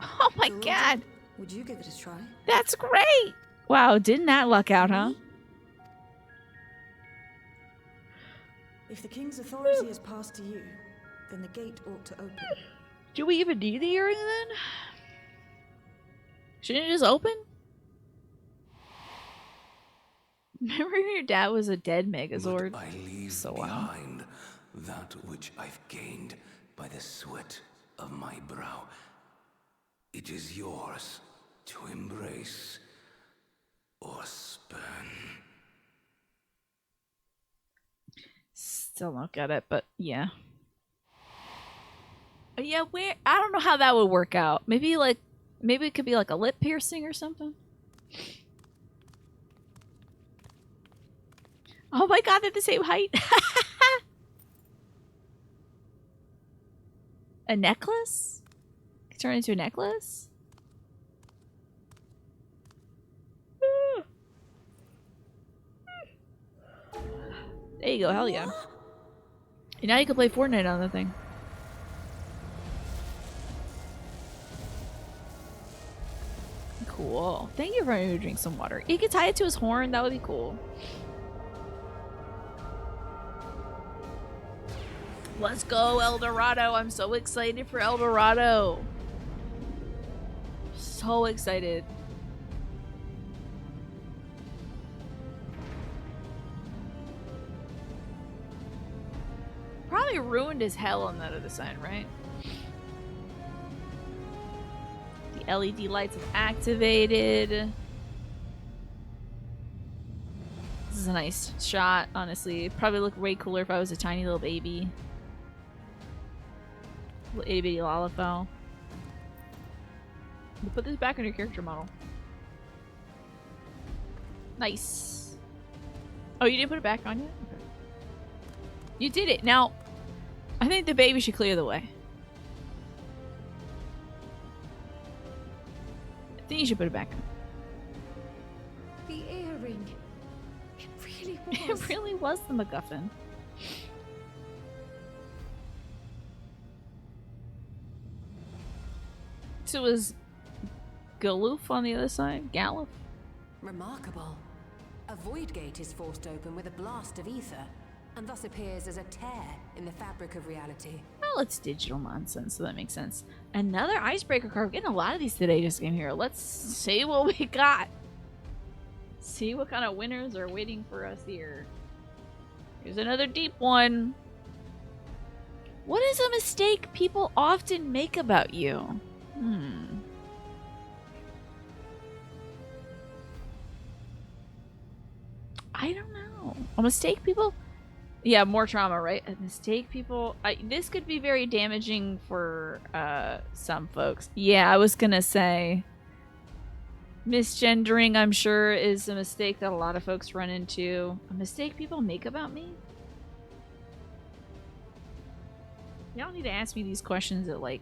Oh my God. Would you give it a try? That's great. Wow, didn't that luck out, huh? If the king's authority is passed to you, then the gate ought to open. Do we even need the earring then? Shouldn't it just open? Remember your dad was a dead Megazord? But I leave So behind that which I've gained by the sweat of my brow. It is yours to embrace or spurn. Still don't get it, but yeah. Yeah, where I don't know how that would work out. Maybe it could be like a lip piercing or something. Oh my god, they're the same height. A necklace? Turn into a necklace? There you go, hell yeah. And now you can play Fortnite on the thing. Cool. Thank you for letting me drink some water. You could tie it to his horn, that would be cool. Let's go, El Dorado. I'm so excited for El Dorado. So excited. Probably ruined as hell on that other side, right? The LED lights have activated. This is a nice shot, honestly. It'd probably look way cooler if I was a tiny little baby. Little itty bitty Lalafell. We'll put this back on your character model. Nice. Oh, you didn't put it back on yet? Okay. You did it. Now, I think the baby should clear the way. I think you should put it back on. The earring. It really was. It really was the MacGuffin. So it was Galoof on the other side? Galoof? Remarkable. A void gate is forced open with a blast of ether, and thus appears as a tear in the fabric of reality. Well, it's digital nonsense, so that makes sense. Another icebreaker card. We're getting a lot of these today just came here. Let's see what we got. See what kind of winners are waiting for us here. Here's another deep one. What is a mistake people often make about you? I don't know. A mistake people... Yeah, more trauma, right? A mistake people... this could be very damaging for some folks. Yeah, I was gonna say... Misgendering, I'm sure, is a mistake that a lot of folks run into. A mistake people make about me? You don't need to ask me these questions at like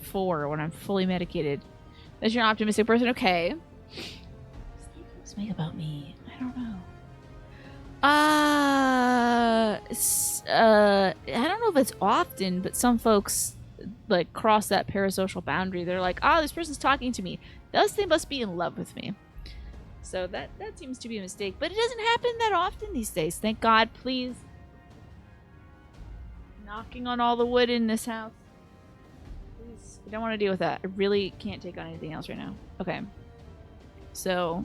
4 when I'm fully medicated. That you're an optimistic person? Okay. Mistake folks make about me? I don't know. I don't know if it's often, but some folks like cross that parasocial boundary. They're like, oh, this person's talking to me. Thus they must be in love with me. So that seems to be a mistake, but it doesn't happen that often these days. Thank God. Please. Knocking on all the wood in this house. Please. I don't want to deal with that. I really can't take on anything else right now. Okay. So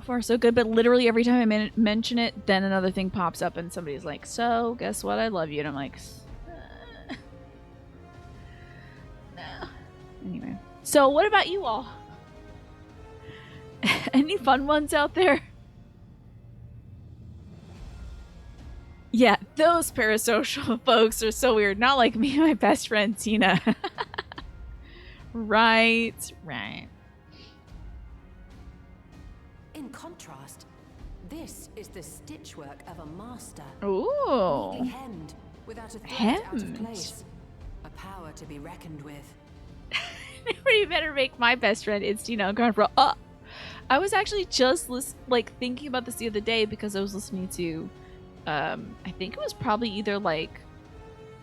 far so good, but literally every time I mention it, then another thing pops up and somebody's like, so guess what, I love you, and I'm like, no. Anyway, so what about you all? Any fun ones out there? Yeah, those parasocial folks are so weird. Not like me and my best friend Tina. Right. In contrast, this is the stitchwork of a master. Ooh. Neatly hemmed, without a thread out of place. A power to be reckoned with. You better make my best friend Instina uncomfortable. Oh, I was actually just thinking about this the other day because I was listening to, I think it was probably either like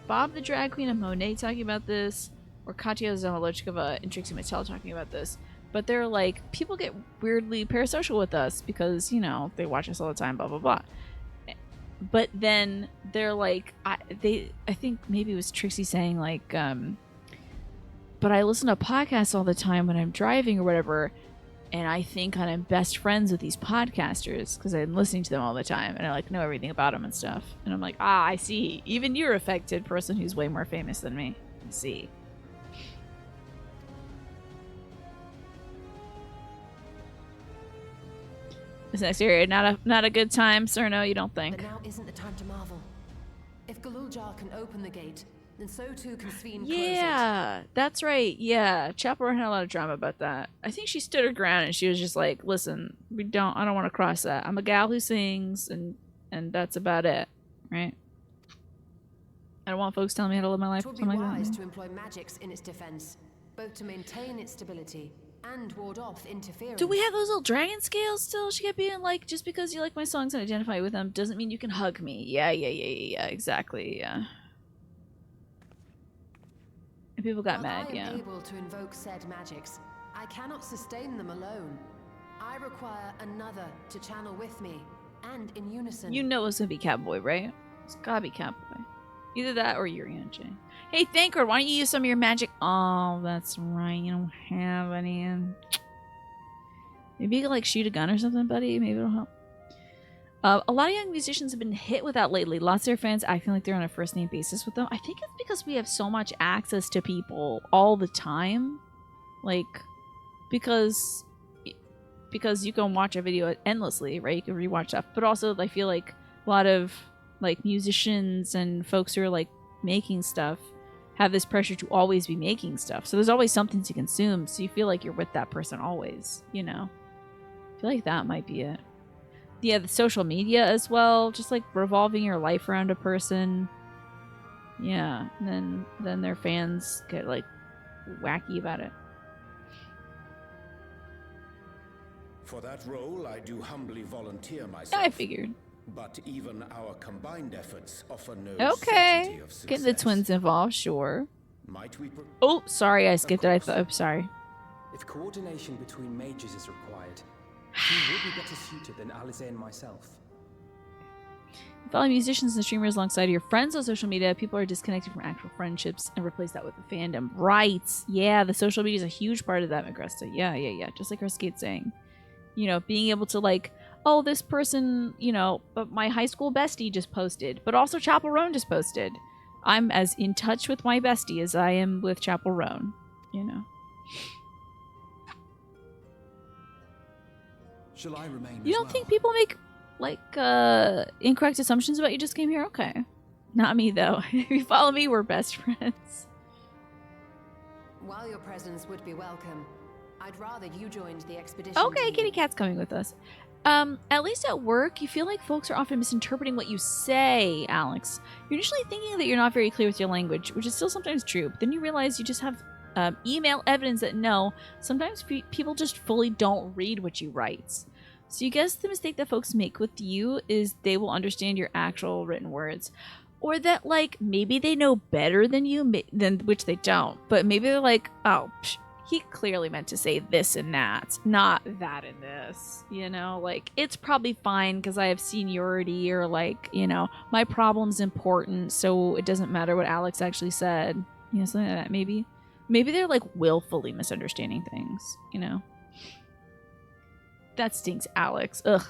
Bob the Drag Queen and Monet talking about this, or Katya Zamolodchikova and Trixie Mattel talking about this. but they're like, people get weirdly parasocial with us because, you know, they watch us all the time, blah, blah, blah. But then they're like, I think maybe it was Trixie saying like, but I listen to podcasts all the time when I'm driving or whatever, and I think I'm best friends with these podcasters because I'm listening to them all the time and I like know everything about them and stuff. And I'm like, ah, I see. Even you're affected, person who's way more famous than me. I see. This next area, not a good time, sir. No, you don't think? But now isn't the time to marvel. If Galuljar can open the gate, then so too can Sveen close it. Yeah, that's right. Yeah, Chaperone had a lot of drama about that. I think she stood her ground and she was just like, "Listen, I don't want to cross that. I'm a gal who sings, and that's about it, right? I don't want folks telling me how to live my life." It would be Something like wise that. to employ magics in its defense, both to maintain its stability and ward off interference. Do we have those little dragon scales still? She kept being like, just because you like my songs and identify with them doesn't mean you can hug me. Yeah, exactly, yeah. And people got mad, I yeah. am able to invoke said magics, I cannot sustain them alone. I require another to channel with me, and in unison. You know it's gonna be Catboy, right? It's gotta be Catboy. Either that or Urian J. Hey, Thankard, why don't you use some of your magic? Oh, that's right. You don't have any. Maybe you could, like, shoot a gun or something, buddy. Maybe it'll help. A lot of young musicians have been hit with that lately. Lots of their fans acting like they're on a first-name basis with them. I think it's because we have so much access to people all the time. Like, because you can watch a video endlessly, right? You can rewatch stuff. But also, I feel like a lot of, like, musicians and folks who are, like, making stuff have this pressure to always be making stuff. So there's always something to consume. So you feel like you're with that person always, you know? I feel like that might be it. Yeah, the social media as well. Just like revolving your life around a person. Yeah, and then their fans get like wacky about it. For that role, I do humbly volunteer myself. I figured. But even our combined efforts offer no Okay. certainty of success. Get the twins involved, sure. Might we Oh, sorry, I skipped it. I thought. I'm sorry. If coordination between mages is required, who would be better suited than Alize and myself? Follow musicians and streamers alongside your friends on social media. People are disconnected from actual friendships and replace that with the fandom. Right. Yeah, the social media is a huge part of that, Magresta. Yeah. Just like our skate saying. You know, being able to like, oh, this person, you know, my high school bestie just posted, but also Chapel Roan just posted. I'm as in touch with my bestie as I am with Chapel Roan, you know. Shall I remain? You don't think people make like incorrect assumptions about you just came here? Okay. Not me though. If you follow me, we're best friends. While your presence would be welcome, I'd rather you joined the expedition. Okay, Kitty Cat's coming with us. At least at work, you feel like folks are often misinterpreting what you say, Alex. You're initially thinking that you're not very clear with your language, which is still sometimes true, but then you realize you just have email evidence that no, sometimes people just fully don't read what you write. So you guess the mistake that folks make with you is they will understand your actual written words. Or that, like, maybe they know better than you, which they don't, but maybe they're like, oh, he clearly meant to say this and that, not that and this, you know? Like, it's probably fine because I have seniority or, like, you know, my problem's important, so it doesn't matter what Alex actually said. You know, something like that, maybe. Maybe they're, like, willfully misunderstanding things, you know? That stinks, Alex. Ugh.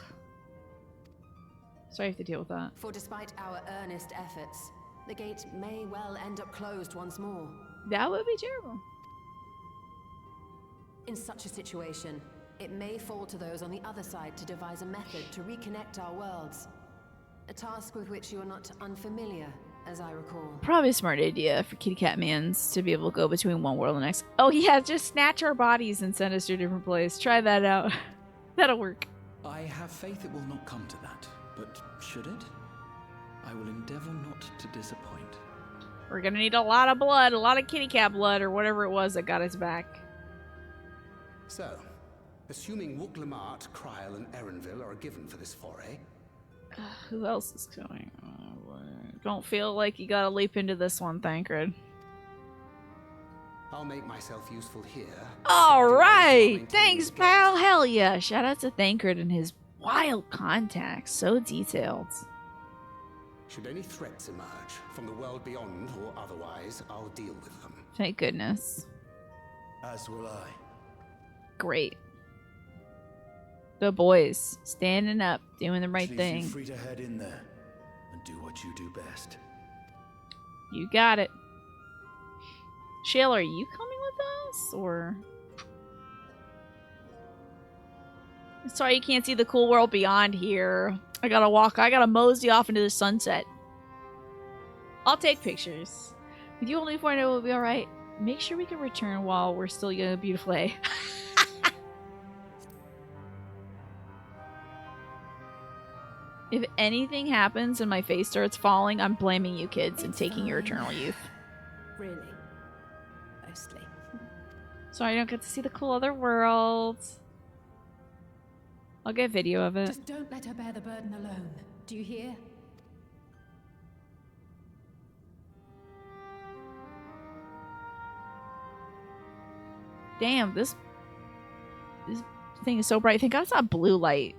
Sorry I have to deal with that. For despite our earnest efforts, the gate may well end up closed once more. That would be terrible. In such a situation, it may fall to those on the other side to devise a method to reconnect our worlds. A task with which you are not unfamiliar, as I recall. Probably a smart idea for Kitty Cat Mans to be able to go between one world and the next. Oh yeah, just snatch our bodies and send us to a different place. Try that out. That'll work. I have faith it will not come to that, but should it? I will endeavor not to disappoint. We're gonna need a lot of blood, a lot of kitty cat blood, or whatever it was that got us back. So, assuming Wooklamart, Kryl, and Erenville are given for this foray. Who else is going? Don't feel like you gotta leap into this one, Thancred. I'll make myself useful here. All right. Thanks, pal. Hell yeah. Shout out to Thancred and his wild contacts. So detailed. Should any threats emerge from the world beyond or otherwise, I'll deal with them. Thank goodness. As will I. Great. The boys standing up, doing the right Leave thing. you free to head in there and do what you do best. You got it. Shale, are you coming with us, or? Sorry you can't see the cool world beyond here. I gotta mosey off into the sunset. I'll take pictures. With you only 4 we'll be alright. Make sure we can return while we're still young and beautiful. If anything happens and my face starts falling, I'm blaming you kids and taking your eternal youth. Really. Mostly. Sorry I don't get to see the cool other world. I'll get video of it. Just don't let her bear the burden alone. Do you hear? Damn, this thing is so bright. Thank God it's not blue light.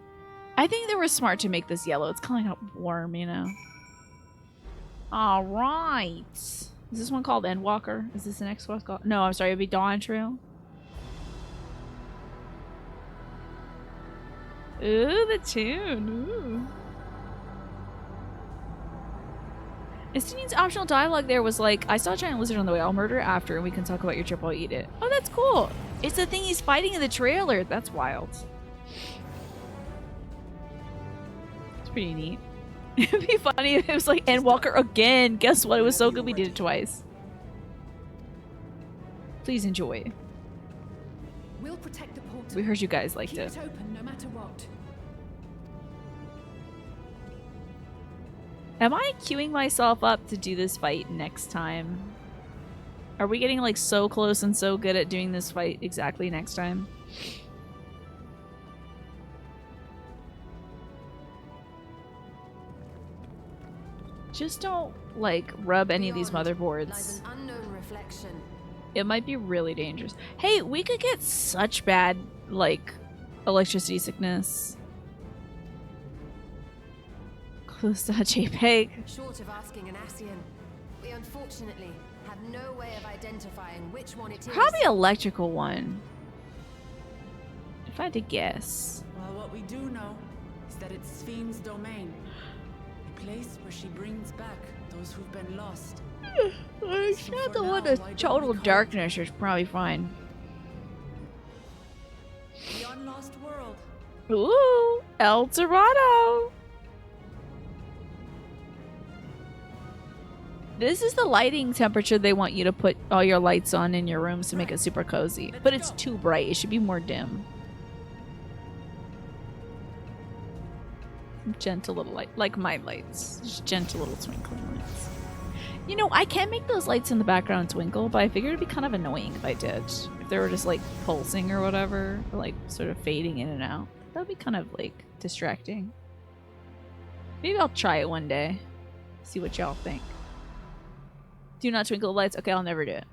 I think they were smart to make this yellow. It's kind of warm, you know. All right. Is this one called Endwalker? Is this the next one called? No, I'm sorry. It'd be Dawn Trail. Ooh, the tune. Ooh. Estinian's optional dialogue there was like, I saw a giant lizard on the way. I'll murder it after and we can talk about your trip while I eat it. Oh, that's cool. It's the thing he's fighting in the trailer. That's wild. It's pretty neat. It'd be funny if it was like Endwalker again. Guess what? It was so good we did it twice. Please enjoy. We'll protect the portal. We heard you guys liked Keep it. it open no matter what. Am I queuing myself up to do this fight next time? Are we getting like so close and so good at doing this fight exactly next time? Just don't like rub any of these motherboards. An unknown reflection. It might be really dangerous. Hey, we could get such bad like electricity sickness. Close to a JPEG. Short of asking an Asian, we unfortunately have no way of identifying which one it is. Probably electrical one. If I had to guess. Well, what we do know is that it's Sphne's domain. A place where she brings back those who've been lost. It's not the one that's total darkness, it's probably fine. The unlost world. Ooh, El Dorado. This is the lighting temperature they want you to put all your lights on in your rooms to make it super cozy. But it's too bright. It should be more dim. Gentle little light. Like my lights. Just gentle little twinkling lights. You know, I can make those lights in the background twinkle, but I figured it'd be kind of annoying if I did. If they were just like pulsing or whatever. Or like sort of fading in and out. That would be kind of like distracting. Maybe I'll try it one day. See what y'all think. Do not twinkle the lights. Okay, I'll never do it.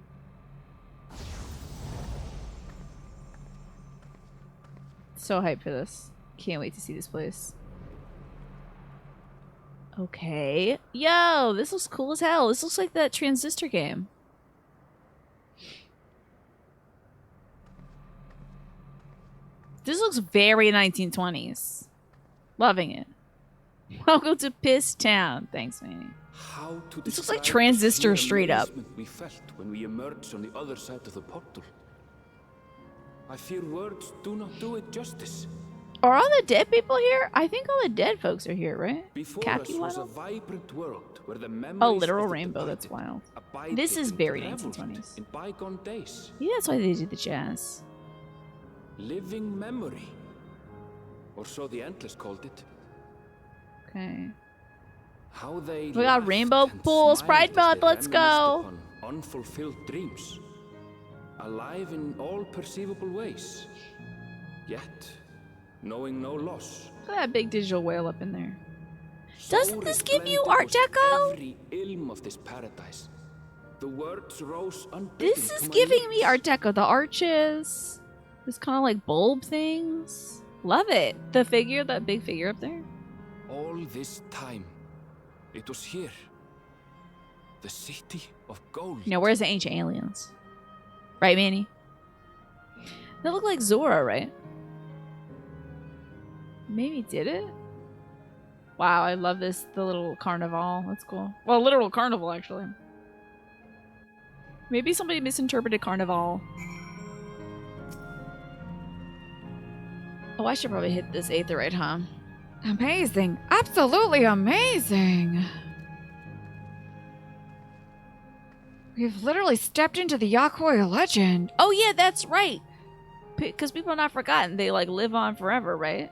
So hyped for this. Can't wait to see this place. Okay. Yo, this looks cool as hell. This looks like that Transistor game. This looks very 1920s. Loving it. Welcome to Piss Town. Thanks, Manny. This looks like Transistor straight up. We felt when we emerged on the other side of the portal. I fear words do not do it justice. Are all the dead people here? I think all the dead folks are here, right? Before us was a vibrant world where the memories oh, literal of the rainbow. departed That's wild. abided This is and very reveled 1920s. in bygone days. Yeah, that's why they did the jazz. Living memory, or so the Endless called it. Okay. How they We got laughed rainbow and pools, smiled Pride as Month, they let's reminisced go. upon unfulfilled dreams, alive in all perceivable ways, yet knowing no loss. Look at that big digital whale up in there. So Doesn't this give you resplendent Art was Deco? Every ilm of this paradise, the words rose unbidden This to is my giving me lips. Art Deco. The arches. This kind of like bulb things. Love it. The figure, that big figure up there. All this time, it was here. The city of gold. Now, where's the ancient aliens? Right, Manny? They look like Zora, right? Maybe did it? Wow, I love this. The little carnival. That's cool. Well, literal carnival, actually. Maybe somebody misinterpreted carnival. Oh, I should probably hit this aetherite, huh? Amazing. Absolutely amazing. We've literally stepped into the Yakuoi legend. Oh, yeah, that's right. Because people are not forgotten. They, like, live on forever, right?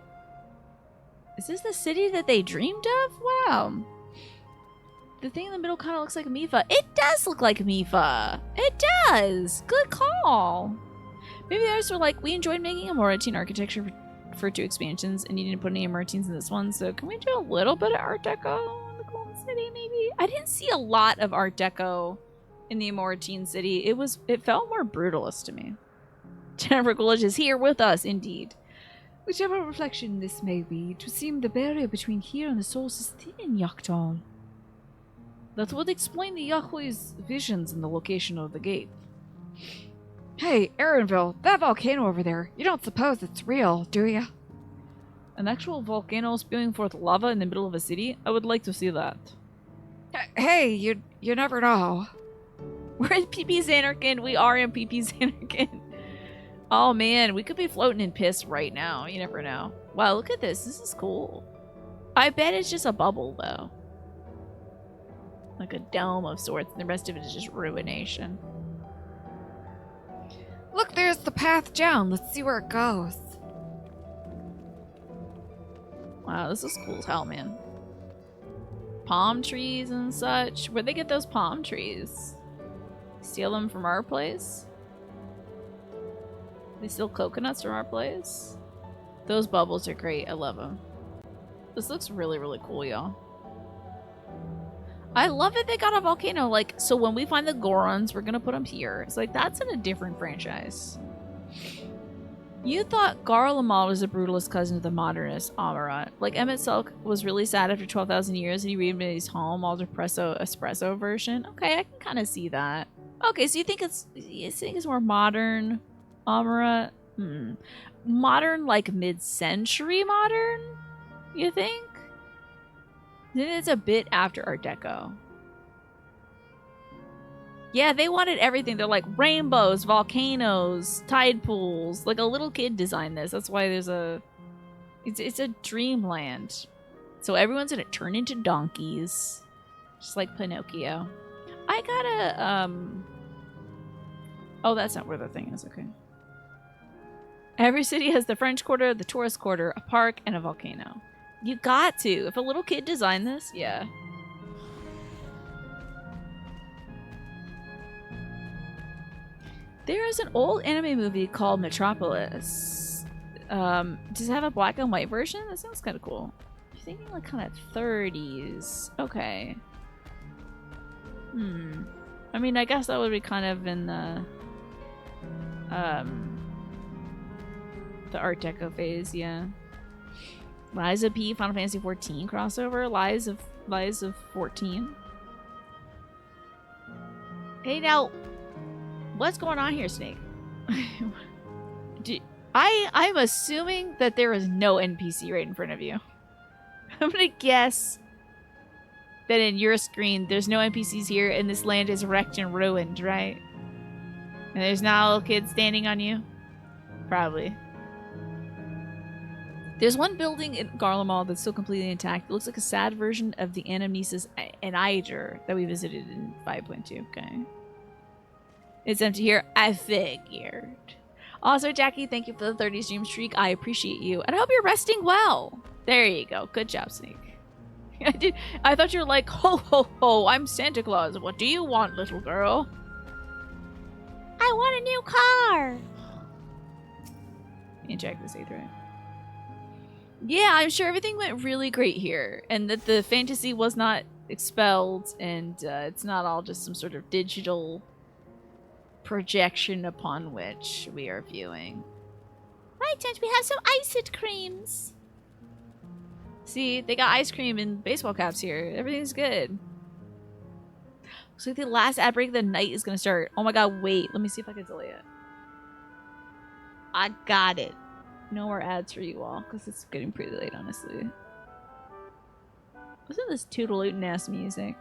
Is this the city that they dreamed of? Wow. The thing in the middle kind of looks like Mifa. It does look like Mifa. It does. Good call. Maybe the others were like, we enjoyed making a Moratine architecture for 2 expansions, and you didn't put any Moratines in this one, so can we do a little bit of Art Deco in the Golden City, maybe? I didn't see a lot of Art Deco in the Moratine City. It felt more brutalist to me. Jennifer Coolidge is here with us, indeed. Whichever reflection this may be, to seem the barrier between here and the source is thin in Yaktal. That would explain the Yakuoi's visions and the location of the gate. Hey, Aaronville, that volcano over there, you don't suppose it's real, do you? An actual volcano spewing forth lava in the middle of a city? I would like to see that. Hey, you never know. We're in PP Xanarkand. We are in PP Xanarkand. Oh man, we could be floating in piss right now. You never know. Wow, look at this. This is cool. I bet it's just a bubble, though. Like a dome of sorts, and the rest of it is just ruination. Look, there's the path down. Let's see where it goes. Wow, this is cool as hell, man. Palm trees and such. Where'd they get those palm trees? Steal them from our place? They steal coconuts from our place? Those bubbles are great. I love them. This looks really, really cool, y'all. I love that they got a volcano. Like, so when we find the Gorons, we're gonna put them here. It's like, that's in a different franchise. You thought Garlemald was a brutalist cousin of the modernist Amarat. Like, Emmett Silk was really sad after 12,000 years and he remade his home, all espresso version. Okay, I can kind of see that. Okay, so you think it's more modern Amarat? Modern, like mid-century modern? You think? Then it's a bit after Art Deco. Yeah, they wanted everything. They're like rainbows, volcanoes, tide pools. Like a little kid designed this. That's why there's a... It's a dreamland. So everyone's gonna turn into donkeys. Just like Pinocchio. I gotta, Oh, that's not where the thing is. Okay. Every city has the French Quarter, the Tourist Quarter, a park, and a volcano. You got to. If a little kid designed this, yeah. There is an old anime movie called Metropolis. Does it have a black and white version? That sounds kind of cool. I'm thinking like kind of 30s. Okay. I mean, I guess that would be kind of in the Art Deco phase, yeah. Lies of P, Final Fantasy 14 crossover. Lies of 14. Hey, now, what's going on here, Snake? I'm assuming that there is no NPC right in front of you. I'm gonna guess that in your screen there's no NPCs here and this land is wrecked and ruined, right? And there's not a little kid standing on you? Probably. There's one building in Garlemald that's still completely intact. It looks like a sad version of the Anamnesis and Eiger that we visited in 5.2. Okay. It's empty here. I figured. Also, Jackie, thank you for the 30 stream streak. I appreciate you. And I hope you're resting well. There you go. Good job, Snake. I thought you were like, ho, ho, ho, I'm Santa Claus. What do you want, little girl? I want a new car. Let me check this right. Yeah, I'm sure everything went really great here. And that the fantasy was not expelled, and it's not all just some sort of digital projection upon which we are viewing. Why don't we have some ice creams? See, they got ice cream and baseball caps here. Everything's good. Looks like the last ad break of the night is gonna start. Oh my god, wait. Let me see if I can delay it. I got it. No more ads for you all, because it's getting pretty late, honestly. Listen to this toodalootin' ass music.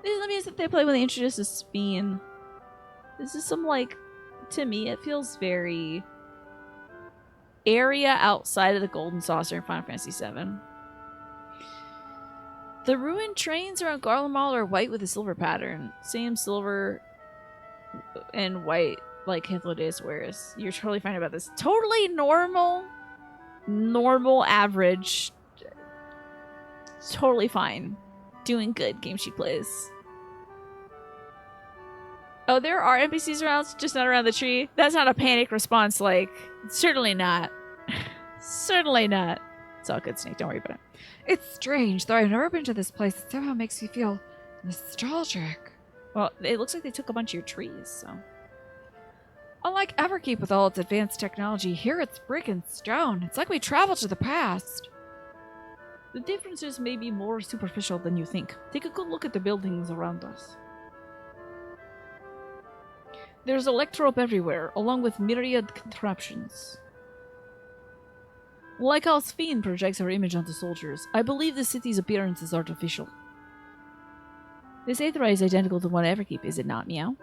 This is the music they play when they introduce a Speen. This is some, like, to me, it feels very area outside of the Golden Saucer in Final Fantasy VII. The ruined trains around Garland Mall are white with a silver pattern. Same silver and white like Hythlodaeus wears. You're totally fine about this. Totally normal. Normal, average. Totally fine. Doing good game she plays. Oh, there are NPCs around, just not around the tree. That's not a panic response, like, certainly not. Certainly not. It's all good, Snake. Don't worry about it. It's strange, though I've never been to this place. It somehow makes me feel nostalgic. Well, it looks like they took a bunch of your trees, so. Unlike Everkeep with all its advanced technology, here it's brick and stone. It's like we traveled to the past. The differences may be more superficial than you think. Take a good look at the buildings around us. There's electrope everywhere, along with myriad contraptions. Like how Sphene projects her image onto soldiers, I believe the city's appearance is artificial. This Aethra is identical to one Everkeep, is it not, Meow?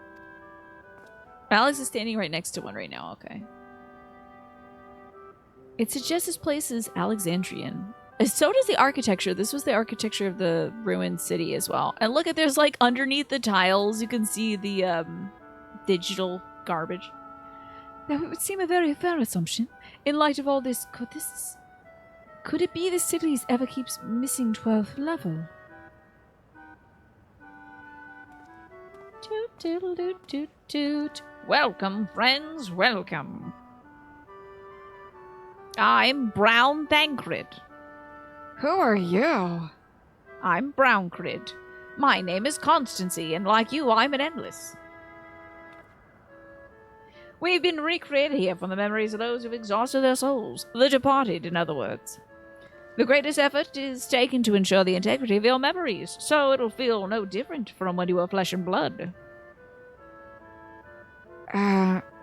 Alex is standing right next to one right now, okay. It suggests this place is Alexandrian. So does the architecture. This was the architecture of the ruined city as well. And look at, there's like underneath the tiles, you can see the digital garbage. Now, it would seem a very fair assumption. In light of all this, could it be the city's Everkeep's missing 12th level? Toot, toot, toot, toot, toot. Welcome, friends, welcome. I'm Brown Thancred. Who are you? I'm Browncrid. My name is Constancy, and like you, I'm an Endless. We've been recreated here from the memories of those who've exhausted their souls. The departed, in other words. The greatest effort is taken to ensure the integrity of your memories, so it'll feel no different from when you were flesh and blood.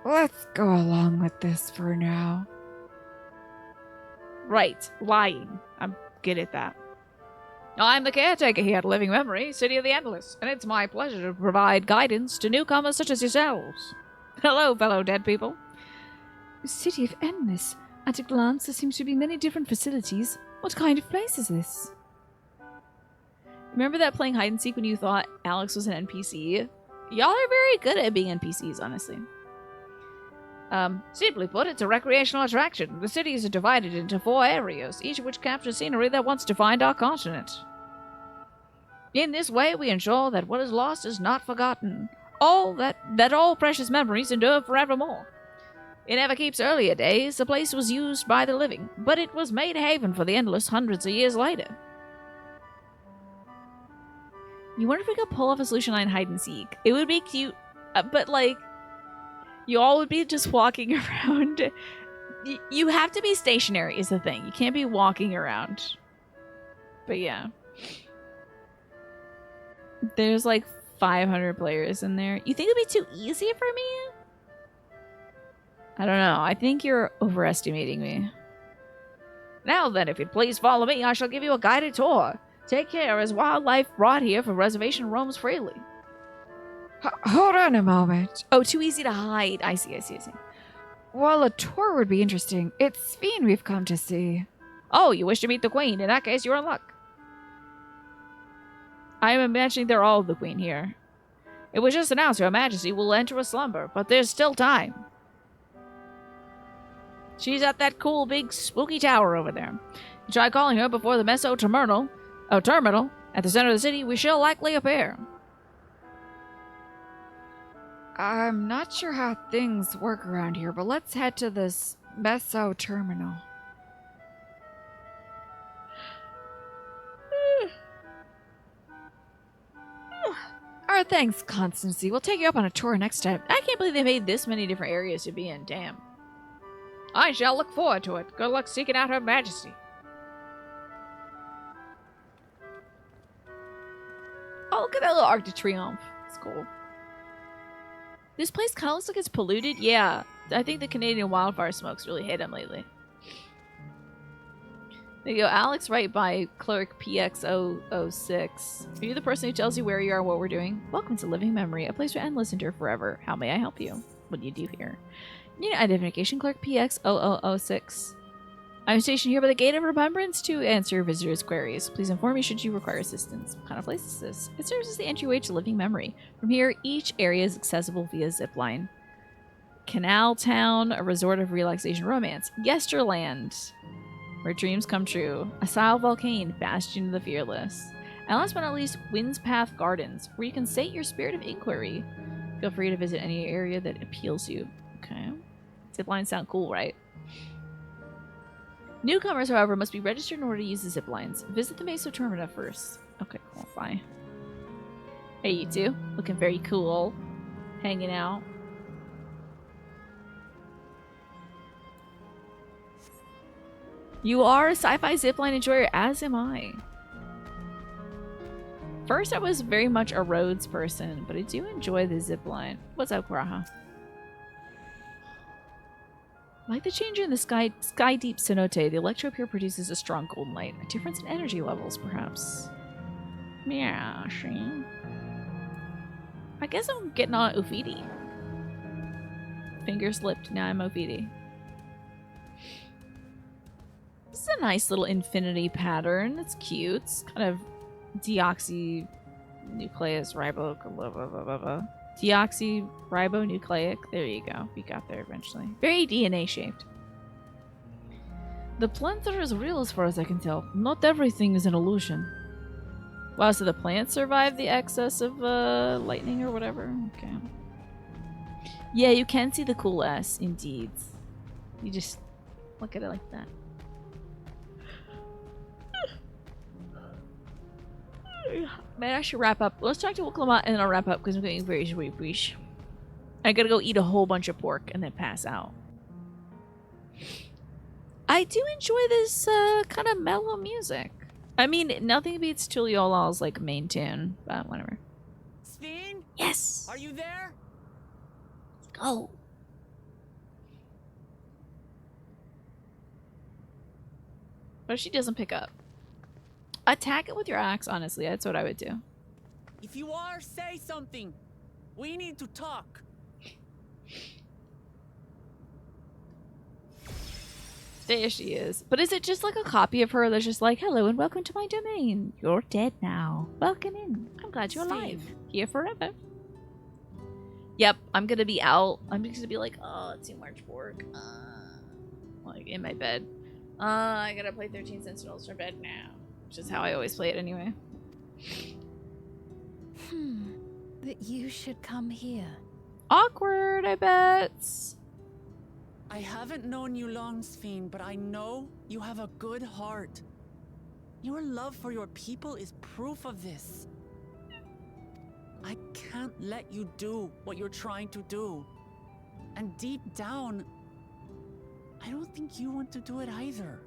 Let's go along with this for now. Right, lying. I'm good at that. I'm the caretaker here at Living Memory, City of the Endless, and it's my pleasure to provide guidance to newcomers such as yourselves. Hello, fellow dead people. City of Endless. At a glance, there seems to be many different facilities. What kind of place is this? Remember that playing hide and seek when you thought Alex was an NPC? Y'all are very good at being NPCs, honestly. Simply put, it's a recreational attraction. The cities are divided into 4 areas, each of which captures scenery that once defined our continent. In this way, we ensure that what is lost is not forgotten. That all precious memories endure forevermore. In Everkeep's earlier days, the place was used by the living, but it was made a haven for the Endless hundreds of years later. You wonder if we could pull off a solution line hide and seek. It would be cute, but like, you all would be just walking around. You have to be stationary is the thing. You can't be walking around. But yeah. There's like 500 players in there. You think it'd be too easy for me? I don't know. I think you're overestimating me. Now then, if you'd please follow me, I shall give you a guided tour. Take care, as wildlife brought here for reservation roams freely. Hold on a moment. Oh, too easy to hide. I see. Well, a tour would be interesting. It's Sphene we've come to see. Oh, you wish to meet the Queen. In that case, you're in luck. I am imagining they're all the Queen here. It was just announced Her Majesty will enter a slumber, but there's still time. She's at that cool big spooky tower over there. You try calling her before the Meso terminal at the center of the city, we shall likely appear. I'm not sure how things work around here, but let's head to this Meso terminal. But thanks, Constancy. We'll take you up on a tour next time. I can't believe they made this many different areas to be in. Damn. I shall look forward to it. Good luck seeking out Her Majesty. Oh, look at that little Arc de Triomphe. It's cool. This place kind of looks like it's polluted. Yeah, I think the Canadian wildfire smoke's really hit him lately. There you go. Alex right by Clerk PX006. Are you the person who tells you where you are and what we're doing? Welcome to Living Memory, a place where endless endure forever. How may I help you? What do you do here? Need identification, Clerk PX0006. I'm stationed here by the Gate of Remembrance to answer visitors' queries. Please inform me should you require assistance. What kind of place is this? It serves as the entryway to Living Memory. From here, each area is accessible via zipline. Canal Town, a resort of relaxation romance. Yesterland, where dreams come true. Asile Volcane, bastion of the fearless. And last but not least, Wind's Path Gardens, where you can sate your spirit of inquiry. Feel free to visit any area that appeals you. Okay. Ziplines sound cool, right? Newcomers, however, must be registered in order to use the ziplines. Visit the Meso Termina first. Okay, cool. Bye. Hey, you two. Looking very cool. Hanging out. You are a sci-fi zipline enjoyer, as am I. First, I was very much a roads person, but I do enjoy the zipline. What's up, Graha? Like the change in the sky deep cenote, the electro here produces a strong golden light. A difference in energy levels, perhaps. Yeah, see? I guess I'm getting on Ufidi. Finger slipped, now I'm Ufidi. This is a nice little infinity pattern. It's cute. It's kind of deoxynucleus deoxyribonucleic. There you go. We got there eventually. Very DNA shaped. The plants are as real as far as I can tell. Not everything is an illusion. Wow, so the plants survived the excess of lightning or whatever? Okay. Yeah, you can see the cool S, indeed. You just look at it like that. Man, I should wrap up. Let's talk to Wilclamot and then I'll wrap up because I'm getting very sweet. I gotta go eat a whole bunch of pork and then pass out. I do enjoy this kind of mellow music. I mean, nothing beats Tuliola's like main tune, but whatever. Steen? Yes! Are you there? Let's go. What if she doesn't pick up? Attack it with your axe, honestly. That's what I would do. If you are, say something. We need to talk. There she is. But is it just like a copy of her that's just like, hello and welcome to my domain. You're dead now. Welcome in. I'm glad you're alive. Here forever. Yep, I'm gonna be out. I'm just gonna be like, oh, too much work. Like in my bed. I gotta play 13 Sentinels for bed now. Which is how I always play it anyway. That you should come here. Awkward, I bet. I haven't known you long, Sphene, but I know you have a good heart. Your love for your people is proof of this. I can't let you do what you're trying to do. And deep down, I don't think you want to do it either.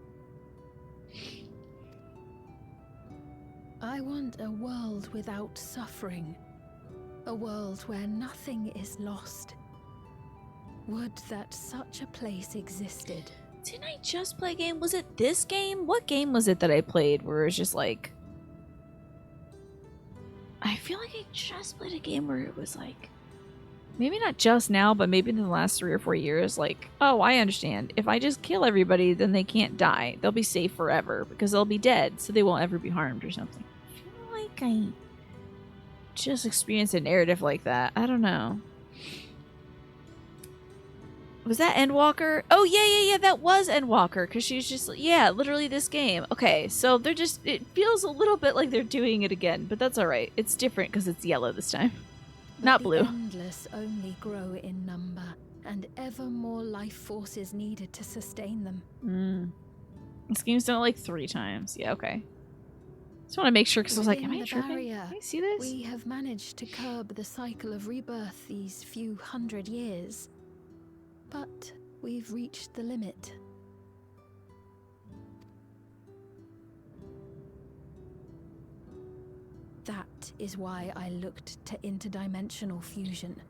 I want a world without suffering. A world where nothing is lost. Would that such a place existed. Didn't I just play a game? Was it this game? What game was it that I played where it was just like... I feel like I just played a game where it was like... Maybe not just now, but maybe in the last 3 or 4 years, like, oh, I understand. If I just kill everybody, then they can't die. They'll be safe forever because they'll be dead, so they won't ever be harmed or something. I feel like I just experienced a narrative like that. I don't know. Was that Endwalker? Oh, yeah, that was Endwalker, because she was just, yeah, literally this game. Okay, so they're just, it feels a little bit like they're doing it again, but that's alright. It's different because it's yellow this time. Not blue. The endless only grow in number, and ever more life force is needed to sustain them. This game's done it like 3 times. Yeah, okay. Just want to make sure because I was like, am Within I the tripping? barrier, Can you see this? we have managed to curb the cycle of rebirth these few hundred years. But we've reached the limit. That is why I looked to interdimensional fusion.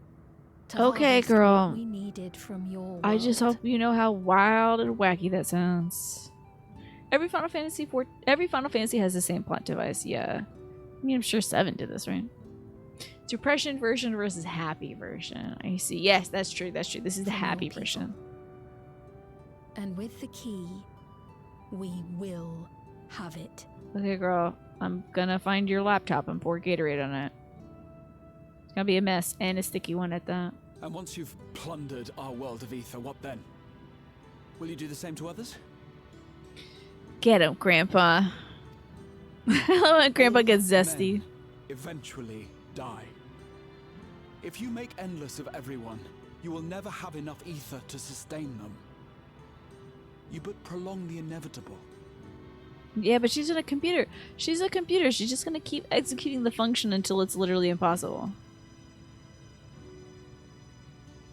To Okay, harvest girl. what we needed from your world. I just hope you know how wild and wacky that sounds. Every Final Fantasy has the same plot device. Yeah, I mean, I'm sure 7 did this, right? Depression version versus happy version. I see. Yes, that's true. That's true. This is the happy version. And with the key, we will have it. Okay, girl. I'm gonna find your laptop and pour Gatorade on it. It's gonna be a mess and a sticky one at that. And once you've plundered our world of ether, what then? Will you do the same to others? Get him, Grandpa. I love when Grandpa gets zesty. Men eventually die. If you make endless of everyone, you will never have enough ether to sustain them. You but prolong the inevitable. Yeah, but she's a computer. She's a computer. She's just gonna keep executing the function until it's literally impossible.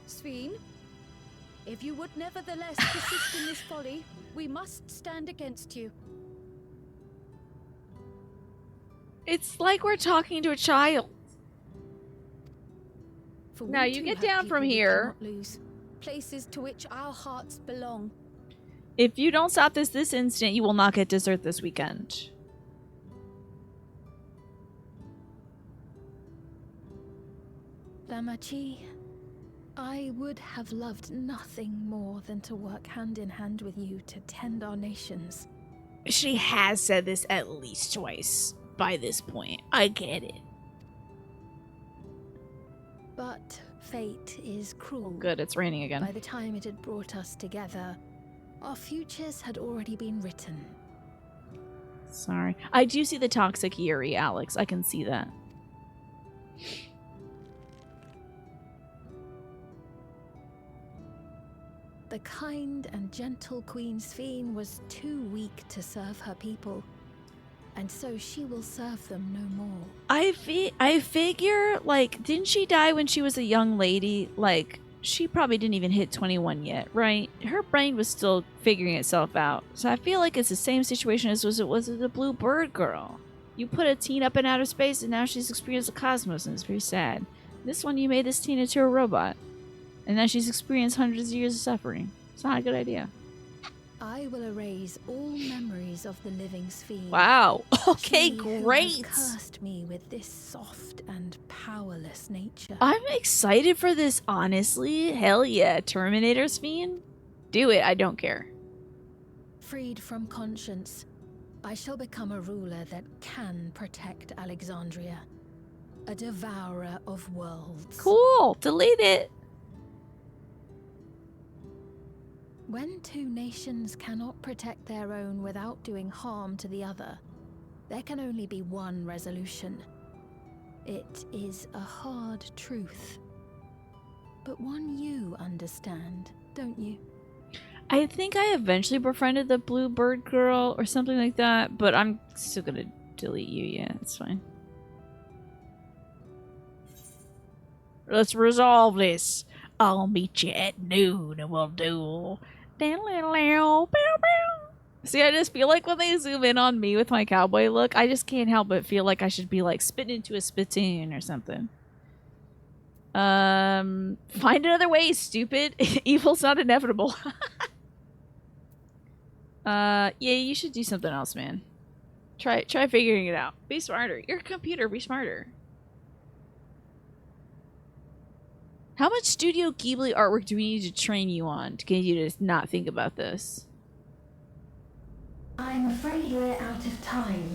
Sveen, if you would nevertheless persist in this folly, we must stand against you. It's like we're talking to a child. For Now we you too get have down people from we here. cannot lose, places to which our hearts belong. If you don't stop this instant, you will not get dessert this weekend. Damachi, I would have loved nothing more than to work hand in hand with you to tend our nations. She has said this at least twice by this point. I get it. But fate is cruel. Good, it's raining again. By the time it had brought us together, our futures had already been written. Sorry. I do see the toxic Yuri, Alex. I can see that. The kind and gentle Queen Sveen was too weak to serve her people, and so she will serve them no more. I figure, like, didn't she die when she was a young lady? Like, she probably didn't even hit 21 yet, right? Her brain was still figuring itself out. So I feel like it's the same situation as it was with the Blue Bird girl. You put a teen up in outer space and now she's experienced the cosmos and it's very sad. This one, you made this teen into a robot. And now she's experienced hundreds of years of suffering. It's not a good idea. I will erase all memories of the living Sveen. Wow. Okay, She who great. has cursed me with this soft and powerless nature. I'm excited for this, honestly. Hell yeah. Terminator's Fiend? Do it. I don't care. Freed from conscience, I shall become a ruler that can protect Alexandria. A devourer of worlds. Cool. Delete it. When two nations cannot protect their own without doing harm to the other, there can only be one resolution. It is a hard truth, but one you understand, don't you? I think I eventually befriended the Blue Bird girl or something like that, but I'm still gonna delete you. Yeah, it's fine. Let's resolve this. I'll meet you at noon and we'll duel. See, I just feel like when they zoom in on me with my cowboy look, I just can't help but feel like I should be like spitting into a spittoon or something. Find another way, stupid. Evil's not inevitable. Yeah, you should do something else, man. Try figuring it out. Be smarter. You're a computer. Be smarter. How much Studio Ghibli artwork do we need to train you on to get you to not think about this? I'm afraid we're out of time.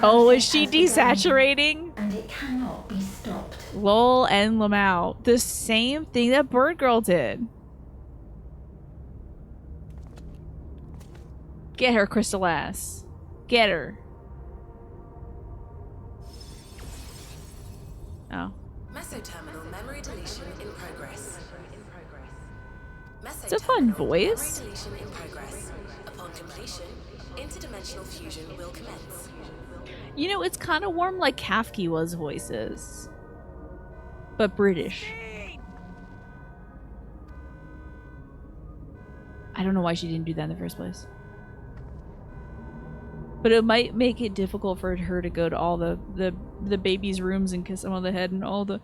Oh, is she desaturating? And it cannot be stopped. Lol and Lamau. The same thing that Bird Girl did. Get her, Crystal Ass. Get her. Oh. Mesoterminal memory deletion in progress. It's a fun voice. Memory deletion in progress. Upon completion, Interdimensional fusion will commence. You know, it's kind of warm like Kafkiwa's voices. But British. I don't know why she didn't do that in the first place. But it might make it difficult for her to go to all the babies' rooms and kiss them on the head and all the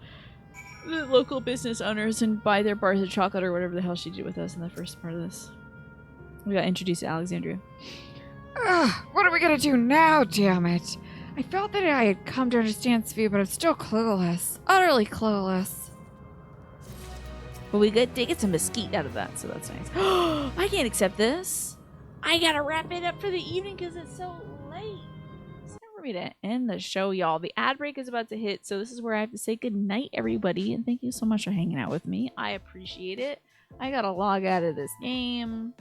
local business owners and buy their bars of chocolate or whatever the hell she did with us in the first part of this. We got introduced to Alexandria. Ugh, what are we gonna do now, damn it? I felt that I had come to understand Svi, but I'm still clueless. Utterly clueless. But we did get some mesquite out of that, so that's nice. I can't accept this. I gotta wrap it up for the evening because it's so late. It's time for me to end the show, y'all. The ad break is about to hit, so this is where I have to say good night, everybody. And thank you so much for hanging out with me. I appreciate it. I gotta log out of this game.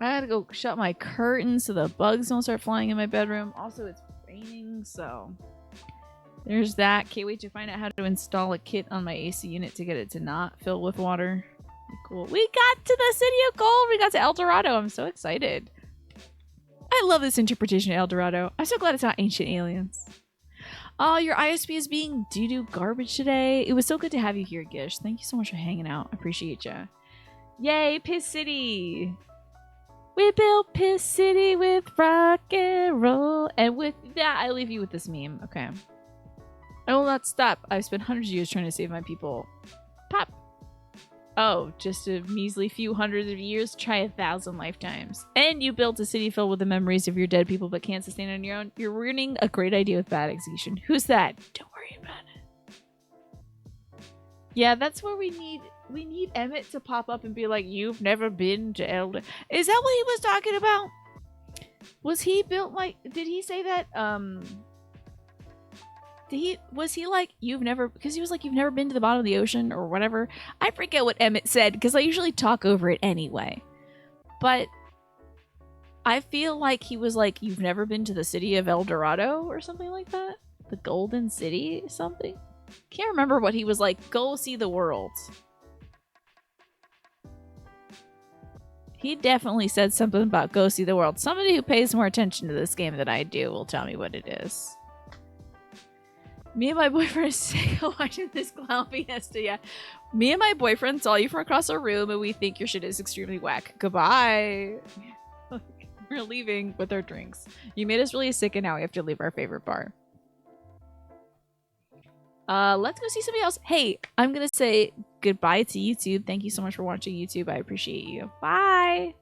I gotta go shut my curtains so the bugs don't start flying in my bedroom. Also, it's raining, so there's that. Can't wait to find out how to install a kit on my AC unit to get it to not fill with water. Cool. We got to the City of Gold. We got to El Dorado. I'm so excited. I love this interpretation of El Dorado. I'm so glad it's not Ancient Aliens. Oh, your ISP is being doo-doo garbage today. It was so good to have you here, Gish. Thank you so much for hanging out. I appreciate ya. Yay, Piss City. We built Piss City with rock and roll. And with that, I leave you with this meme. Okay. I will not stop. I've spent hundreds of years trying to save my people. Pop. Oh, just a measly few hundreds of years? Try 1,000 lifetimes. And you built a city filled with the memories of your dead people but can't sustain on your own? You're ruining a great idea with bad execution. Who's that? Don't worry about it. Yeah, that's where we need Emmett to pop up and be like, you've never been to Elder. Is that what he was talking about? Was he built like, did he say that, was he like, you've never, because he was like, you've never been to the bottom of the ocean or whatever. I forget what Emmett said because I usually talk over it anyway. But I feel like he was like, you've never been to the city of El Dorado or something like that. The Golden City something. Can't remember what he was like. Go see the world. He definitely said something about go see the world. Somebody who pays more attention to this game than I do will tell me what it is. Me and my boyfriend are sick of watching this clown fiesta. Yeah. Me and my boyfriend saw you from across our room and we think your shit is extremely whack. Goodbye. We're leaving with our drinks. You made us really sick and now we have to leave our favorite bar. Let's go see somebody else. Hey, I'm gonna say goodbye to YouTube. Thank you so much for watching YouTube. I appreciate you. Bye.